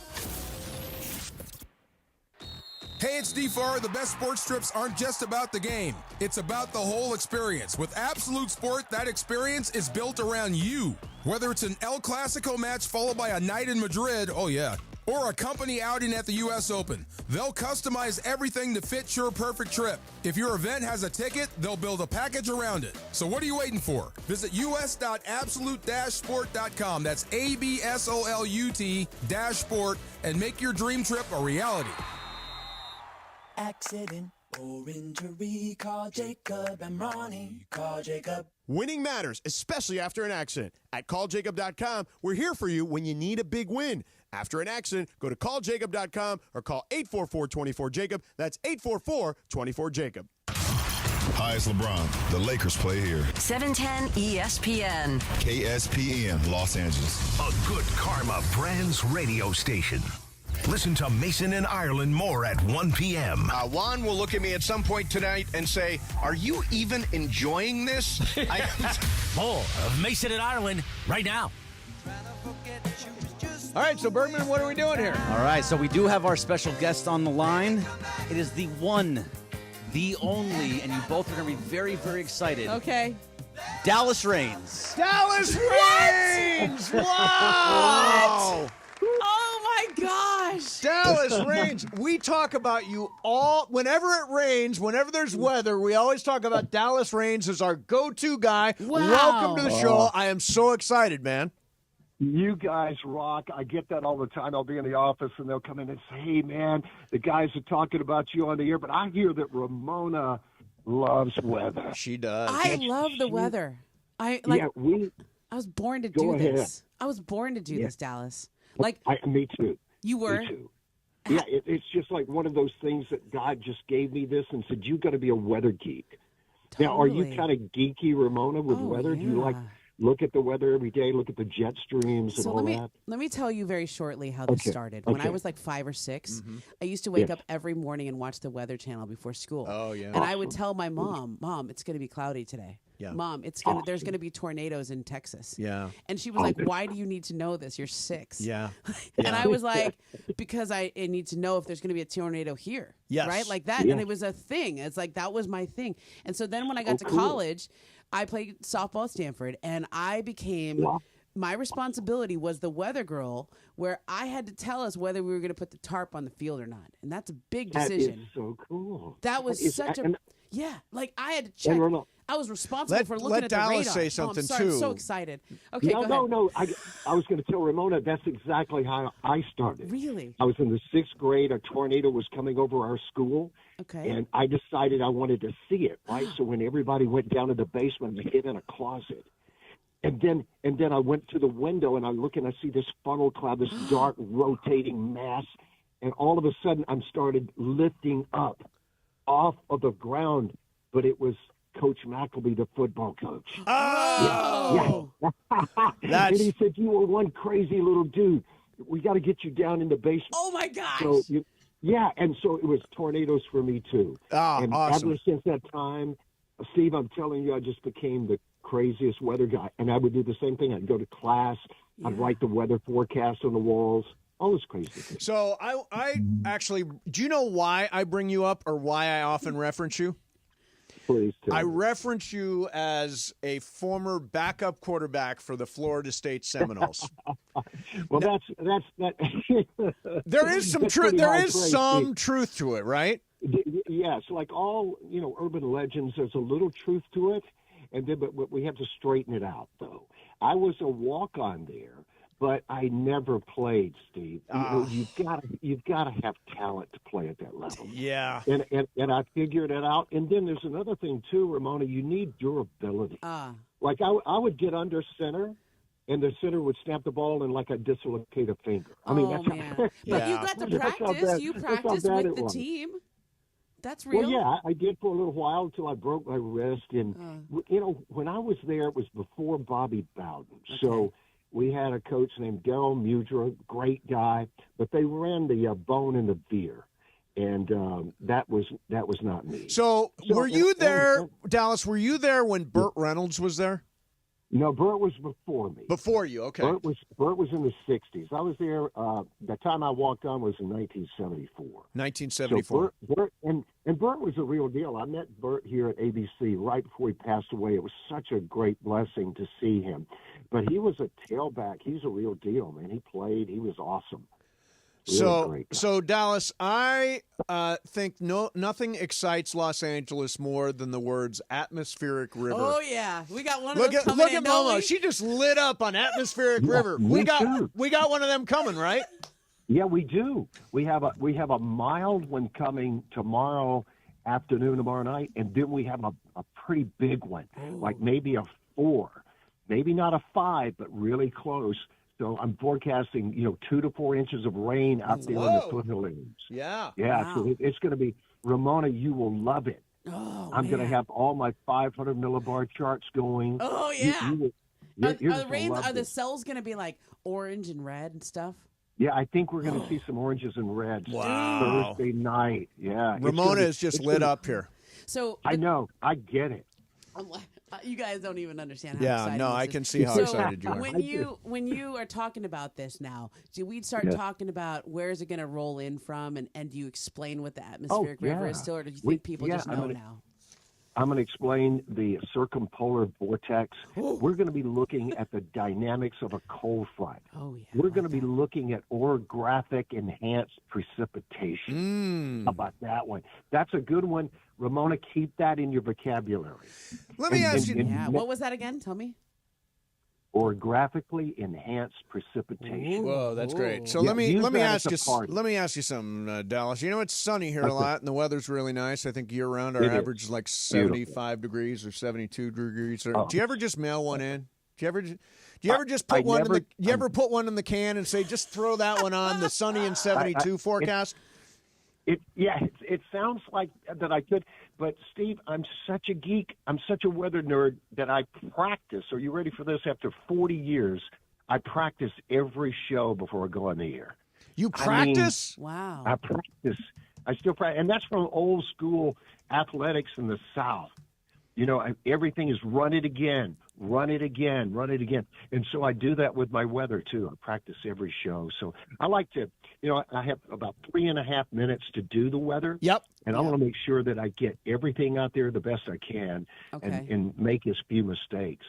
Hey, it's D4. The best sports trips aren't just about the game. It's about the whole experience. With Absolute Sport, that experience is built around you. Whether it's an El Clasico match followed by a night in Madrid, oh yeah, or a company outing at the U.S. Open, they'll customize everything to fit your perfect trip. If your event has a ticket, they'll build a package around it. So what are you waiting for? Visit us.absolute-sport.com. That's ABSOLUT-sport and make your dream trip a reality. Accident or injury, call Jacob and Ronnie. Call Jacob. Winning matters, especially after an accident. At calljacob.com, we're here for you when you need a big win. After an accident, go to calljacob.com or call 844-24-JACOB. That's 844-24-JACOB. Hi, it's LeBron. The Lakers play here. 710 ESPN. KSPN, Los Angeles. A good karma brands radio station. Listen to Mason and Ireland more at 1 p.m. Juan will look at me at some point tonight and say, are you even enjoying this? More of Mason and Ireland right now. Trying to forget you was just All right, so Bergman, what are we doing here? All right, so we do have our special guest on the line. It is the one, the only, and you both are going to be very, very excited. Okay. Dallas Reigns. Dallas Reigns! Wow! Oh my gosh! Dallas Reigns. We talk about you all whenever it rains, whenever there's weather. We always talk about Dallas Reigns as our go-to guy. Wow. Welcome to the show. I am so excited, man. You guys rock. I get that all the time. I'll be in the office and they'll come in and say, "Hey, man, the guys are talking about you on the air," but I hear that Ramona loves weather. She does. I love the weather. I was born to do this. I was born to do this, Dallas. Me too. You were? Me too. Yeah, it's just like one of those things that God just gave me this and said, "You got to be a weather geek." Totally. Now, are you kind of geeky, Ramona, with weather? Yeah. Do you like look at the weather every day, look at the jet streams and all that? Let me tell you very shortly how this started. When I was like 5 or 6, I used to wake up every morning and watch the Weather Channel before school. Oh, yeah. And I would tell my mom, it's going to be cloudy today. Yeah. Mom, there's going to be tornadoes in Texas. Yeah. And she was like, "Why do you need to know this? You're 6." Yeah. And I was like, because I need to know if there's going to be a tornado here. Yes. Right? Like that. Yes. And it was a thing. It's like that was my thing. And so then when I got to college, I played softball at Stafford, and I became my responsibility was the weather girl, where I had to tell us whether we were going to put the tarp on the field or not. And that's a big decision. That is so cool. That was like I had to check. I was responsible for looking at the radar. Let Dallas say something, I'm sorry, too. I'm so excited. Okay, go ahead. No. I was going to tell Ramona that's exactly how I started. Really? I was in the 6th grade. A tornado was coming over our school. Okay. And I decided I wanted to see it, right? So when everybody went down to the basement, I hid in a closet. And then I went to the window, and I look, and I see this funnel cloud, this dark rotating mass. And all of a sudden, I'm started lifting up off of the ground, but it was Coach McElby, the football coach. Oh! Yeah. And he said, "You were one crazy little dude. We got to get you down in the basement." Oh, my gosh. So, and so it was tornadoes for me, too. And awesome. ever since that time, Steve, I'm telling you, I just became the craziest weather guy. And I would do the same thing. I'd go to class. I'd write the weather forecast on the walls. All this crazy things. So I actually, do you know why I bring you up or why I often reference you? Please tell I me. reference you as a former backup quarterback for the Florida State Seminoles. Well, that's there is some truth. There is some truth to it, right? Yes, like all urban legends, there's a little truth to it, and then but we have to straighten it out. Though I was a walk-on there, but I never played, Steve. You've got to have talent to play at that level. Yeah. And I figured it out. And then there's another thing too, Ramona. You need durability. Like I would get under center, and the center would snap the ball, and like I'd dislocate a finger. I mean, that's man. But you got to practice. You practiced with the team. That's real. Well, yeah, I did for a little while until I broke my wrist. And, when I was there, it was before Bobby Bowden. Okay. So we had a coach named Daryl Mudra, great guy, but they ran the bone and the veer. And that was not me. So were you there, Dallas, were you there when Burt Reynolds was there? No, Burt was before me. Before you, okay. Burt was in the 60s. I was there, the time I walked on was in 1974. 1974. So Burt was a real deal. I met Burt here at ABC right before he passed away. It was such a great blessing to see him. But he was a tailback. He's a real deal, man. He played. He was awesome. So Dallas, I think nothing excites Los Angeles more than the words "atmospheric river." Oh yeah, we got one of those coming Look in, at Momo. She just lit up on atmospheric river. We got one of them coming, right? Yeah, we do. We have a mild one coming tomorrow afternoon, tomorrow night, and then we have a pretty big one, like maybe a 4, maybe not a 5, but really close. So I'm forecasting, 2 to 4 inches of rain out there in the foothills. Yeah. Yeah. Wow. So it's going to be, Ramona, you will love it. Oh, I'm going to have all my 500 millibar charts going. Oh yeah. Are the this. cells going to be like orange and red and stuff? Yeah, I think we're going to see some oranges and reds Thursday night. Yeah. Ramona is just lit up here. So I know. I get it. You guys don't even understand how Yeah, exciting no, this I is. can see how So excited you are. When you are talking about this now, do we start Yes. talking about where is it going to roll in from, and do you explain what the atmospheric river is still, or do you think people just know now? I'm going to explain the circumpolar vortex. We're going to be looking at the dynamics of a cold front. Oh, yeah. We're going to be looking at orographic enhanced precipitation. How about that one? That's a good one. Ramona, keep that in your vocabulary. Let me ask you. Yeah, what was that again? Tell me. Orographically enhanced precipitation. Whoa, that's great. So Yeah, let me use ask that you as a party. let me ask you something, Dallas. You know it's sunny here a lot, and the weather's really nice. I think year round our It is. average is like 75 degrees or 72 degrees. Do you ever just mail one in? Do you ever just put one in the? You ever put one in the can and say just throw that one on the sunny and 72 forecast? It sounds like that I could, but Steve, I'm such a geek. I'm such a weather nerd that I practice. Are you ready for this? After 40 years, I practice every show before I go on the air. You practice? Wow. I practice. I still practice, and that's from old school athletics in the South. You know, everything is run it again, run it again, run it again. And so I do that with my weather, too. I practice every show. So I like to, I have about 3.5 minutes to do the weather. Yep. And I want to make sure that I get everything out there the best I can and make as few mistakes.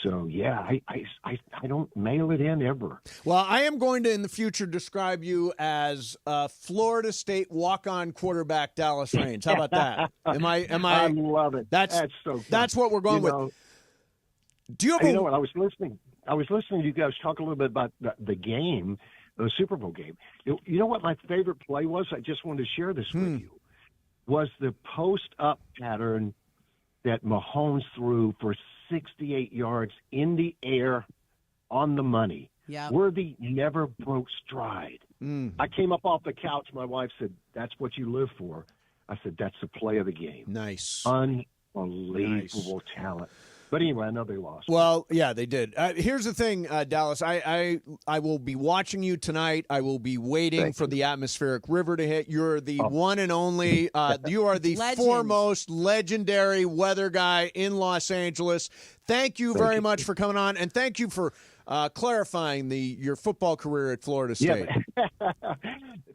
So, yeah, I don't mail it in ever. Well, I am going to, in the future, describe you as Florida State walk-on quarterback Dallas Raines. How about that? Am I? I love it. That's so cool. That's what we're going with. Do you have you know what? I was listening to you guys talk a little bit about the game, the Super Bowl game. You know what my favorite play was? I just wanted to share this with you. Was the post-up pattern that Mahomes threw for 68 yards in the air on the money. Yeah. Worthy never broke stride. I came up off the couch. My wife said, "That's what you live for." I said, "That's the play of the game." Nice. Unbelievable talent. But anyway, I know they lost. Well, yeah, they did. Here's the thing, Dallas. I will be watching you tonight. I will be waiting for the atmospheric river to hit. You're the one and only. You are the foremost legendary weather guy in Los Angeles. Thank you very much for coming on, and thank you for clarifying your football career at Florida State. Yeah.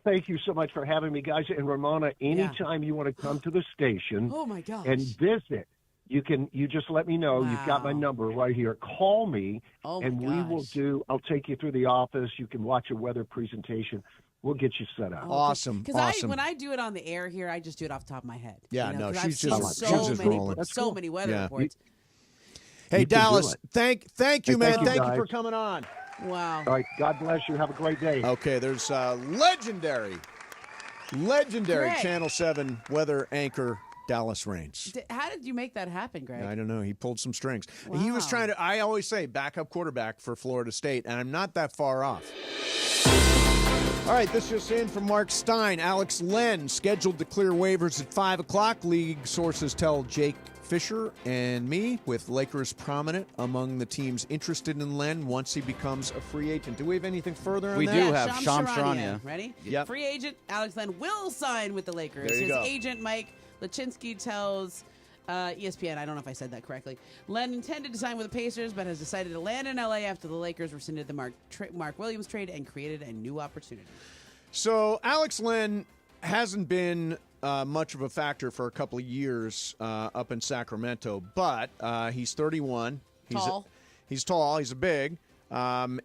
Thank you so much for having me, guys. And Ramona, anytime you want to come to the station and visit, you just let me know. Wow. You've got my number right here. Call me, and I'll take you through the office. You can watch a weather presentation. We'll get you set up. Awesome. Because when I do it on the air here, I just do it off the top of my head. Yeah, no, she's just rolling. So many weather reports. Hey, Dallas, thank you, man. Thank you guys. for coming on. Wow. All right. God bless you. Have a great day. Okay, there's legendary Greg. Channel 7 weather anchor Dallas Raines. How did you make that happen, Greg? I don't know. He pulled some strings. Wow. He was trying to, I always say, backup quarterback for Florida State, and I'm not that far off. All right, this just in from Mark Stein. Alex Len scheduled to clear waivers at 5 o'clock. League sources tell Jake Fisher and me, with Lakers prominent among the teams interested in Len once he becomes a free agent. Do we have anything further on that? We do have Shams Charania. Ready? Yep. Free agent Alex Len will sign with the Lakers. There you His go. agent Mike Lachinsky tells ESPN, I don't know if I said that correctly, Len intended to sign with the Pacers but has decided to land in LA after the Lakers rescinded the Mark Williams trade and created a new opportunity. So Alex Len hasn't been much of a factor for a couple of years up in Sacramento, but he's 31. He's tall. He's a big.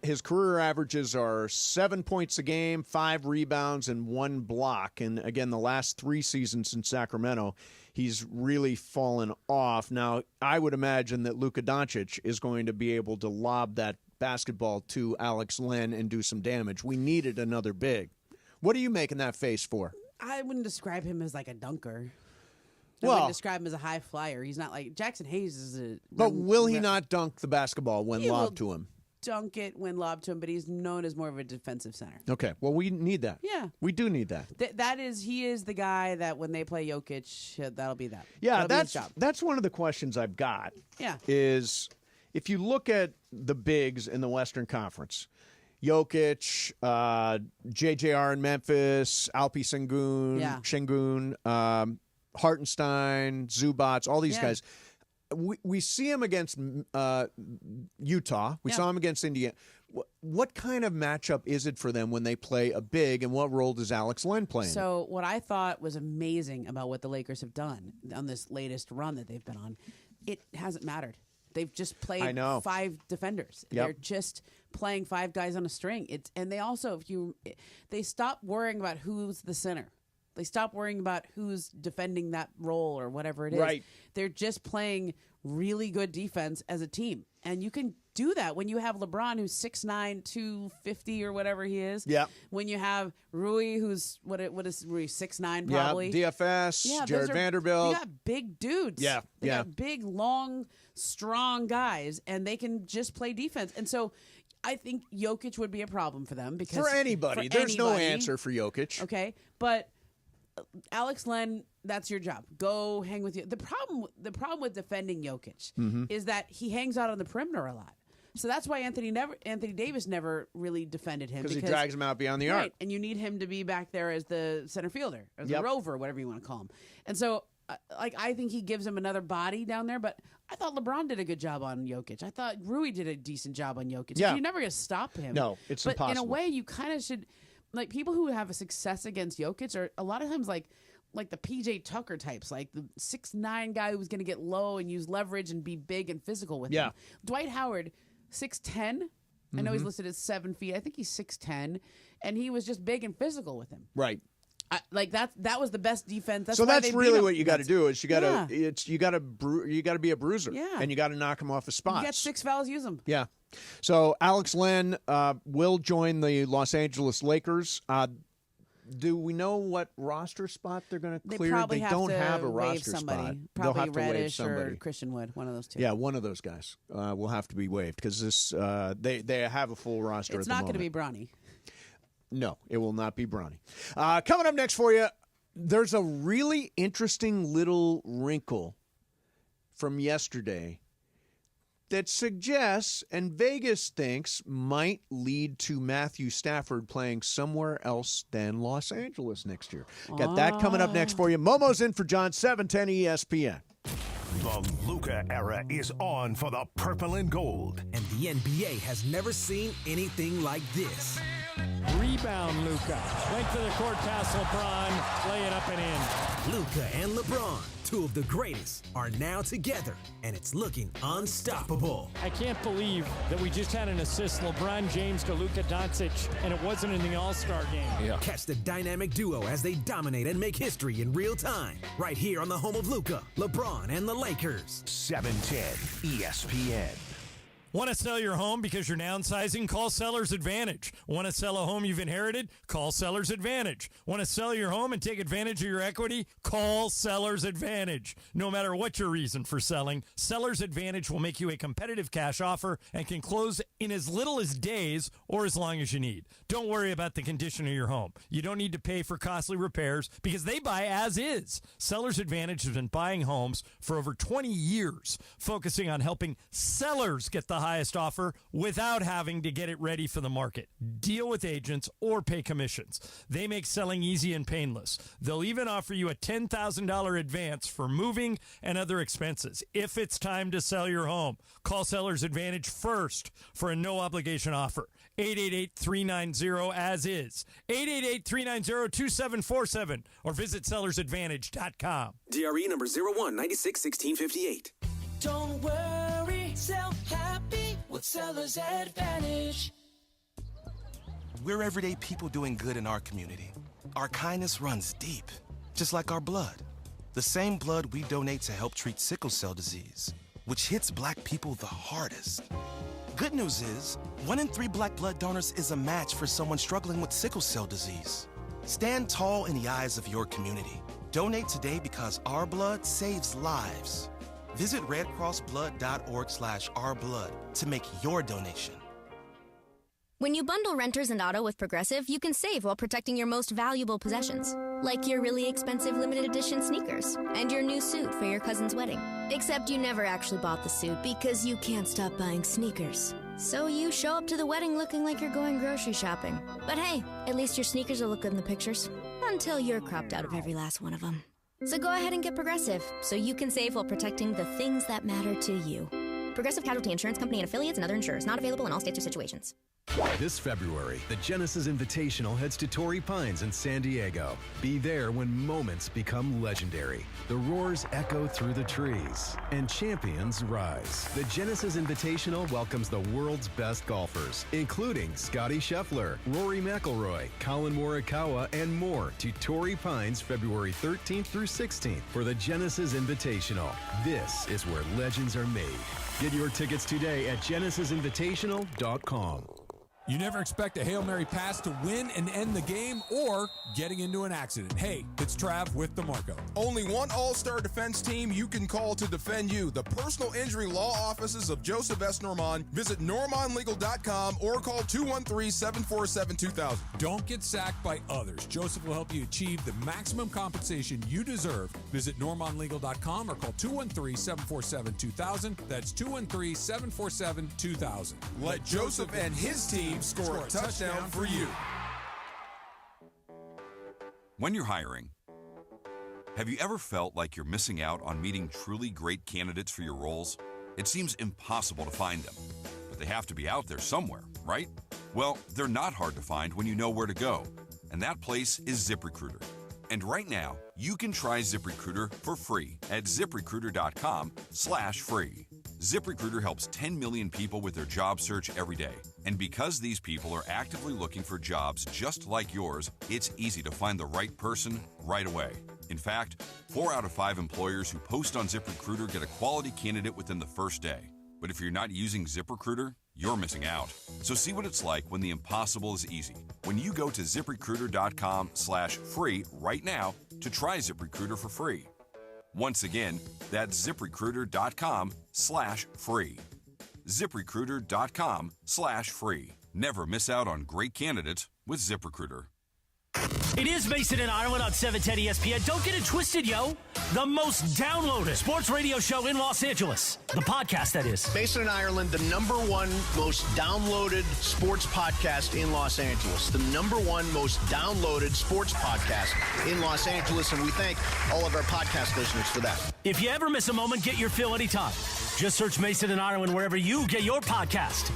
His career averages are 7 points a game, 5 rebounds, and 1 block. And again, the last 3 seasons in Sacramento, he's really fallen off. Now, I would imagine that Luka Doncic is going to be able to lob that basketball to Alex Len and do some damage. We needed another big. What are you making that face for? I wouldn't describe him as like a dunker. I Well, wouldn't describe him as a high flyer. He's not like Jackson Hayes is a. But will he not dunk the basketball when He will lobbed to him? Dunk it when lobbed to him, but he's known as more of a defensive center. Okay, well, we need that. Yeah. We do need that. He is the guy that when they play Jokic, that'll be that. Yeah, That'll be his job. that's one of the questions I've got. Yeah. Is if you look at the bigs in the Western Conference, Jokic, JJR in Memphis, Alpi Sengun, Hartenstein, Zubats, all these guys. we see him against Utah. We saw him against Indiana. What kind of matchup is it for them when they play a big, and what role does Alex Len play in? So what I thought was amazing about what the Lakers have done on this latest run that they've been on, it hasn't mattered. They've just played 5 defenders. Yep. They're just playing 5 guys on a string. And they also, they stop worrying about who's the center. They stop worrying about who's defending that role or whatever it is. Right. They're just playing really good defense as a team. And you can do that when you have LeBron, who's 6'9", 250 or whatever he is. Yeah. When you have Rui, who's, what is Rui, 6'9" probably. Yeah, DFS, Jared Vanderbilt. They got big dudes. Yeah, They got big, long, strong guys, and they can just play defense. And so I think Jokic would be a problem for them. Because For anybody. There's no answer for Jokic. Okay, but Alex Len, that's your job. Go hang with you. The problem with defending Jokic is that he hangs out on the perimeter a lot. So that's why Anthony Davis never really defended him Because he drags him out beyond the arc. Right, and you need him to be back there as the center fielder, as the rover, whatever you want to call him. And so, I think he gives him another body down there. But I thought LeBron did a good job on Jokic. I thought Rui did a decent job on Jokic. Yeah. You're never going to stop him. No, it's but impossible. In a way, you kind of should. Like, people who have a success against Jokic are a lot of times like the PJ Tucker types, like the 6'9" guy who's going to get low and use leverage and be big and physical with him. Dwight Howard, 6'10". I know he's listed as 7 feet. I think he's 6'10", and he was just big and physical with him. Right. That was the best defense. That's so why that's they really beat what you got to do is you got to Yeah. you got to be a bruiser. Yeah. And you got to knock him off his spots. You got 6 fouls, use them. Yeah. So Alex Len will join the Los Angeles Lakers. Do we know what roster spot they're going to clear? They probably don't have a waive roster somebody. spot. Probably They'll have to waive Reddish somebody. or Christian Wood, one of those two. Yeah, one of those guys will have to be waived because this they have a full roster. It's at the not going to be moment. Bronny. No, it will not be Bronny. Coming up next for you, there's a really interesting little wrinkle from yesterday that suggests, and Vegas thinks, might lead to Matthew Stafford playing somewhere else than Los Angeles next year. Got that coming up next for you. Momo's in for John, 710 ESPN. The Luka era is on for the purple and gold. And the NBA has never seen anything like this. Rebound, Luka. Went to the court pass, LeBron. Lay it up and in. Luka and LeBron, 2 of the greatest, are now together, and it's looking unstoppable. I can't believe that we just had an assist, LeBron James to Luka Doncic, and it wasn't in the All-Star game. Yeah. Catch the dynamic duo as they dominate and make history in real time, right here on the home of Luka, LeBron, and the Lakers. 710 ESPN. Want to sell your home because you're downsizing? Call Seller's Advantage. Want to sell a home you've inherited? Call Seller's Advantage. Want to sell your home and take advantage of your equity? Call Seller's Advantage. No matter what your reason for selling, Seller's Advantage will make you a competitive cash offer and can close in as little as days or as long as you need. Don't worry about the condition of your home. You don't need to pay for costly repairs because they buy as is. Seller's Advantage has been buying homes for over 20 years, focusing on helping sellers get the highest offer without having to get it ready for the market. Deal with agents or pay commissions. They make selling easy and painless. They'll even offer you a $10,000 advance for moving and other expenses. If it's time to sell your home, call Seller's Advantage first for a no-obligation offer. 888-390-AS-IS. 888-390-2747 or visit sellersadvantage.com. DRE number 01961658. Don't worry, sell happy with Seller's Advantage. We're everyday people doing good in our community. Our kindness runs deep, just like our blood. The same blood we donate to help treat sickle cell disease, which hits black people the hardest. Good news is, 1 in 3 black blood donors is a match for someone struggling with sickle cell disease. Stand tall in the eyes of your community. Donate today because our blood saves lives. Visit redcrossblood.org/ourblood to make your donation. When you bundle renters and auto with Progressive, you can save while protecting your most valuable possessions, like your really expensive limited edition sneakers and your new suit for your cousin's wedding. Except you never actually bought the suit because you can't stop buying sneakers. So you show up to the wedding looking like you're going grocery shopping. But hey, at least your sneakers will look good in the pictures. Until you're cropped out of every last one of them. So go ahead and get Progressive, so you can save while protecting the things that matter to you. Progressive Casualty Insurance Company and affiliates and other insurers. Not available in all states or situations. This February, the Genesis Invitational heads to Torrey Pines in San Diego. Be there when moments become legendary. The roars echo through the trees, and champions rise. The Genesis Invitational welcomes the world's best golfers, including Scottie Scheffler, Rory McIlroy, Colin Morikawa, and more to Torrey Pines February 13th through 16th for the Genesis Invitational. This is where legends are made. Get your tickets today at genesisinvitational.com. You never expect a Hail Mary pass to win and end the game or getting into an accident. Hey, it's Trav with DeMarco. Only one all-star defense team you can call to defend you. The personal injury law offices of Joseph S. Normand. Visit normandlegal.com or call 213-747-2000. Don't get sacked by others. Joseph will help you achieve the maximum compensation you deserve. Visit normandlegal.com or call 213-747-2000. That's 213-747-2000. Let Joseph and his team score a touchdown for you. When you're hiring, have you ever felt like you're missing out on meeting truly great candidates for your roles? It seems impossible to find them, but they have to be out there somewhere, right? Well, they're not hard to find when you know where to go, and that place is ZipRecruiter. And right now, you can try ZipRecruiter for free at ZipRecruiter.com/free. ZipRecruiter helps 10 million people with their job search every day. And because these people are actively looking for jobs just like yours, it's easy to find the right person right away. In fact, 4 out of 5 employers who post on ZipRecruiter get a quality candidate within the first day. But if you're not using ZipRecruiter, you're missing out. So see what it's like when the impossible is easy. When you go to ZipRecruiter.com/free right now to try ZipRecruiter for free. Once again, that's ZipRecruiter.com/free. ZipRecruiter.com/free. Never miss out on great candidates with ZipRecruiter. It is Mason and Ireland on 710 ESPN. Don't get it twisted, yo. The most downloaded sports radio show in Los Angeles. The podcast, that is. Mason and Ireland, the #1 most downloaded sports podcast in Los Angeles. The #1 most downloaded sports podcast in Los Angeles, and we thank all of our podcast listeners for that. If you ever miss a moment, get your fill anytime. Just search Mason and Ireland wherever you get your podcast.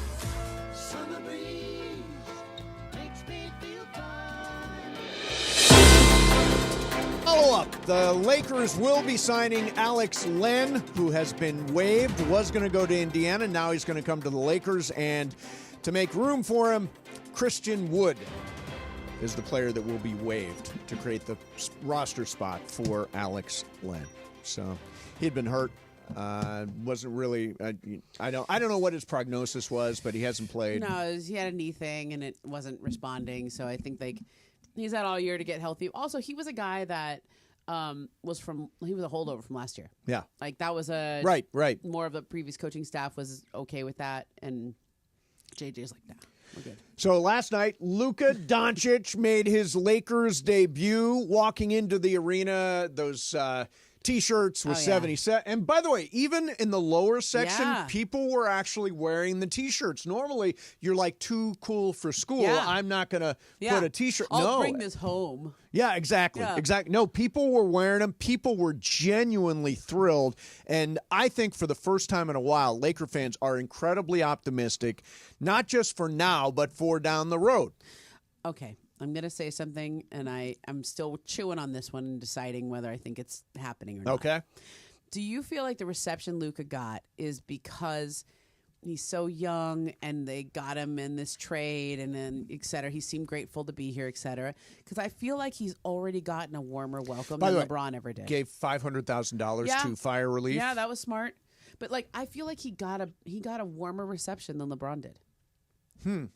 Follow up. The Lakers will be signing Alex Len, who has been waived, was going to go to Indiana. Now he's going to come to the Lakers. And to make room for him, Christian Wood is the player that will be waived to create the roster spot for Alex Len. So he'd been hurt. Wasn't really. I don't know what his prognosis was, but he hasn't played. No, he had a knee thing and it wasn't responding. So I think he's had all year to get healthy. Also, he was a guy that he was a holdover from last year. Yeah, like that was a right. More of the previous coaching staff was okay with that, and JJ's like, nah, we're good. So last night, Luka Doncic made his Lakers debut, walking into the arena. Those T-shirts with 77. And by the way, even in the lower section, people were actually wearing the T-shirts. Normally, you're like too cool for school. Yeah. I'm not going to put a T-shirt. I'll bring this home. Yeah, exactly. Yeah. Exactly. No, people were wearing them. People were genuinely thrilled. And I think for the first time in a while, Laker fans are incredibly optimistic, not just for now, but for down the road. Okay. I'm going to say something, and I'm still chewing on this one and deciding whether I think it's happening or not. Okay. Do you feel like the reception Luka got is because he's so young and they got him in this trade and then et cetera? He seemed grateful to be here, et cetera. Because I feel like he's already gotten a warmer welcome than LeBron ever did. Gave $500,000 to fire relief. Yeah, that was smart. But like, I feel like he got a warmer reception than LeBron did. I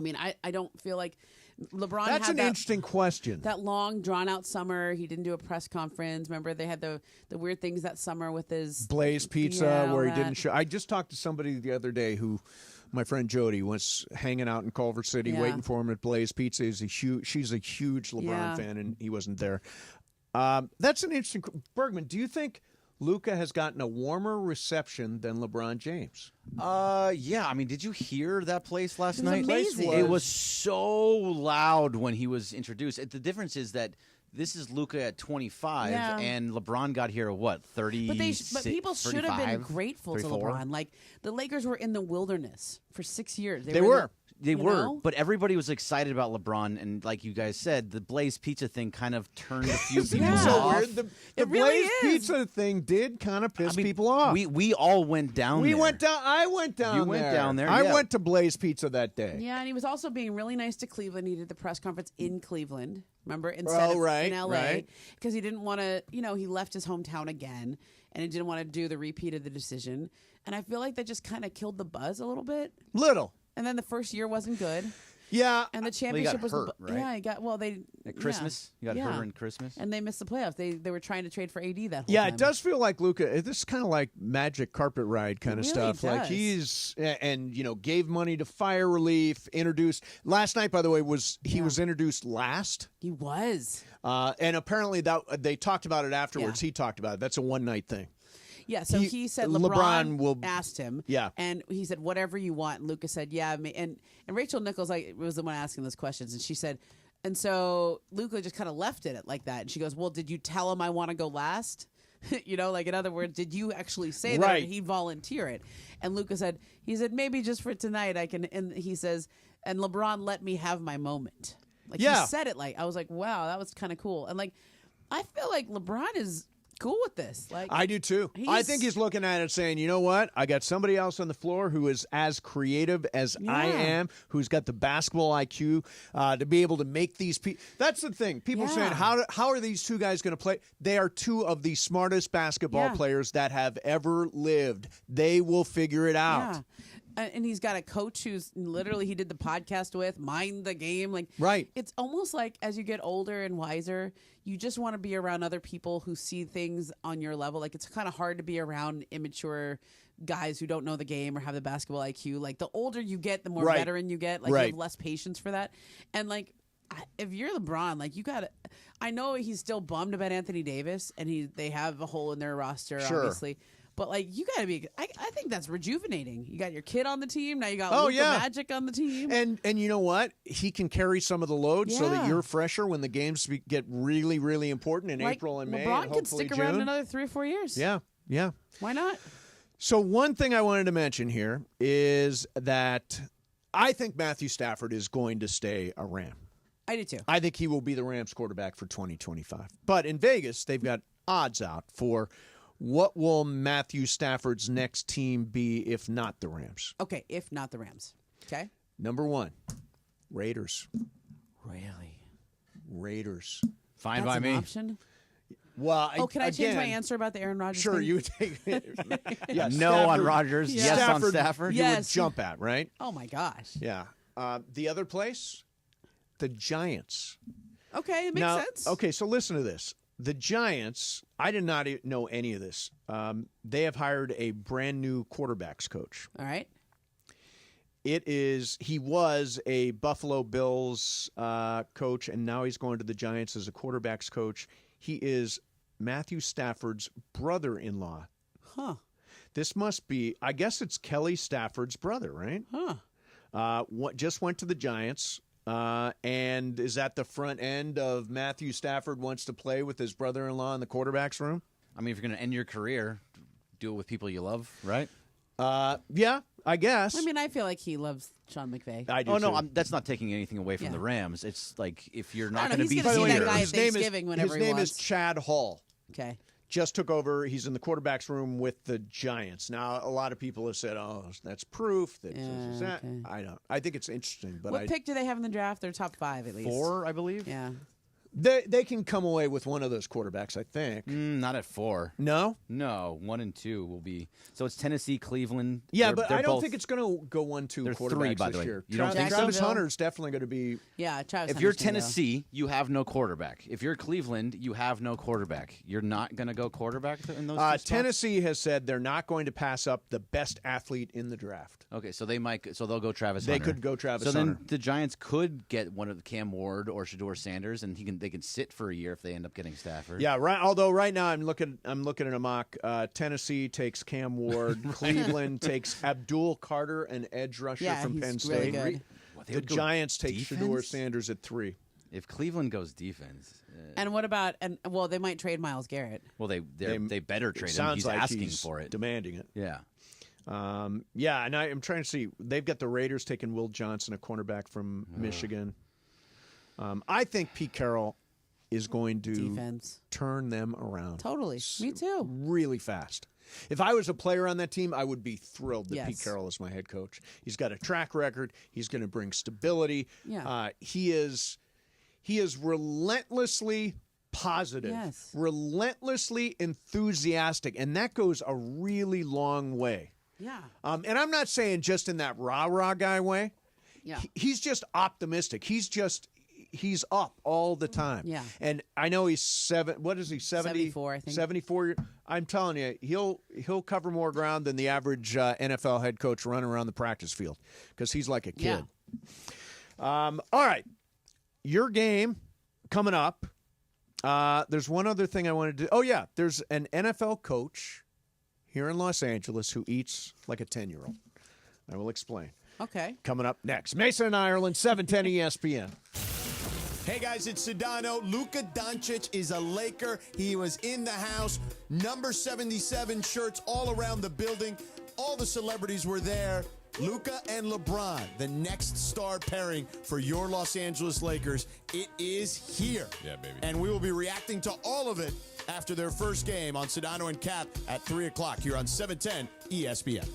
mean, I don't feel like LeBron That's had an interesting question. That long, drawn-out summer. He didn't do a press conference. Remember, they had the weird things that summer with his Blaze Pizza, where he didn't show. I just talked to somebody the other day who, my friend Jody, was hanging out in Culver City waiting for him at Blaze Pizza. She's a huge LeBron fan, and he wasn't there. That's an interesting. Bergman, do you think Luka has gotten a warmer reception than LeBron James? Yeah. I mean, did you hear that place last night? Amazing. It was so loud when he was introduced. The difference is that this is Luka at 25, Yeah. and LeBron got here at what, 30? But people should have been grateful 34? to LeBron. Like, the Lakers were in the wilderness for 6 years. They were. They you were, know? but everybody was excited about LeBron, and like you guys said, the Blaze Pizza thing kind of turned a few people so off. weird. The really Blaze is. Pizza thing did kind of piss people off. We all went down there. I went down You there. went down there, I yeah. went to Blaze Pizza that day. Yeah, and he was also being really nice to Cleveland. He did the press conference in Cleveland, remember, Oh, instead of right, in L.A. right. Because he didn't want to, he left his hometown again, and he didn't want to do the repeat of the decision. And I feel like that just kind of killed the buzz a little bit. Little. And then the first year wasn't good. Yeah. And the Well, championship he got was hurt, right? Yeah, he got At Christmas? Yeah. You got hurt in Christmas? And they missed the playoffs. They were trying to trade for AD that whole Yeah, time. it does feel like Luka. This is kind of like magic carpet ride kind of really stuff. Like does. he's gave money to fire relief. Introduced last night, by the way, was introduced last. He was. And apparently that they talked about it afterwards. Yeah. He talked about it. That's a one night thing. Yeah, so he said LeBron asked him. Yeah. And he said, whatever you want. And Luka said, yeah. And Rachel Nichols was the one asking those questions. And she said, and so Luka just kind of left it like that. And she goes, well, did you tell him I want to go last? Like in other words, did you actually say that? Or did he volunteer it? And Luka said, maybe just for tonight I can. And he says, and LeBron let me have my moment. Like he said it I was like, wow, that was kind of cool. And like, I feel like LeBron is cool with this. Like I do too. I think he's looking at it saying, you know what? I got somebody else on the floor who is as creative as I am, who's got the basketball IQ to be able to make these people. That's the thing. People are saying, how are these two guys going to play? They are two of the smartest basketball players that have ever lived. They will figure it out. Yeah. And he's got a coach who's literally he did the podcast with, Mind the Game. Like, right. It's almost like as you get older and wiser, you just want to be around other people who see things on your level. Like, it's kind of hard to be around immature guys who don't know the game or have the basketball IQ. Like, the older you get, the more veteran you get. Like, you have less patience for that. And, like, if you're LeBron, like, you got to – I know he's still bummed about Anthony Davis, and they have a hole in their roster, obviously. But, like, you got to be – I think that's rejuvenating. You got your kid on the team. Now you got Luka Magic on the team. And you know what? He can carry some of the load so that you're fresher when the games get really, really important in April and May. LeBron and can stick around June. another 3 or 4 years. Yeah. Why not? So one thing I wanted to mention here is that I think Matthew Stafford is going to stay a Ram. I do too. I think he will be the Rams quarterback for 2025. But in Vegas, they've got odds out for what will Matthew Stafford's next team be if not the Rams. Okay, if not the Rams. Okay. Number 1, Raiders. Really? Raiders. Fine That's by an me. option? Well, can I change my answer about the Aaron Rodgers Sure, thing? you would take it. No Stafford, on Rodgers, yes on Stafford. You would jump at, right? Oh, my gosh. Yeah. The other place, the Giants. Okay, it makes sense. Okay, so listen to this. The Giants, I did not know any of this. They have hired a brand new quarterbacks coach. All right. He was a Buffalo Bills coach, and now he's going to the Giants as a quarterbacks coach. He is Matthew Stafford's brother-in-law. Huh. This must be, I guess it's Kelly Stafford's brother, right? Huh. Just went to the Giants. And is at the front end of Matthew Stafford wants to play with his brother-in-law in the quarterback's room? I mean, if you're going to end your career, do it with people you love, right? Yeah, I guess. I mean, I feel like he loves Sean McVay. I do. Oh, no, that's not taking anything away from the Rams. It's like if you're not going to be he's gonna see here. that guy at his name Thanksgiving whenever his he name is wants. Chad Hall. Okay. Just took over. He's in the quarterback's room with the Giants. Now, a lot of people have said, "Oh, that's proof that." okay. I don't. I think it's interesting, but What pick do they have in the draft? They're top 5 at least. 4, I believe. Yeah. They can come away with one of those quarterbacks, I think. Not at 4. No? No, 1 and 2 will be. So it's Tennessee, Cleveland. Yeah, but they're I don't both, think it's going to go 1-2 they're quarterbacks 3, by the this way. year. You don't think so? Travis Hunter's definitely going to be. Yeah, Travis. If you're Hunter's gonna go. Tennessee, you have no quarterback. If you're Cleveland, you have no quarterback. You're not going to go quarterback in those two spots? Tennessee has said they're not going to pass up the best athlete in the draft. Okay, so they'll go Travis They Hunter. could go Travis so Hunter. then the Giants could get one of the Cam Ward or Shedeur Sanders, and they can sit for a year if they end up getting Stafford. Yeah, right. Although right now I'm looking at a mock. Tennessee takes Cam Ward. Cleveland takes Abdul Carter, an edge rusher from Penn really State. good. Well, they The would go Giants take defense? Shedeur Sanders at 3. If Cleveland goes defense, And what about they might trade Myles Garrett. well, they better trade him. Sounds He's like asking he's for it. demanding it. Yeah. Yeah, and I'm trying to see. They've got the Raiders taking Will Johnson, a cornerback from Michigan. I think Pete Carroll is going to turn them around. Totally. Me too. Really fast. If I was a player on that team, I would be thrilled that Yes. Pete Carroll is my head coach. He's got a track record. He's going to bring stability. Yeah. He is relentlessly positive, relentlessly enthusiastic, and that goes a really long way. Yeah. And I'm not saying just in that rah-rah guy way. Yeah. He's just optimistic. He's up all the time. Yeah. And I know he's 74, I think. 74. I'm telling you, he'll cover more ground than the average NFL head coach running around the practice field because he's like a kid. Yeah. All right. Your game coming up. There's one other thing I wanted to do. Oh, yeah. There's an NFL coach here in Los Angeles who eats like a 10-year-old. I will explain. Okay. Coming up next. Mason and Ireland, 710 ESPN. Hey guys, it's Sedano. Luka Doncic is a Laker. He was in the house. Number 77 shirts all around the building. All the celebrities were there. Luka and LeBron, the next star pairing for your Los Angeles Lakers. It is here. Yeah, baby. And we will be reacting to all of it after their first game on Sedano and Cap at 3 o'clock here on 710 ESPN.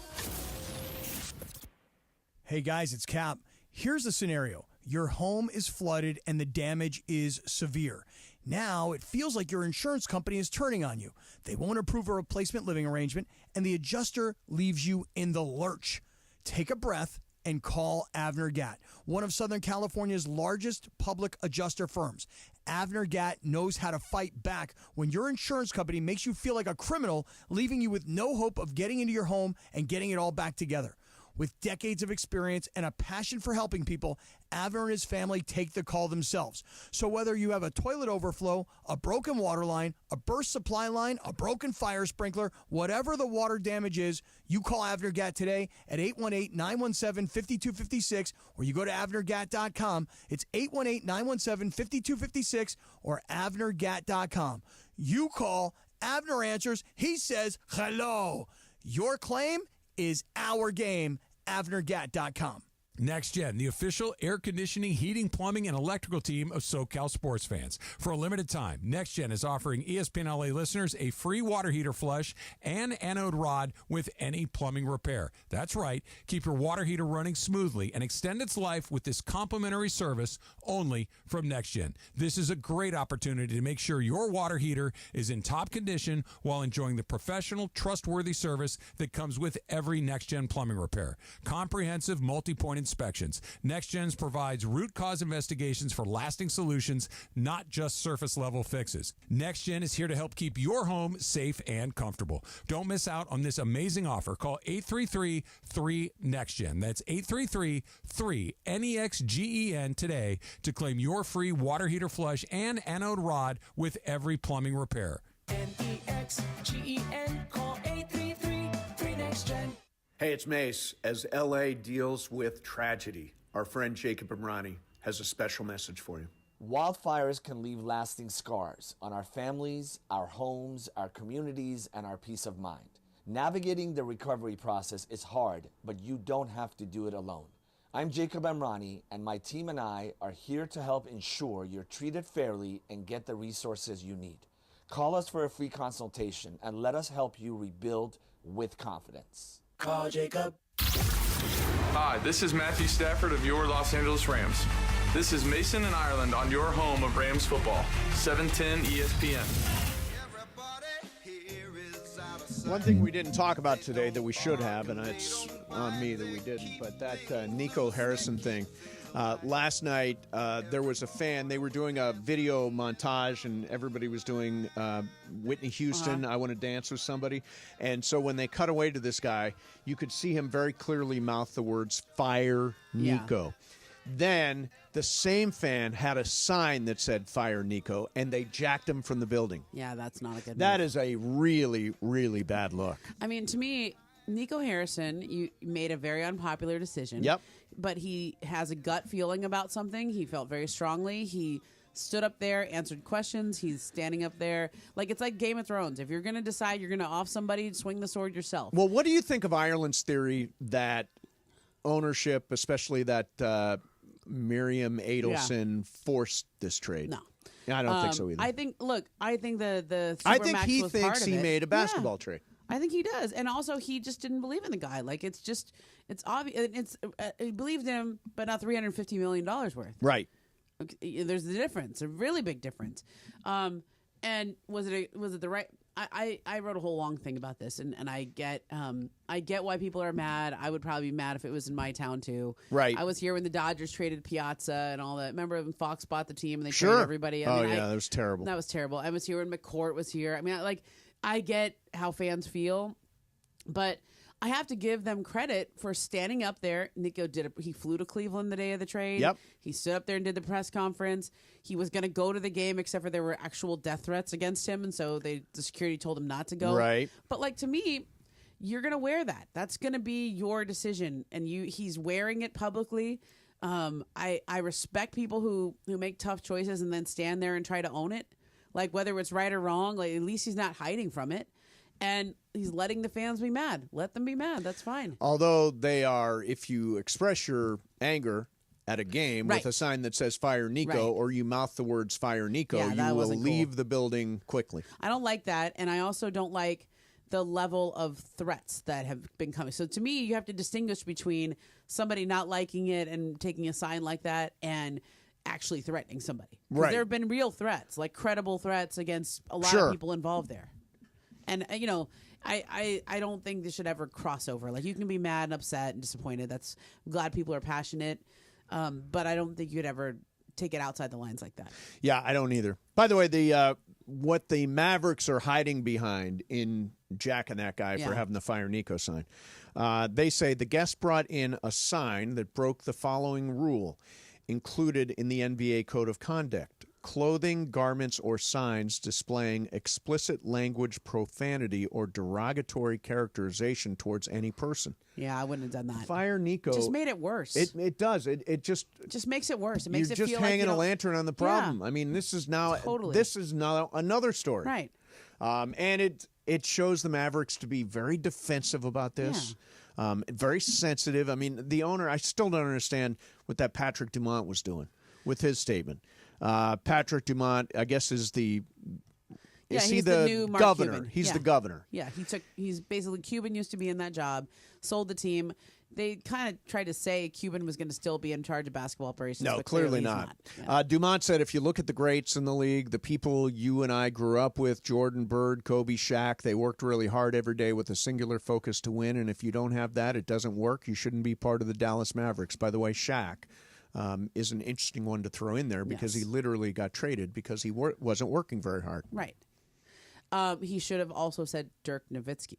Hey guys, it's Cap. Here's the scenario. Your home is flooded and the damage is severe. Now it feels like your insurance company is turning on you. They won't approve a replacement living arrangement and the adjuster leaves you in the lurch. Take a breath and call Avner Gatt, one of Southern California's largest public adjuster firms. Avner Gatt knows how to fight back when your insurance company makes you feel like a criminal, leaving you with no hope of getting into your home and getting it all back together. With decades of experience and a passion for helping people, Avner and his family take the call themselves. So whether you have a toilet overflow, a broken water line, a burst supply line, a broken fire sprinkler, whatever the water damage is, you call Avner Gatt today at 818-917-5256 or you go to avnergatt.com. It's 818-917-5256 or avnergatt.com. You call, Avner answers, he says hello. Your claim is our game. avnergatt.com. Next Gen, the official air conditioning, heating, plumbing, and electrical team of SoCal sports fans. For a limited time, Next Gen is offering ESPN LA listeners a free water heater flush and anode rod with any plumbing repair. That's right. Keep your water heater running smoothly and extend its life with this complimentary service only from Next Gen. This is a great opportunity to make sure your water heater is in top condition while enjoying the professional, trustworthy service that comes with every Next Gen plumbing repair. Comprehensive multi-point inspections. NextGen provides root cause investigations for lasting solutions, not just surface level fixes. NextGen is here to help keep your home safe and comfortable. Don't miss out on this amazing offer. Call 833-3NEXTGen. That's 833-3NEXGEN today to claim your free water heater flush and anode rod with every plumbing repair. NEXGEN. Call 833-3NEXTGen. Hey, it's Mace. As LA deals with tragedy, our friend Jacob Imrani has a special message for you. Wildfires can leave lasting scars on our families, our homes, our communities, and our peace of mind. Navigating the recovery process is hard, but you don't have to do it alone. I'm Jacob Imrani, and my team and I are here to help ensure you're treated fairly and get the resources you need. Call us for a free consultation and let us help you rebuild with confidence. Call Jacob. Hi, this is Matthew Stafford of your Los Angeles Rams. This is Mason and Ireland on your home of Rams football, 710 ESPN. One thing we didn't talk about today that we should have, and it's on me that we didn't, but that Nico Harrison thing. Last night, there was a fan. They were doing a video montage, and everybody was doing Whitney Houston, I Want to Dance with Somebody. And so when they cut away to this guy, you could see him very clearly mouth the words, "Fire Nico." Yeah. Then the same fan had a sign that said "Fire Nico," and they jacked him from the building. Yeah, that's not a good That move. is a really, really bad look. I mean, to me, Nico Harrison, you made a very unpopular decision. Yep. But he has a gut feeling about something. He felt very strongly. He stood up there, answered questions. He's standing up there. Like, it's like Game of Thrones. If you're going to decide you're going to off somebody, swing the sword yourself. Well, what do you think of Ireland's theory that ownership, especially that Miriam Adelson, forced this trade? No. Yeah, I don't think so either. I think the I think Supermax he was thinks part of he it. made a basketball trade. I think he does, and also he just didn't believe in the guy. Like, it's obvious. He believed in him, but not $350 million worth. Right. Okay, there's a difference, a really big difference. And was it the right? I wrote a whole long thing about this, and I get why people are mad. I would probably be mad if it was in my town too. Right. I was here when the Dodgers traded Piazza and all that. Remember when Fox bought the team and they Sure. traded everybody? That was terrible. That was terrible. I was here when McCourt was here. I mean, I get how fans feel, but I have to give them credit for standing up there. Nico he flew to Cleveland the day of the trade. Yep. He stood up there and did the press conference. He was going to go to the game, except for there were actual death threats against him, and so the security told him not to go. Right. But to me, you're going to wear that. That's going to be your decision, and he's wearing it publicly. I respect people who make tough choices and then stand there and try to own it. Like, whether it's right or wrong, at least he's not hiding from it. And he's letting the fans be mad. Let them be mad. That's fine. Although they are, if you express your anger at a game with a sign that says "Fire Nico" or you mouth the words "Fire Nico," you will leave the building quickly. I don't like that, and I also don't like the level of threats that have been coming. So to me, you have to distinguish between somebody not liking it and taking a sign like that and actually threatening somebody. Right. There have been real threats, like credible threats against a lot of people involved there. And, I don't think this should ever cross over. Like, you can be mad and upset and disappointed. I'm glad people are passionate. But I don't think you'd ever take it outside the lines like that. Yeah, I don't either. By the way, what the Mavericks are hiding behind in jacking that guy for having the Fire Nico sign, they say the guest brought in a sign that broke the following rule included in the NBA Code of Conduct: clothing, garments, or signs displaying explicit language, profanity, or derogatory characterization towards any person. Yeah, I wouldn't have done that. Fire Nico just made it worse. It does. It just makes it worse. It makes it you're feel just like hanging a lantern on the problem. Yeah. I mean, this is now another story. Right. And it shows the Mavericks to be very defensive about this. Very sensitive. I mean, the owner, I still don't understand what that Patrick Dumont was doing with his statement. Patrick Dumont, I guess, is the he's the new Mark governor. Cuban. He's the governor. Yeah, he's basically Cuban used to be in that job, sold the team. They kind of tried to say Cuban was going to still be in charge of basketball operations. No, but clearly he's not. Yeah. Dumont said, if you look at the greats in the league, the people you and I grew up with, Jordan, Bird, Kobe, Shaq, they worked really hard every day with a singular focus to win. And if you don't have that, it doesn't work. You shouldn't be part of the Dallas Mavericks. By the way, Shaq is an interesting one to throw in there because he literally got traded because he wasn't working very hard. Right. He should have also said Dirk Nowitzki.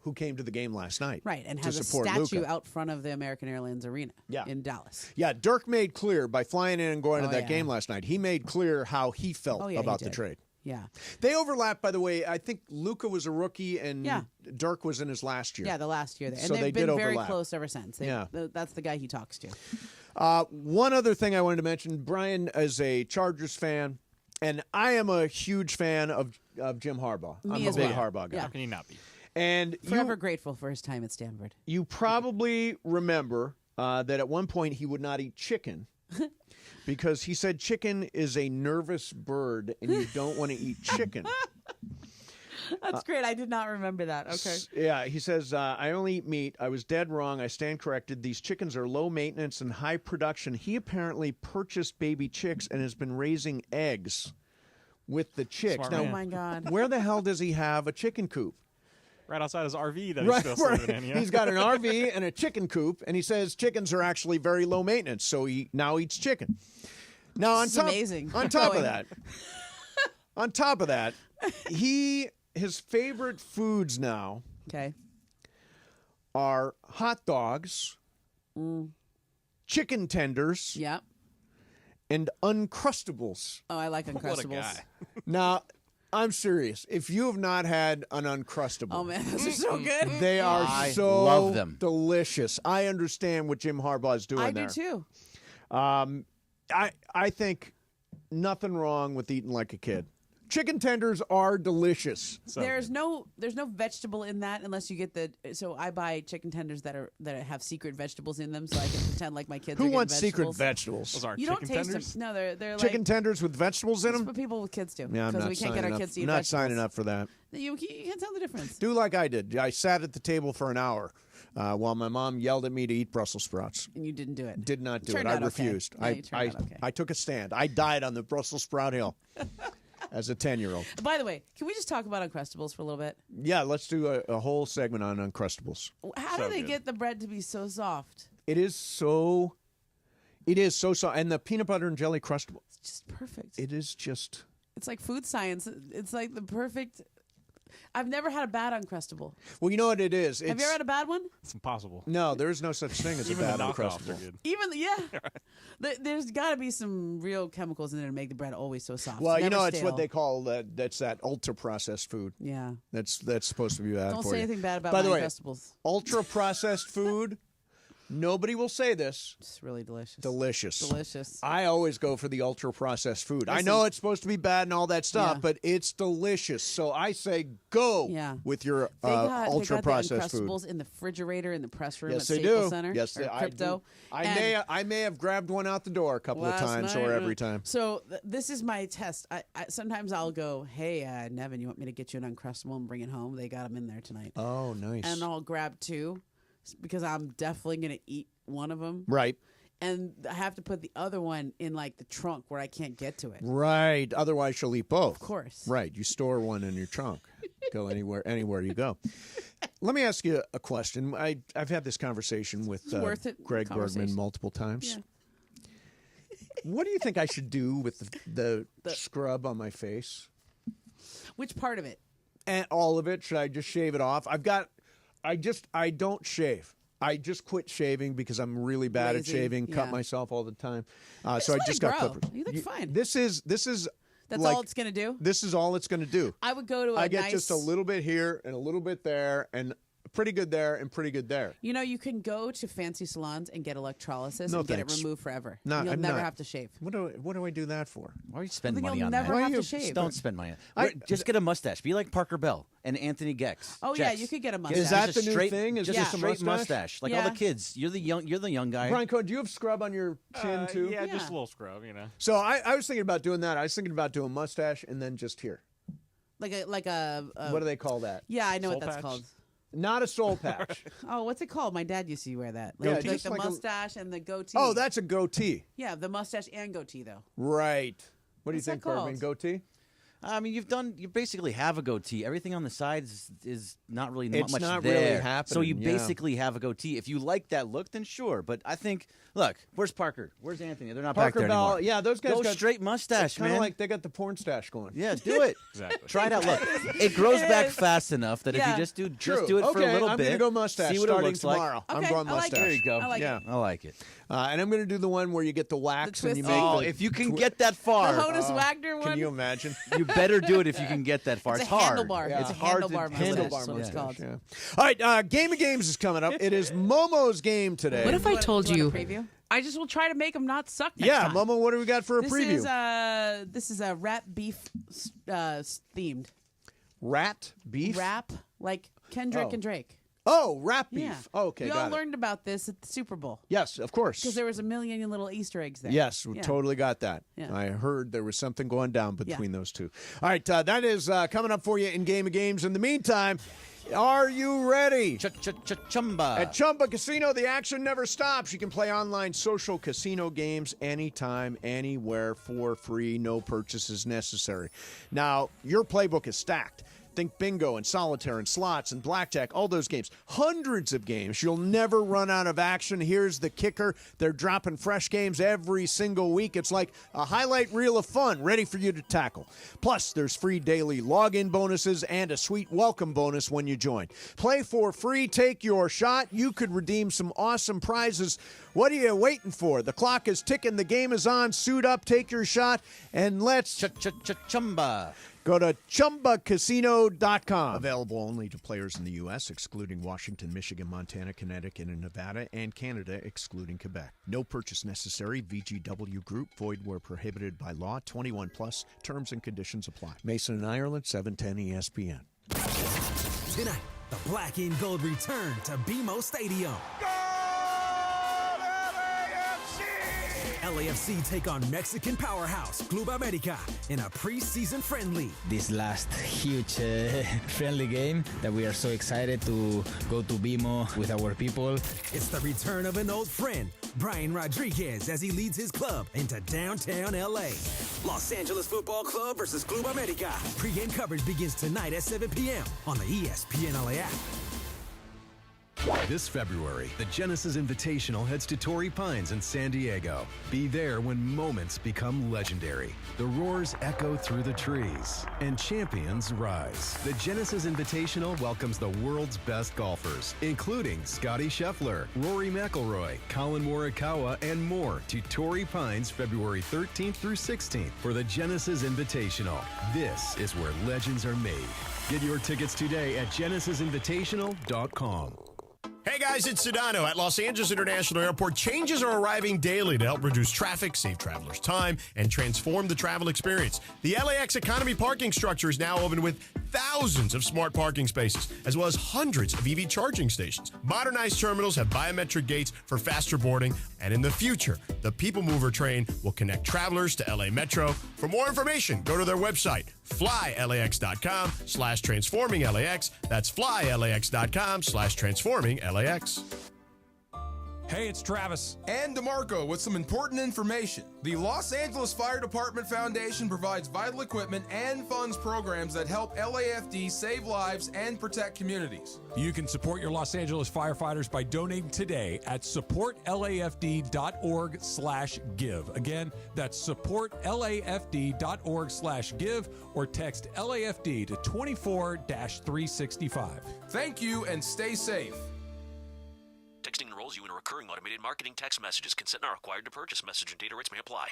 Who came to the game last night. Right, and to has a support statue Luka. out front of the American Airlines Arena in Dallas. Yeah, Dirk made clear by flying in and going to that game last night, he made clear how he felt about the trade. Yeah. They overlap, by the way. I think Luka was a rookie and Dirk was in his last year. Yeah, the last year there. And so they've they been did very overlap. close ever since. That's the guy he talks to. One other thing I wanted to mention, Brian is a Chargers fan, and I am a huge fan of Jim Harbaugh. I'm a big Harbaugh guy. Yeah. How can you not be? And forever grateful for his time at Stanford. You probably remember that at one point he would not eat chicken because he said chicken is a nervous bird and you don't want to eat chicken. That's great. I did not remember that. Okay. Yeah, he says, I only eat meat. I was dead wrong. I stand corrected. These chickens are low maintenance and high production. He apparently purchased baby chicks and has been raising eggs with the chicks. Smart now, man. Oh, my God. Where the hell does he have a chicken coop? Right outside his RV that he's still living in. Yeah. He's got an RV and a chicken coop, and he says chickens are actually very low maintenance, so he now eats chicken. Now, on top of that, his favorite foods now are hot dogs, chicken tenders, yep, and Uncrustables. Oh, I like Uncrustables. What a guy. Now, I'm serious. If you have not had an Uncrustable, Oh man, those are so good. they are I so love them. delicious. I understand what Jim Harbaugh is doing I there. do too. I think nothing wrong with eating like a kid. Chicken tenders are delicious. There's no vegetable in that unless you get the. So I buy chicken tenders that have secret vegetables in them, so I can pretend like my kids. Who are getting wants secret vegetables. vegetables? Those aren't You chicken don't taste tenders? them. No, they're Chicken like, tenders with vegetables in That's them? what people with kids do. Yeah, I'm because not we can't get signing our up. kids to eat I'm not vegetables. signing up for that. You can't tell the difference. Do like I did. I sat at the table for an hour while my mom yelled at me to eat Brussels sprouts. And you didn't do it. Did not do Turned it. I out okay. refused. Yeah, you turned out okay. I took a stand. I died on the Brussels sprout hill as a 10-year-old. By the way, can we just talk about Uncrustables for a little bit? Yeah, let's do a whole segment on Uncrustables. How do they get the bread to be so soft? It is so soft. And the peanut butter and jelly crustable. It's just perfect. It is just. It's like food science. It's like the perfect. I've never had a bad Uncrustable. Well, you know what it is. Have you ever had a bad one? It's impossible. No, there's no such thing as a Even bad the knockoffs are Uncrustable. good. Even there's got to be some real chemicals in there to make the bread always so soft. Well, you know, it's it's what they call that's that ultra processed food. Yeah. That's supposed to be bad Don't for say you. anything bad about By my the way, Uncrustables. ultra processed food. Nobody will say this. It's really delicious. Delicious. I always go for the ultra processed food. I Listen. know it's supposed to be bad and all that stuff, Yeah. but it's delicious. So I say go with your ultra processed the food. Uncrustables in the refrigerator in the press room Yes, at they Staples do. Center. Yes, or I Crypto. do. I may have grabbed one out the door a couple of Last times night, or every time. So this is my test. I sometimes I'll go, hey, Nevin, you want me to get you an Uncrustable and bring it home? They got them in there tonight. Oh, nice. And I'll grab two because I'm definitely going to eat one of them. Right. And I have to put the other one in like the trunk where I can't get to it. Right. Otherwise, she'll eat both. Of course. Right. You store one in your trunk. Go anywhere you go. Let me ask you a question. I've had this conversation with Greg Bergman multiple times. Yeah. What do you think I should do with the scrub on my face? Which part of it? And all of it. Should I just shave it off? I don't shave. I just quit shaving because I'm really bad Lazy, at shaving. Cut yeah. myself all the time. So Just I let just it got grow. clippers. You look fine. This is. That's like, all it's going to do? This is all it's going to do. I would go to a I get nice... just a little bit here and a little bit there and pretty good there and pretty good there. You know, you can go to fancy salons and get electrolysis No, and get thanks. it removed forever. No, You'll I'm never not. have to shave. What do I do that for? Why are you spending Then money you'll on never that? have to shave. Just don't spend money on it. Just get a mustache. Be like Parker Bell and Anthony Gex. Oh, yeah, you could get a mustache. Is that Just the new thing? Is just this a a straight mustache? mustache? Like all Yeah. the kids. You're the young guy. Brian Cohen, do you have scrub on your chin too? Yeah, just a little scrub, you know. So I was thinking about doing that. I was thinking about doing mustache and then just here. Like a What do they call that? Yeah, I know Soul what that's patch? called. Not a soul patch. Oh, what's it called? My dad used to wear that. Yeah, Like just the like a- mustache and the goatee. Oh, that's a goatee. Yeah, the mustache and goatee, though. Right. What do you What's that think, Bergman? called? Goatee? I mean, you basically have a goatee. Everything on the sides is not really It's much not there. really So happening, you yeah. basically have a goatee. If you like that look, then sure. But I think, look, where's Parker? Where's Anthony? They're not back Parker there Bell. anymore. Yeah, those guys Go got straight mustache, Kind of man. like they got the porn stash going. Yeah, do it. Exactly. Try it out. Look, it grows back fast enough that if Yeah. you just do it True. for a Okay, little I'm bit, gonna go mustache see what it starting looks like. tomorrow. I'm Okay, going I like mustache. it. There you go. I like yeah, it. I like it. And I'm going to do the one where you get the wax and you twist make Oh, the if you can get that far, The Honus Wagner one? Can you imagine? you better do it if you can get that far. It's It's a hard. handlebar. Yeah. It's a hard to handlebar handle. mustache. That's what it's called. Yeah. All right, Game of Games is coming up. It is Momo's game today. What if I told Do you you? want a preview? I just will try to make them not suck next Yeah, time. Momo, what do we got for a This preview? This is a rat beef themed. Rat beef? Rap, like Kendrick Oh. and Drake. Oh, rat beef. Yeah. Okay, We got all it. learned about this at the Super Bowl Yes, of course. because there was a million little Easter eggs there. Yes, we Yeah. totally got that. Yeah. I heard there was something going down between Yeah. those two. All right, that is coming up for you in Game of Games. In the meantime, are you ready? Chumba. At Chumba Casino, the action never stops. You can play online social casino games anytime, anywhere for free. No purchases necessary. Now, your playbook is stacked. Think bingo and solitaire and slots and blackjack, all those games. Hundreds of games. You'll never run out of action. Here's the kicker. They're dropping fresh games every single week. It's like a highlight reel of fun ready for you to tackle. Plus, there's free daily login bonuses and a sweet welcome bonus when you join. Play for free. Take your shot. You could redeem some awesome prizes. What are you waiting for? The clock is ticking. The game is on. Suit up. Take your shot. And let's... Chumba. Go to ChumbaCasino.com. Available only to players in the U.S., excluding Washington, Michigan, Montana, Connecticut, and Nevada, and Canada, excluding Quebec. No purchase necessary. VGW Group. Void where prohibited by law. 21 plus. Terms and conditions apply. Mason and Ireland, 710 ESPN. Tonight, the black and gold return to BMO Stadium. LAFC take on Mexican powerhouse Club America in a preseason friendly. This last huge friendly game that we are so excited to go to BMO with our people. It's the return of an old friend, Brian Rodriguez, as he leads his club into downtown LA. Los Angeles Football Club versus Club America. Pre-game coverage begins tonight at 7 p.m. on the ESPN LA app. This February, the Genesis Invitational heads to Torrey Pines in San Diego. Be there when moments become legendary. The roars echo through the trees, and champions rise. The Genesis Invitational welcomes the world's best golfers, including Scotty Scheffler, Rory McIlroy, Colin Morikawa, and more, to Torrey Pines February 13th through 16th for the Genesis Invitational. This is where legends are made. Get your tickets today at genesisinvitational.com. Hey guys, it's Sedano. At Los Angeles International Airport, changes are arriving daily to help reduce traffic, save travelers time, and transform the travel experience. The LAX Economy parking structure is now open with thousands of smart parking spaces, as well as hundreds of EV charging stations. Modernized terminals have biometric gates for faster boarding, and in the future, the People Mover train will connect travelers to LA Metro. For more information, go to their website, flylax.com/transforminglax. That's flylax.com/transforminglax. Hey, it's Travis. And DeMarco with some important information. The Los Angeles Fire Department Foundation provides vital equipment and funds programs that help LAFD save lives and protect communities. You can support your Los Angeles firefighters by donating today at supportlafd.org/give. Again, that's supportlafd.org/give, or text LAFD to 24-365. Thank you and stay safe. Texting enrolls you in a recurring automated marketing text messages. Consent not required to purchase. Message and data rates may apply.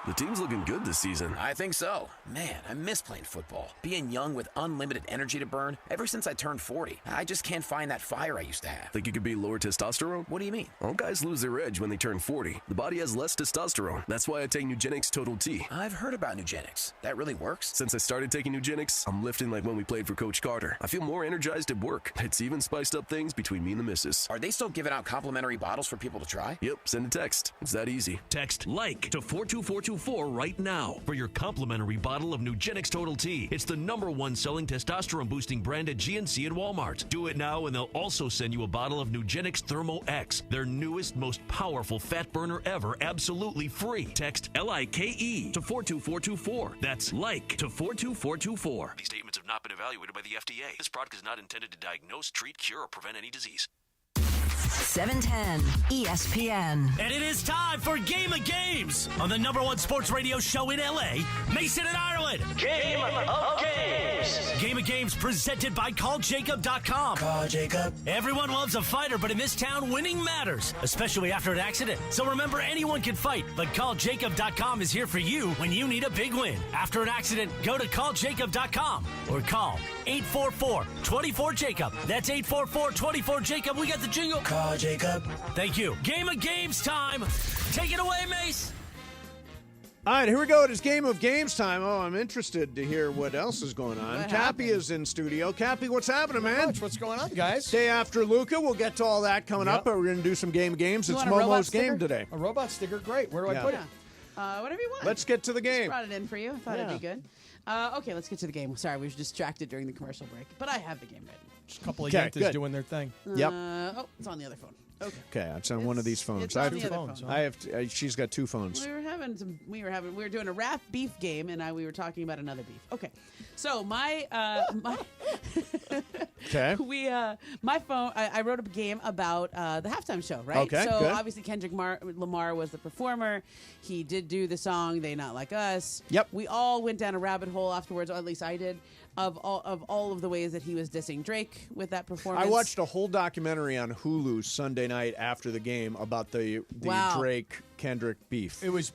The team's looking good this season. I think so. Man, I miss playing football. Being young with unlimited energy to burn. Ever since I turned 40, I just can't find that fire I used to have. Think you could be lower testosterone? What do you mean? All guys lose their edge when they turn 40. The body has less testosterone. That's why I take Nugenix Total T. I've heard about Nugenix. That really works? Since I started taking Nugenix, I'm lifting like when we played for Coach Carter. I feel more energized at work. It's even spiced up things between me and the missus. Are they still giving out complimentary bottles for people to try? Yep, send a text. It's that easy. Text LIKE to 42424 right now for your complimentary bottle of Nugenix Total T. It's the #1 selling testosterone boosting brand at GNC and Walmart. Do it now and they'll also send you a bottle of Nugenix Thermo X, their newest, most powerful fat burner ever, absolutely free. Text LIKE to 42424. That's LIKE to 42424. These statements have not been evaluated by the FDA. This product is not intended to diagnose, treat, cure, or prevent any disease. 710 ESPN. And it is time for Game of Games on the #1 sports radio show in LA, Mason and Ireland. Game of Games. Game of Games presented by CallJacob.com. Call Jacob. Everyone loves a fighter, but in this town, winning matters, especially after an accident. So remember, anyone can fight, but CallJacob.com is here for you when you need a big win. After an accident, go to CallJacob.com or call 844-24-JACOB. That's 844-24-JACOB. We got the jingle. Call Jacob. Thank you. Game of Games time. Take it away, Mace. All right, here we go. It is Game of Games time. Oh, I'm interested to hear what else is going on. What Cappy is in studio. Cappy, what's happening, man? What's going on, guys? Day after Luka. We'll get to all that coming up, but we're going to do some Game of Games. It's want a robot Momo's sticker? game today. A robot sticker? Great. Where do I put it? Whatever you want. Let's get to the game. Just brought it in for you. I thought it'd be good. Okay, let's get to the game. Sorry, we were distracted during the commercial break, but I have the game ready. Just a couple of Yankees doing their thing. Yep. Oh, it's on the other phone. Okay. It's on one of these phones. It's on the other phone. I have. She's got two phones. We were doing a rap beef game, and we were talking about another beef. Okay, so my my phone. I wrote a game about the halftime show, right? Okay, so good. obviously Kendrick Lamar was the performer. He did do the song "They Not Like Us." Yep. We all went down a rabbit hole afterwards, or at least I did, of all of the ways that he was dissing Drake with that performance. I watched a whole documentary on Hulu Sunday night after the game about the Drake Kendrick beef. It was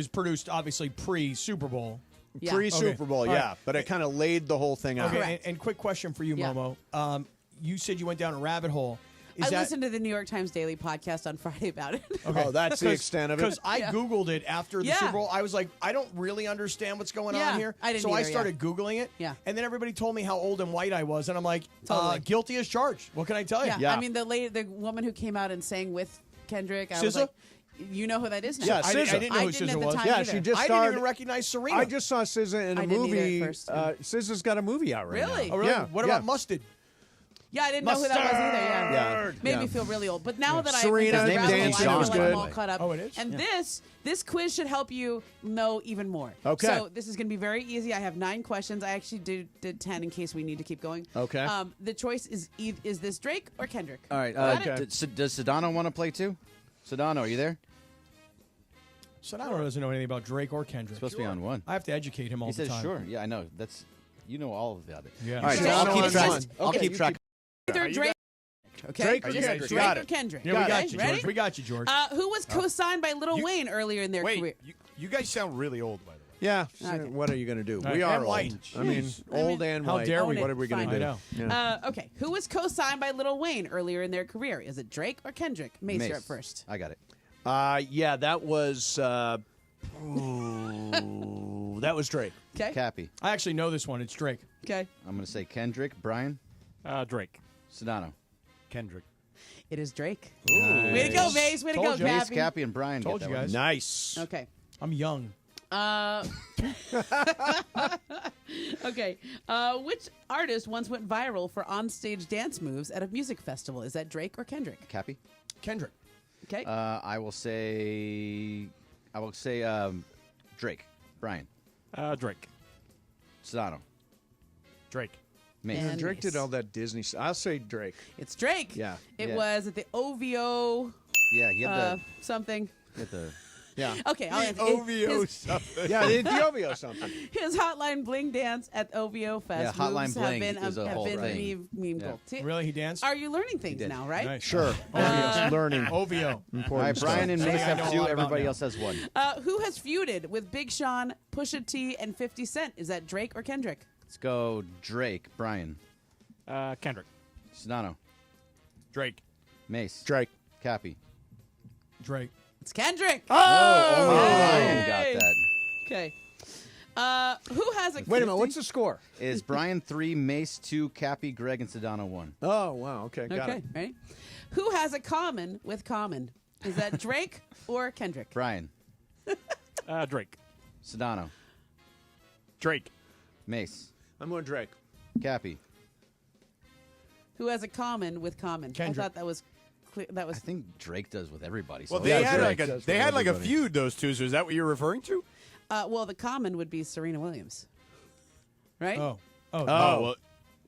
produced obviously pre-Super Bowl. Yeah. Pre-Super Bowl, All yeah. right. But it kind of laid the whole thing out. Okay, and quick question for you, Yeah. Momo. You said you went down a rabbit hole. I listened to the New York Times Daily podcast on Friday about it. Okay. Oh, that's the extent of it. Because I Googled it after the Super Bowl. I was like, I don't really understand what's going on here. I didn't so I either, started Googling it. Yeah. And then everybody told me how old and white I was. And I'm like, Totally. guilty as charged. What can I tell you? Yeah. I mean, the woman who came out and sang with Kendrick, I was SZA? like, you know who that is now? Yeah, I didn't know who SZA was. Yeah, she just I starred. didn't even recognize Serena. I just saw SZA in a I didn't either at movie. first. SZA's got a movie out right Really? now. Oh, really? Yeah. What about Mustard? Yeah, I didn't know who that was either. Yeah. Made me feel really old. But now that Serena, I've His name is I John. feel like Good. I'm all caught up. Oh, it is? And Yeah. this quiz should help you know even more. Okay. So this is going to be very easy. I have 9 questions. I actually did 10 in case we need to keep going. Okay. The choice is this Drake or Kendrick? All right. Got it? Does Sedano want to play too? Sedano, are you there? Sedano doesn't know anything about Drake or Kendrick. Supposed to be on one. I have to educate him all He the says time. sure. Yeah, I know. That's you know all of it. Yeah. All right. So Sedano I'll on keep track. one. I'll Okay, keep you track. Either Drake. Okay. Drake or Just Kendrick. Drake Got or it. Kendrick. Yeah, we Okay, got you, ready? George. We got you, George. Who was co-signed by Lil Wayne earlier in their career? You guys sound really old, by the way. Yeah. Okay. What are you going to do? Right. We are And old. white. I mean, Jeez. old and how white. dare we? What are we going to Fine. do? I know. Yeah. Okay. Who was co-signed by Lil Wayne earlier in their career? Is it Drake or Kendrick? Mace, you're up first. I got it. Yeah, that was that was Drake. Okay. Cappy. I actually know this one. It's Drake. Okay. I'm going to say Kendrick. Brian. Drake. Sedano. Kendrick. It is Drake. Ooh. Way to go, Mace. Way to Told go, you. Mace, Cappy. Cappy, and Brian. Told get you that guys. Nice. Okay. I'm young. Okay. Which artist once went viral for onstage dance moves at a music festival? Is that Drake or Kendrick? One. Cappy. Kendrick. Okay. I will say Drake. Brian. Drake. Sedano. Drake. Mace. And Drake Mace. did all that Disney stuff. I'll say Drake. It's Drake. Yeah. It Yeah. was at the OVO Yeah, he had something. the Yeah. Okay. I'll answer. OVO His, something. Yeah, the OVO something. his Hotline Bling dance at OVO Fest. Yeah, Hotline moves Bling have been, is a have whole been thing. meme Yeah. gold. See, Really? He danced? Are you learning things did. now, right? Nice. Sure. OVO. Learning. OVO. Important All right, stuff. Brian and Mace Something I have know a 2. lot about Everybody now. else has 1. Who has feuded with Big Sean, Pusha T, and 50 Cent? Is that Drake or Kendrick? Let's go Drake. Brian. Kendrick. Sedano. Drake. Mace. Drake. Cappy. Drake. It's Kendrick. Only Yay! Brian got that. Okay. Who has a Wait a minute. What's the score? Is Brian 3, Mace 2, Cappy, Greg, and Sedano 1. Oh, wow. Okay. Got Okay, it. ready? Who has a common with Common? Is that Drake or Kendrick? Brian. Drake. Sedano. Drake. Mace. I'm going Drake. Cappy. Who has a common with Common? Kendrick. I thought that was clear. That was I think Drake does with everybody. Well, so they yeah, had Drake. like a feud, those two. So is that what you're referring to? well, the Common would be Serena Williams, right? Oh. Well.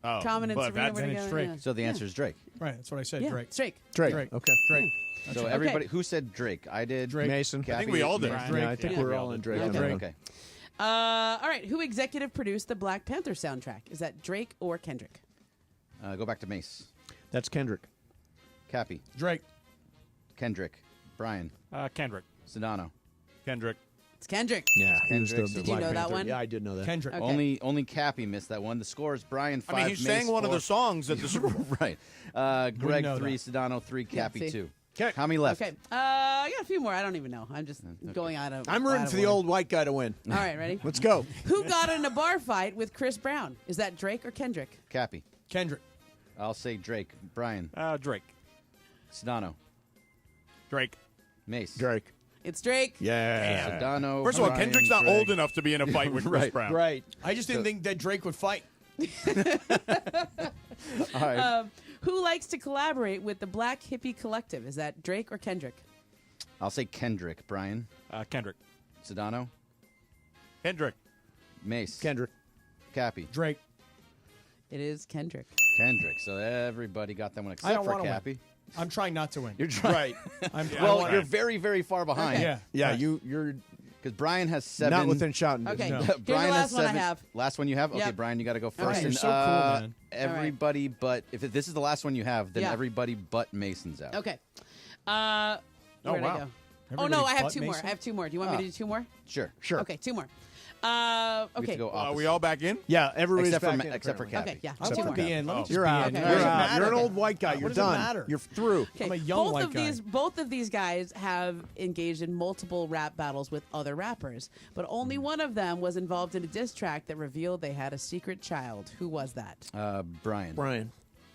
Oh, Common and but Serena that's- were then it's together. Drake. Yeah. So the answer is Drake. Right. That's what I said. Yeah, Drake. it's Drake. Drake. Drake. Okay. Drake. So everybody, who said Drake? I did. Drake. Mason. Cappy, I think we all did. Mace. Drake. Yeah, I think Yeah. we're all in Drake. on Okay. that one. Okay. All right. Who executive produced the Black Panther soundtrack? Is that Drake or Kendrick? Go back to Mace. That's Kendrick. Cappy. Drake. Kendrick. Brian. Kendrick. Sedano. Kendrick. It's Kendrick. Yeah. he was Kendrick. the Did you Black know that Panther. one? Yeah, I did know that. Kendrick. Okay. Only Cappy missed that one. The score is Brian 5. I mean, he sang Mace one of 4. the songs at the Super Bowl. Right. Greg know 3, that. Sedano 3, Cappy see. 2. Okay. How many left? Okay. I got a few more. I don't even know. I'm just going out of. I'm out rooting of for the order. old white guy to win. All right, ready? Let's go. Who got in a bar fight with Chris Brown? Is that Drake or Kendrick? Cappy. Kendrick. I'll say Drake. Brian. Drake. Sedano. Drake. Mace. Drake. It's Drake. Yeah. Sedano. First of all, Brian, Kendrick's not Greg. old enough to be in a fight with Chris Right. Brown. Right. I just didn't think that Drake would fight. All right. Who likes to collaborate with the Black Hippie Collective? Is that Drake or Kendrick? I'll say Kendrick. Brian. Kendrick. Sedano. Kendrick. Mace. Kendrick. Cappy. Drake. It is Kendrick. Kendrick. So everybody got that one I except don't for want to Cappy. win. I'm trying not to win. You're trying. Right. I Well, wanna- you're very, very far behind. Okay. Yeah. Yeah, Right. you're Because Brian has 7. not within shouting Okay. distance. No. Here's Brian the has last one I 7. have. Last one you have? Okay, Yep. Brian, you got to go first. right. And, You're so cool, man. Everybody but, if this is the last one you have, then Yeah. everybody but Mason's out. Okay. Oh, Where'd I wow. go? Oh Everybody no, I have but 2 more. Mason? I have 2 more. Do you want me to do 2 more? Sure. Sure. Okay, 2 more. We have Okay. to go Are opposite. we all back in? Yeah, everybody's except back for in, except for apparently. Cappy. Okay, yeah. I two want more. to be in. Let me Oh. just You're be out. in. Okay. You're Doesn't out. matter. You're an old white guy. You're What does it done. matter? You're through. Okay, I'm a young both white of guy. both of these guys have engaged in multiple rap battles with other rappers, but only one of them was involved in a diss track that revealed they had a secret child. Who was that? Brian.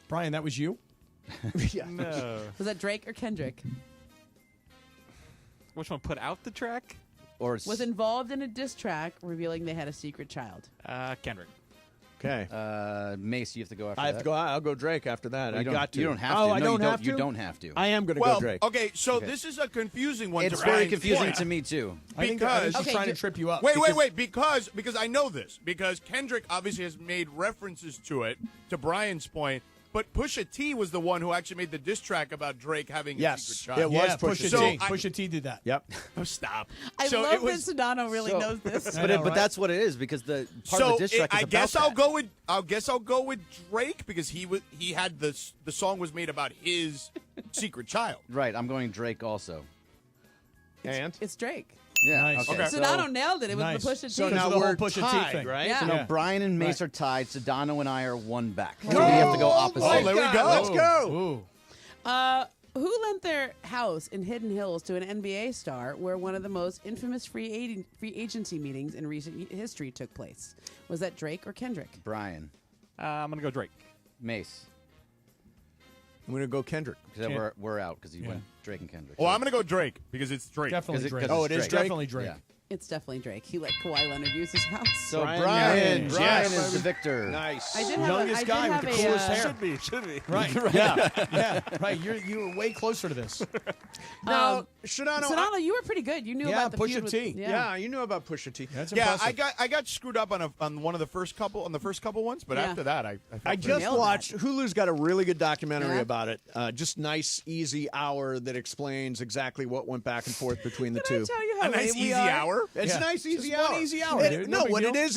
Brian, that was you? Yeah. No. Was that Drake or Kendrick? Which one put out the track? Or Was involved in a diss track revealing they had a secret child. Kendrick. Okay. Mace, you have to go after I have that. to go. I'll go Drake after that. Well, I you don't- got to. you don't have Oh, to. I No, don't you have don't- to. you don't have to. I am going to Well, go Drake. okay, so Okay. this is a confusing one. It's to very Brian's confusing point. to me too. I think Because she's trying to trip you up. Wait, because I know this because Kendrick obviously has made references to it. To Brian's point, but Pusha T was the one who actually made the diss track about Drake having a secret child. it was Yeah, Pusha Pusha T. T. Pusha T did that. Yep. Oh, stop. I So love it was- that Sedano really so- knows this. But that's what it is because the part of the diss track is I about guess that. I'll go with Drake because he had the song was made about his secret child. Right, I'm going Drake also. And It's Drake. Yeah. Nice. Okay. Sedano nailed it. It was Nice. the Pusha T. So Because now of the whole we're Pusha T tied, thing. right? Yeah. So now Yeah. Brian and Mace Right. are tied. Sedano and I are one back. So Go! we have to go opposite. Oh, there we go. Let's go. Ooh. Who lent their house in Hidden Hills to an NBA star where one of the most infamous free agency meetings in recent history took place? Was that Drake or Kendrick? Brian. I'm going to go Drake. Mace. I'm going to go Kendrick. Because we're out because you went Drake and Kendrick. Well, I'm going to go Drake because it's Drake. Definitely Drake. Oh, it is Drake? Definitely Drake. Yeah. It's definitely Drake. He let Kawhi Leonard use his house. So Brian, Brian yes. is the victor. Nice. I did have Youngest I did guy with have the a, coolest hair. Should be. Right. Yeah. Right. You were way closer to this. Now, Sedano. Sedano, you were pretty good. You knew Yeah, about the Pusha feud with- T. Yeah, you knew about Pusha T. That's Yeah, impressive. I got screwed up on one of the first couple ones, but Yeah. after that I I just nailed watched. that. Hulu's got a really good documentary Yeah. about it. Just nice, easy hour that explains exactly what went back and forth between the Did I two. tell you how a nice lame we easy are? hour. It's Yeah. a nice, easy Just hour. one easy hour, It- dude. No, No big what deal. it is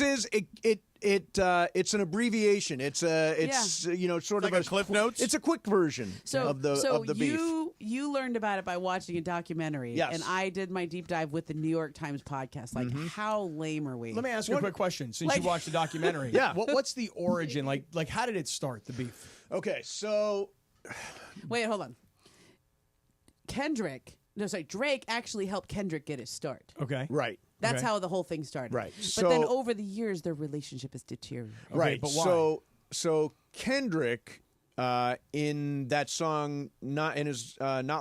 it's an abbreviation. It's sort of like a Cliff Notes? It's a quick version So, of the beef. you learned about it by watching a documentary, Yes. and I did my deep dive with the New York Times podcast. Like, how lame are we? Let me ask you a quick question. Since you watched the documentary, Yeah. what's the origin? Like, how did it start? The beef. Okay, so Wait, hold on. Drake actually helped Kendrick get his start. Okay. right. That's Okay. how the whole thing started. Right. But then So- over the years, their relationship has deteriorated. Right. but why? So Kendrick in that song not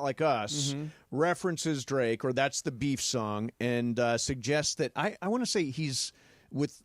Like Us references Drake, or that's the beef song, and suggests that I want to say he's with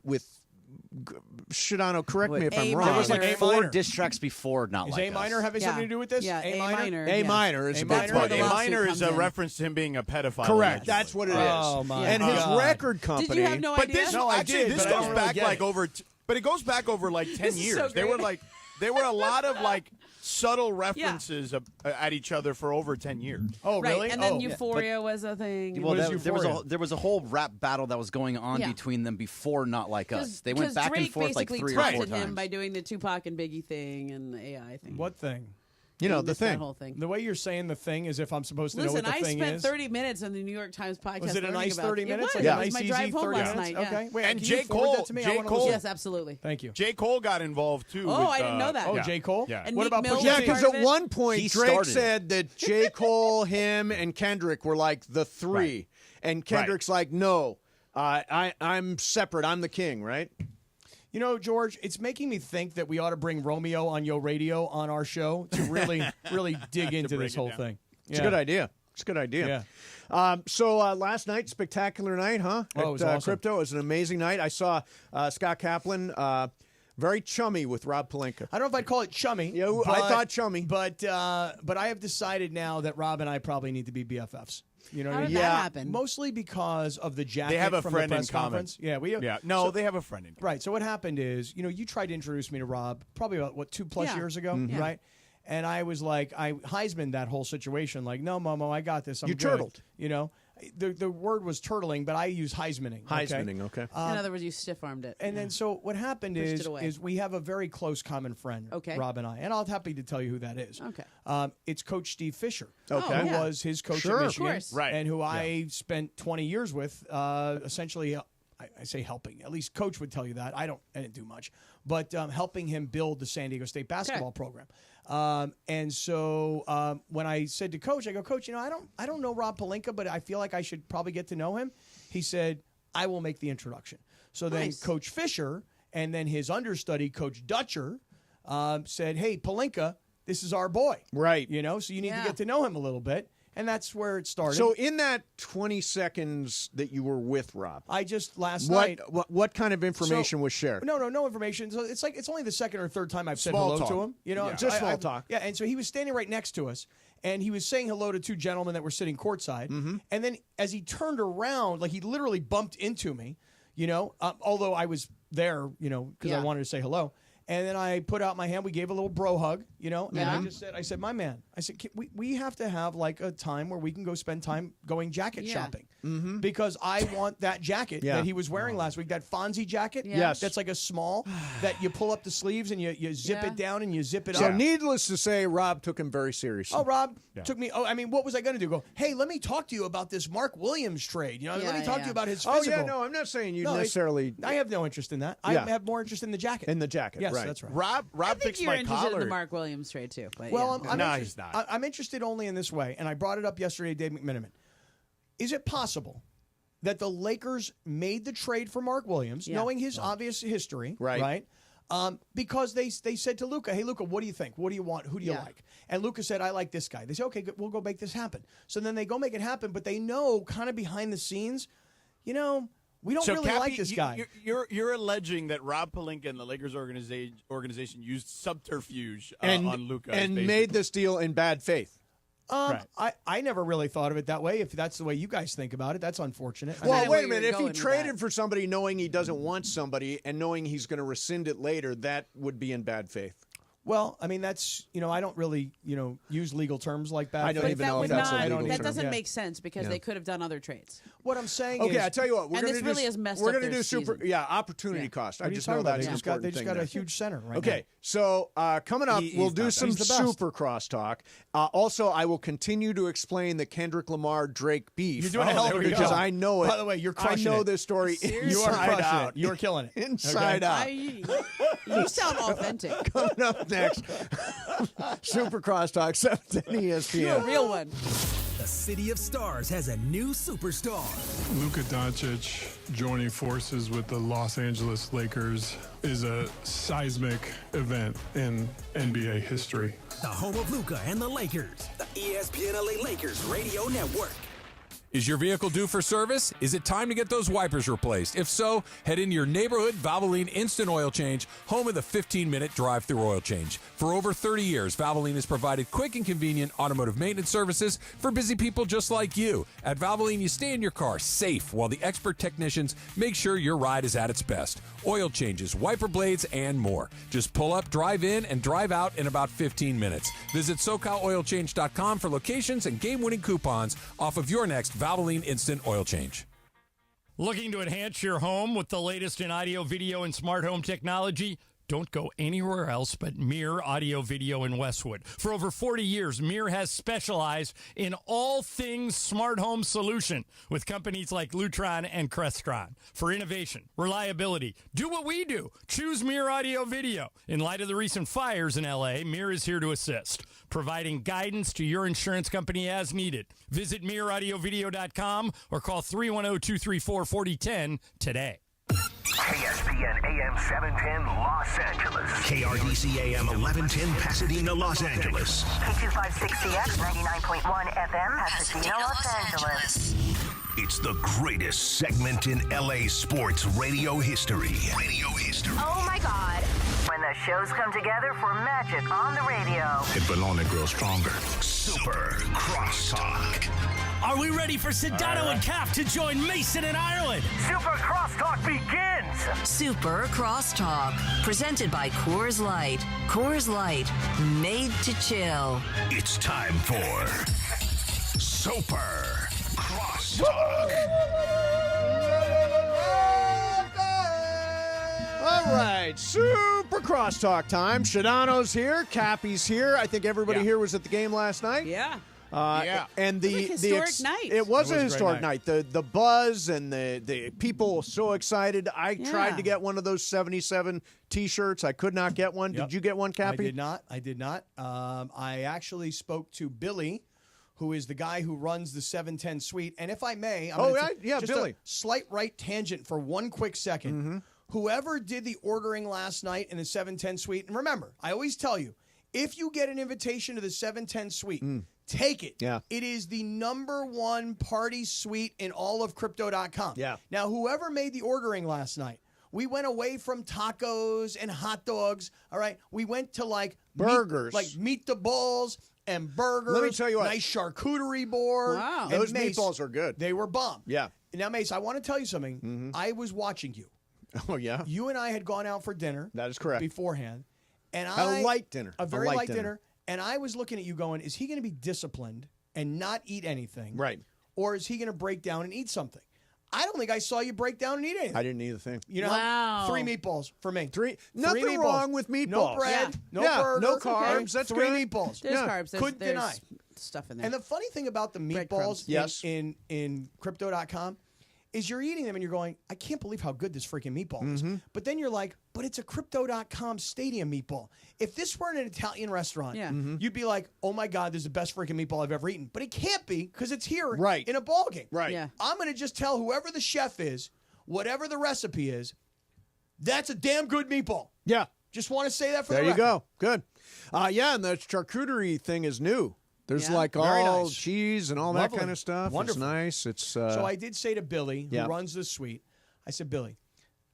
Sedano, correct me if I'm A wrong. There was like A 4 minor. diss tracks before Not Is Like A minor Us. having Yeah. something to do with this? Yeah, A minor. A yes. minor is a A big minor. part. the A lawsuit minor is comes a in. reference to him being a pedophile. Correct. allegedly. That's what it is. Oh, my And his God. record company. Did you have no But idea? this No, I actually did, this but I goes don't really back get like it. over. But it goes back over like 10 This is years. so There were great. there were a lot of like subtle references at each other for over 10 years. Oh, Right, really? and then Oh. Euphoria was a thing. Well, What is there was Euphoria? there was a whole rap battle that was going on Yeah. between them before Not Like Us. They went 'Cause back Drake and forth like basically 3 or 4 taunted him times. by doing the Tupac and Biggie thing and the AI thing. What thing? You know, And the that thing. whole thing. The way you're saying the thing is if I'm supposed to know Listen, what the I thing spent is. 30 minutes on the New York Times podcast. Was it a learning nice about 30 it. minutes? It was. Like It a was nice, my easy drive home 30 last minutes? night. Yeah. Okay. Wait, And can J. you forward Cole- that to me? I J. wanna Cole- listen. Yes, absolutely. Thank you. J. Cole got involved too. Oh, with, I didn't know that. Oh, yeah. J. Cole? Yeah. And What Meek about Mill Pusha was Yeah, T? because part at of it. one point He Drake started it. said that J. Cole, him, and Kendrick were like the three, and Kendrick's like, no, I'm separate. I'm the king, right? You know, George, it's making me think that we ought to bring Romeo on Yo Radio on our show to really, really dig into break this it whole down. thing. It's a good idea. It's a good idea. Yeah. So last night, spectacular night, huh? Oh, it was awesome. Crypto. It was an amazing night. I saw Scott Kaplan, very chummy with Rob Pelinka. I don't know if I'd call it chummy. Yeah, I thought chummy. But I have decided now that Rob and I probably need to be BFFs. You know what How I did mean? that happen? Mostly because of the jacket They have a from friend the in press common. conference. Yeah, they have a friend in common. Right. So what happened is, you tried to introduce me to Rob probably about 2+ Yeah. years ago, Mhm. right? And I was like, I Heisman'd that whole situation. Like, no, Momo, I got this. I'm You good. turtled. You know, the word was turtling, but I use Heismaning. Heismaning, okay. In other words, you stiff-armed it. And then so what happened Pushed it away. is we have a very close common friend, Okay. Rob and I, and I'll happy to tell you who that is. Okay. It's Coach Steve Fisher. Okay. Who yeah. was his coach Sure. at Of Michigan, course. Right. and who I spent 20 years with, essentially I say helping. At least Coach would tell you that. I didn't do much, but helping him build the San Diego State basketball program. And so when I said to Coach, I go, Coach, I don't know Rob Pelinka, but I feel like I should probably get to know him. He said, I will make the introduction. So then Coach Fisher and then his understudy, Coach Dutcher, said, hey, Pelinka, this is our boy. Right. So you need to get to know him a little bit. And that's where it started. So in that 20 seconds that you were with Rob, I just last night. What kind of information was shared? No information. So it's only the second or third time I've said Small hello talk. to him. Just small talk. Yeah, and so he was standing right next to us, and he was saying hello to two gentlemen that were sitting courtside. Mm-hmm. And then as he turned around, like he literally bumped into me. Although I was there, because I wanted to say hello. And then I put out my hand. We gave a little bro hug, and I just said, my man, I said, we have to have like a time where we can go spend time going jacket shopping. Mm-hmm. Because I want that jacket that he was wearing last week, that Fonzie jacket. Yes. That's like a small that you pull up the sleeves and you zip it down and you zip it So up. needless to say, Rob took him very seriously. Oh, Rob took me. Oh, I mean, what was I going to do? Go, hey, let me talk to you about this Mark Williams trade. Let me talk to you about his physical. Oh, yeah, no, I'm not saying you necessarily. I have no interest in that. I have more interest in the jacket. In the jacket, yes, right. that's right. Rob I think fixed you're my interested collar. in the Mark Williams trade too. But Well, he's not. I'm interested only in this way, and I brought it up yesterday to Dave McMiniman. Is it possible that the Lakers made the trade for Mark Williams, knowing his obvious history, right? Because they said to Luka, hey, Luka, what do you think? What do you want? Who do you like? And Luka said, I like this guy. They said, okay, good, we'll go make this happen. So then they go make it happen, but they know kind of behind the scenes, we don't really Cappy, like this guy. You're alleging that Rob Pelinka and the Lakers organization used subterfuge on Luka and made this deal in bad faith. I never really thought of it that way. If that's the way you guys think about it, that's unfortunate. Well, wait a minute. If he traded for somebody knowing he doesn't want somebody and knowing he's going to rescind it later, that would be in bad faith. Well, I mean, that's, I don't really, use legal terms like that. I don't even know if that's a legal term. That doesn't make sense because they could have done other trades. What I'm saying is... Okay, I tell you what. We're going to do super... Yeah, opportunity cost. I just know that is an important thing. They just got a huge center right now. Okay, so coming up, we'll do some super crosstalk. Also, I will continue to explain the Kendrick Lamar-Drake beef. You're doing a hell of a good job. Because I know it. By the way, you're crushing it. I know this story You are inside out. it. You're killing it. Inside out. You sound authentic. Coming up next, Super Crosstalk, 710 ESPN. You're a real one. The City of Stars has a new superstar. Luka Doncic joining forces with the Los Angeles Lakers is a seismic event in NBA history. The home of Luka and the Lakers. The ESPN LA Lakers Radio Network. Is your vehicle due for service? Is it time to get those wipers replaced? If so, head into your neighborhood Valvoline Instant Oil Change, home of the 15-minute drive-through oil change. For over 30 years, Valvoline has provided quick and convenient automotive maintenance services for busy people just like you. At Valvoline, you stay in your car safe while the expert technicians make sure your ride is at its best. Oil changes, wiper blades, and more. Just pull up, drive in, and drive out in about 15 minutes. Visit SoCalOilChange.com for locations and game-winning coupons off of your next Valvoline Instant Oil Change. Looking to enhance your home with the latest in audio, video, and smart home technology? Don't go anywhere else but Mir Audio Video in Westwood. For over 40 years, Mir has specialized in all things smart home solution with companies like Lutron and Crestron. For innovation, reliability, do what we do. Choose Mir Audio Video. In light of the recent fires in LA, Mir is here to assist, providing guidance to your insurance company as needed. Visit MirAudioVideo.com or call 310-234-4010 today. ESPN AM 710 Los Angeles. KRDC AM 1110 Pasadena, Los Angeles. K256CX 99.1 FM Pasadena, Los Angeles. It's the greatest segment in LA sports radio history. Oh my God. When the shows come together for magic on the radio. It will only grow stronger. Super Crosstalk. Are we ready for Sedano and Cap to join Mason in Ireland? Super Crosstalk begins. Super Crosstalk. Presented by Coors Light. Coors Light. Made to chill. It's time for Super Crosstalk. All right, Super Crosstalk time. Shadano's here. Cappy's here. I think everybody here was at the game last night. Yeah. And the It was a historic night. It was a great historic night. night. The buzz and the people were so excited. I tried to get one of those 77 T-shirts. I could not get one. Yep. Did you get one, Cappy? I did not. I actually spoke to Billy, who is the guy who runs the 710 suite. And if I may, just Billy. a slight right tangent for one quick second. Mm-hmm. Whoever did the ordering last night in the 710 suite, and remember, I always tell you, if you get an invitation to the 710 suite, take it. Yeah. It is the #1 party suite in all of Crypto.com. Yeah. Now, whoever made the ordering last night, we went away from tacos and hot dogs. All right. We went to like burgers, meet the balls and burgers. Let me tell you what. Nice charcuterie board. Wow. And Those Mace, meatballs are good. They were bomb. Yeah. Now, Mace, I want to tell you something. Mm-hmm. I was watching you. Oh, yeah. You and I had gone out for dinner. That is correct. Beforehand. And A light dinner. A very light dinner. And I was looking at you going, is he going to be disciplined and not eat anything? Right. Or is he going to break down and eat something? I don't think I saw you break down and eat anything. I didn't eat a thing. You know, Wow. 3 meatballs for me. Nothing meatballs. wrong with meatballs. No bread, no Yeah, burger, no carbs. That's 3 good. meatballs. There's carbs. Couldn't there's deny. stuff in there. And the funny thing about the Breadcrumbs. meatballs Yes. in Crypto.com is you're eating them and you're going, I can't believe how good this freaking meatball is. But then you're like, but it's a Crypto.com stadium meatball. If this were an Italian restaurant, Yeah. you'd be like, oh my God, this is the best freaking meatball I've ever eaten. But it can't be because it's here Right. in a ball game. Right. Yeah. I'm going to just tell whoever the chef is, whatever the recipe is, that's a damn good meatball. Yeah. Just want to say that for There the you record. go. Good. Yeah, and the charcuterie thing is new. There's Yeah. like Very all nice. cheese and all Lovely. that kind of stuff. Wonderful. It's nice. It's So I did say to Billy, who Yeah. runs the suite, I said, Billy,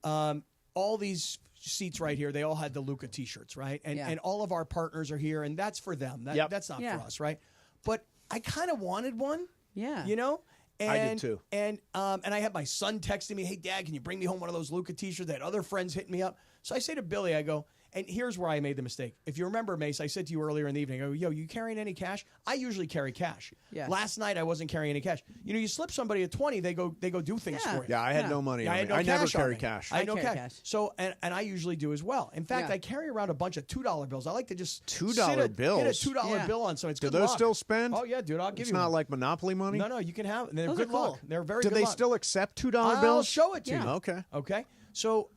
all these seats right here, they all had the Luka T-shirts, right? And Yeah. and all of our partners are here, and that's for them. Yep. That's not Yeah. for us, right? But I kind of wanted one, yeah. you know? And, I did too. And I had my son texting me, hey, Dad, can you bring me home one of those Luka T-shirts? They had other friends hitting me up. So I say to Billy, I go, and here's where I made the mistake. If you remember, Mace, I said to you earlier in the evening, I go, yo, you carrying any cash? I usually carry cash. Yeah. Last night, I wasn't carrying any cash. You know, you slip somebody a 20, they go do things Yeah. for you. yeah, I had Yeah. no money. Yeah, on I had me. no I never cash on carry me. cash. I had no carry cash. cash. So, and I usually do as well. In fact, Yeah. I carry around a bunch of $2 bills. I like to just $2 hit bills? a $2 Yeah. bill on something. It's Do good those luck. still spend? Oh yeah, dude, I'll give It's you not one. like Monopoly money? No, you can have. They're Those good are cool. luck. They're very Do good they luck. still accept $2 I'll bills? show it to Yeah. you. Okay. Okay. So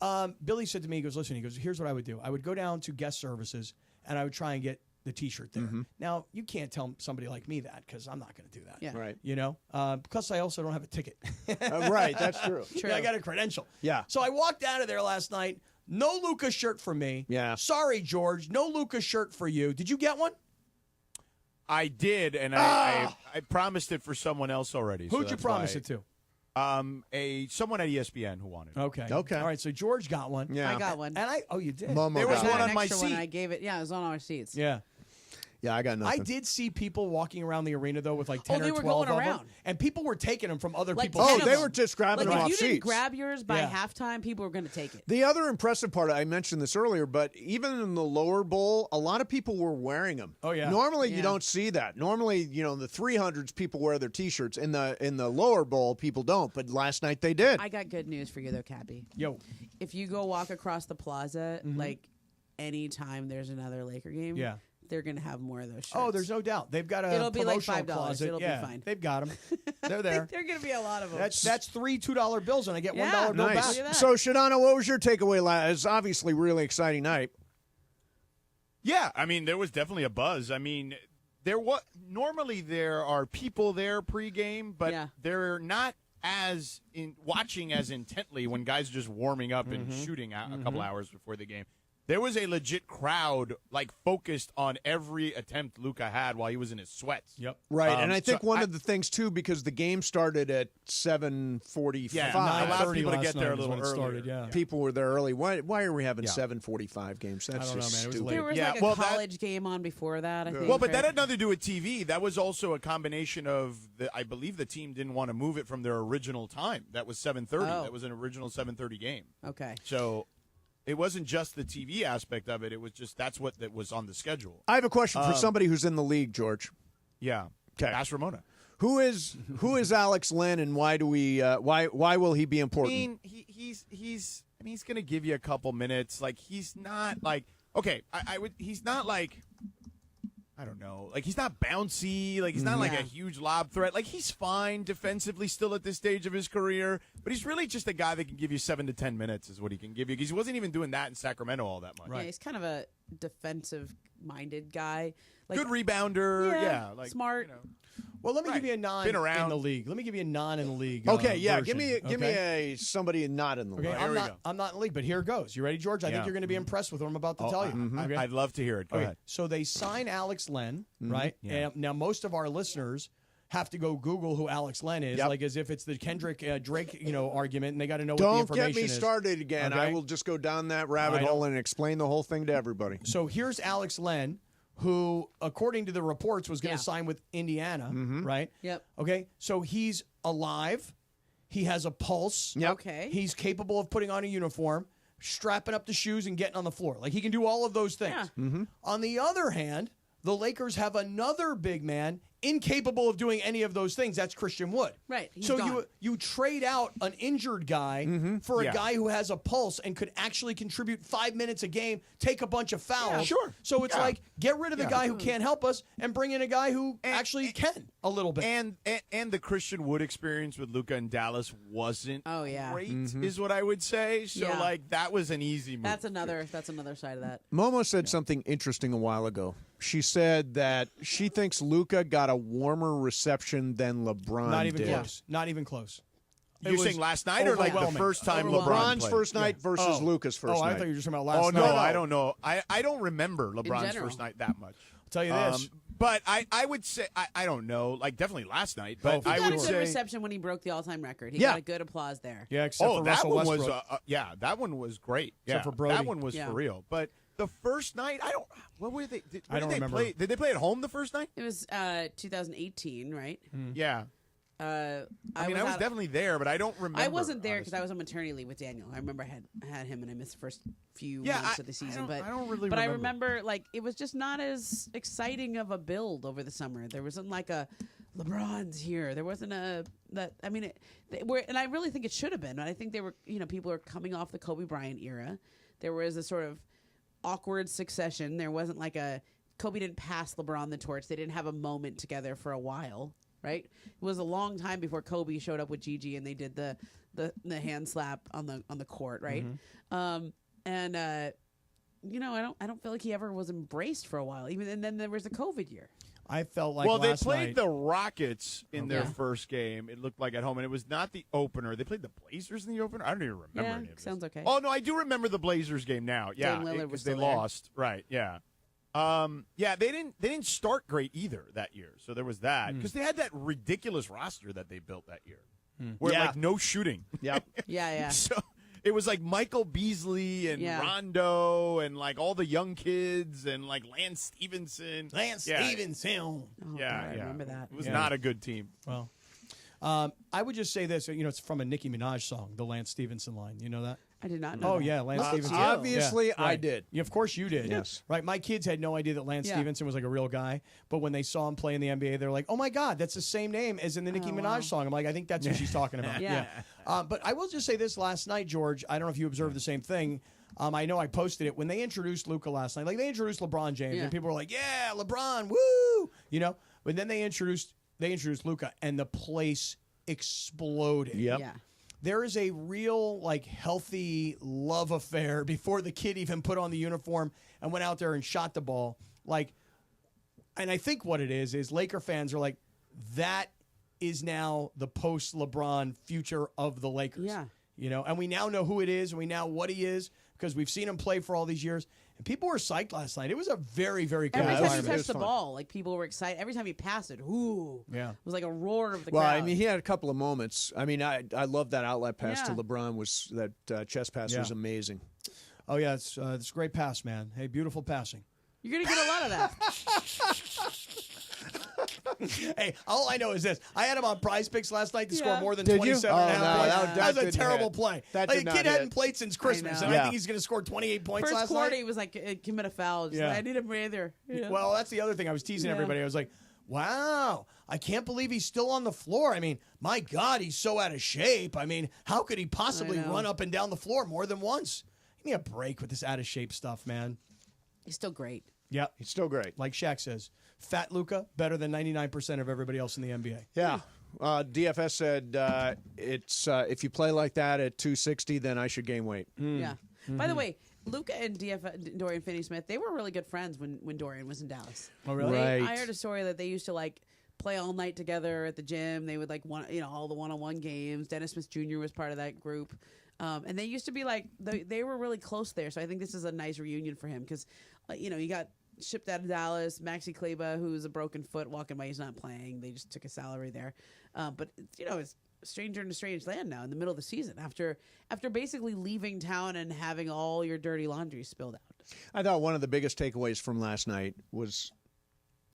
Billy said to me, he goes, listen, he goes, here's what I would do. I would go down to guest services and I would try and get the T-shirt there. Now, you can't tell somebody like me that because I'm not going to do that. Yeah. Right. You know, because I also don't have a ticket. Right, that's true. Yeah, I got a credential. Yeah. So I walked out of there last night. No Luka shirt for me. Yeah. Sorry, George. No Luka shirt for you. Did you get one? I did, and I promised it for someone else already. so Who'd you that's promise why- it to? Someone at ESPN who wanted it. Okay. Okay. All right. So George got one. Yeah. I got one. And you did. Momo There was got one Got on an my extra one. seat. I gave it. Yeah, it was on our seats. Yeah. Yeah, I got I nothing. did see people walking around the arena though with like 10 they or were 12 going of them, around. and people were taking them from other Like people's 10 Oh, of they them. were just grabbing Like them if off you didn't seats. grab yours by Yeah. halftime, people were going to take it. The other impressive part, I mentioned this earlier, but even in the lower bowl, a lot of people were wearing them. Oh, yeah. Normally, you Yeah. don't see that. Normally, in the 300s, people wear their T-shirts. In the lower bowl, people don't. But last night they did. I got good news for you though, Cappy. Yo. If you go walk across the plaza, like anytime there's another Laker game, Yeah. they're going to have more of those shirts. Oh, there's no doubt. They've got a It'll be like promotional $5. closet. It'll be Yeah, fine. They've got them. They're there. There are going to be a lot of them. That's 3 $2 bills, and I get Yeah. $1 bill Nice. back. Look at that. So, Shadano, what was your takeaway? It's obviously a really exciting night. Yeah, I mean, there was definitely a buzz. I mean, normally there are people there pregame, but Yeah. they're not watching as intently when guys are just warming up and shooting a couple hours before the game. There was a legit crowd, focused on every attempt Luka had while he was in his sweats. Yep. Right, and I so think one of the things, too, because the game started at 7:45. Yeah, allows people to get there a last night little was when it earlier. started, yeah. People were there early. Why are we having Yeah. 7:45 games? That's I don't know, just man. It was stupid. late. there was Yeah, like a well, that- college game on before that, I think. Well, but that right? had nothing to do with TV. That was also a combination of I believe the team didn't want to move it from their original time. That was 7:30. Oh. That was an original 7:30 game. Okay. So it wasn't just the TV aspect of it. It was just that's what that was on the schedule. I have a question for somebody who's in the league, George. Yeah. Okay. Ask Ramona. Who is Alex Len, and why do we why will he be I important? mean, he's going to give you a couple minutes. Like he's not like okay. He's not like I don't know. Like, he's not bouncy. Like, he's not like a huge lob threat. Like, he's fine defensively still at this stage of his career. But he's really just a guy that can give you 7 to 10 minutes is what he can give you. Because he wasn't even doing that in Sacramento all that much. Yeah, he's kind of a defensive-minded guy. Like, good rebounder. Yeah. Like, smart. Well, let me give you a non Been around. in the league. Let me give you a non in the league. Okay, yeah. version, Give me a somebody not in the league. Okay, I'm not in the league, but here it goes. You ready, George? I think you're going to be impressed with what I'm about to tell you. Okay? I'd love to hear it. Go ahead. So they sign Alex Len, right? Yeah. And now most of our listeners have to go Google who Alex Len is, like as if it's the Kendrick Drake, argument, and they got to know what the Don't information get me is. started again. Okay? I will just go down that rabbit hole and explain the whole thing to everybody. So here's Alex Len, who, according to the reports, was going to sign with Indiana, right? Yep. Okay, so he's alive. He has a pulse. Okay. He's capable of putting on a uniform, strapping up the shoes, and getting on the floor. Like, he can do all of those things. Yeah. On the other hand, the Lakers have another big man incapable of doing any of those things. That's Christian Wood. Right. He's So gone. you trade out an injured guy for a guy who has a pulse and could actually contribute 5 minutes a game, take a bunch of fouls. Yeah, sure. So it's Yeah. like, get rid of the guy who can't help us and bring in a guy who actually can a little bit. And the Christian Wood experience with Luka in Dallas wasn't great, Mm-hmm. is what I would say. So, Yeah. like, that was an easy move. That's another side of that. Momo said something interesting a while ago. She said that she thinks Luka got a warmer reception than LeBron Not even did. close. Not even close. You're saying last night or like the overwhelming. first time LeBron's played? first night versus Luka's first night. I thought you were just talking about last Oh, night. no, I don't know. I don't remember LeBron's general. first night that much. I'll tell you this. But I would say, I don't know, like definitely last night, but for I He got would a good say. reception when he broke the all-time record. He Yeah. got a good applause there. Yeah, except for that Russell one Westbrook. was, that one was great. Except Yeah, for Brody. that one was for real. But the first night, what were they? I don't remember. Play? Did they play at home the first night? It was 2018, right? Yeah. I was definitely there, but I don't remember. I wasn't there because I was on maternity leave with Daniel. I remember I had him and I missed the first few months of the season. I don't really But I remember. remember, like, it was just not as exciting of a build over the summer. There wasn't like a LeBron's here. There wasn't and I really think it should have been. I think they were, people are coming off the Kobe Bryant era. There was a sort of awkward succession. There wasn't like Kobe didn't pass LeBron the torch. They didn't have a moment together for a while. Right, it was a long time before Kobe showed up with Gigi and they did the hand slap on the court, right? I don't feel like he ever was embraced for a while. And then there was the COVID year. I felt like they last played night. the Rockets in their Yeah. first game. It looked like at home, and it was not the opener. They played the Blazers in the opener. I don't even remember Yeah, any of this. sounds okay. Oh no, I do remember the Blazers game now. Yeah, Dame Lillard was because they still there. lost. Right? Yeah. They didn't start great either that year. So there was that because they had that ridiculous roster that they built that year, where like no shooting. Yep. Yeah. So it was like Michael Beasley and Rondo and like all the young kids and like Lance Stevenson. Stevenson. Oh, Yeah, God, I remember that. It was not a good team. Well, I would just say this. It's from a Nicki Minaj song, the Lance Stevenson line. You know that? I did not know. Oh, that. yeah, Lance Stevenson. Obviously, Yeah, I right. did. Yeah, of course you did. Yes. Right. My kids had no idea that Lance Yeah. Stevenson was like a real guy. But when they saw him play in the NBA, they're like, oh, my God, that's the same name as in the Nicki Minaj song. I'm like, I think that's what she's talking about. Yeah. But I will just say this last night, George. I don't know if you observed the same thing. I know I posted it. When they introduced Luka last night, like they introduced LeBron James, and people were like, yeah, LeBron, woo! But then they introduced Luka, and the place exploded. Yep. Yeah. There is a real, like, healthy love affair before the kid even put on the uniform and went out there and shot the ball. Like, and I think what it is Laker fans are like, that is now the post-LeBron future of the Lakers. Yeah. And we now know who it is, and we know what he is because we've seen him play for all these years. And people were psyched last night. It was a very, very cool Every time he environment. touched the ball, like people were excited. Every time he passed it, ooh. Yeah. It was like a roar of the Well, crowd. I mean, he had a couple of moments. I mean, I love that outlet pass to Yeah. LeBron. That chest pass was amazing. Oh, yeah, it's a great pass, man. Hey, beautiful passing. You're going to get a lot of that. Hey, all I know is this. I had him on Prize Picks last night to score more than Did you? 27 and a half Oh, no, points. that That was a didn't terrible hit. play. That Like, did the not kid hit. hadn't played since Christmas, know. and I Yeah. think he's going to score 28 points First last quarter, night. he was like, commit a foul. Just Yeah. like, I need a breather. Yeah. Well, that's the other thing. I was teasing everybody. I was like, wow, I can't believe he's still on the floor. I mean, my God, he's so out of shape. I mean, how could he possibly I know. run up and down the floor more than once? Give me a break with this out of shape stuff, man. He's still great. Yeah, He's still great. like Shaq says. Fat Luka better than 99% of everybody else in the NBA. Yeah. DFS said it's if you play like that at 260, then I should gain weight. Yeah. By the way, Luka and Dorian Finney-Smith, they were really good friends when Dorian was in Dallas. Oh, really? Right. I heard a story that they used to play all night together at the gym. They would all the one-on-one games. Dennis Smith Jr. was part of that group. And they used to be they were really close there. So I think this is a nice reunion for him because, you got shipped out of Dallas. Maxi Kleber, who's a broken foot, walking by, he's not playing. They just took a salary there. But, it's a stranger in a strange land now in the middle of the season after basically leaving town and having all your dirty laundry spilled out. I thought one of the biggest takeaways from last night was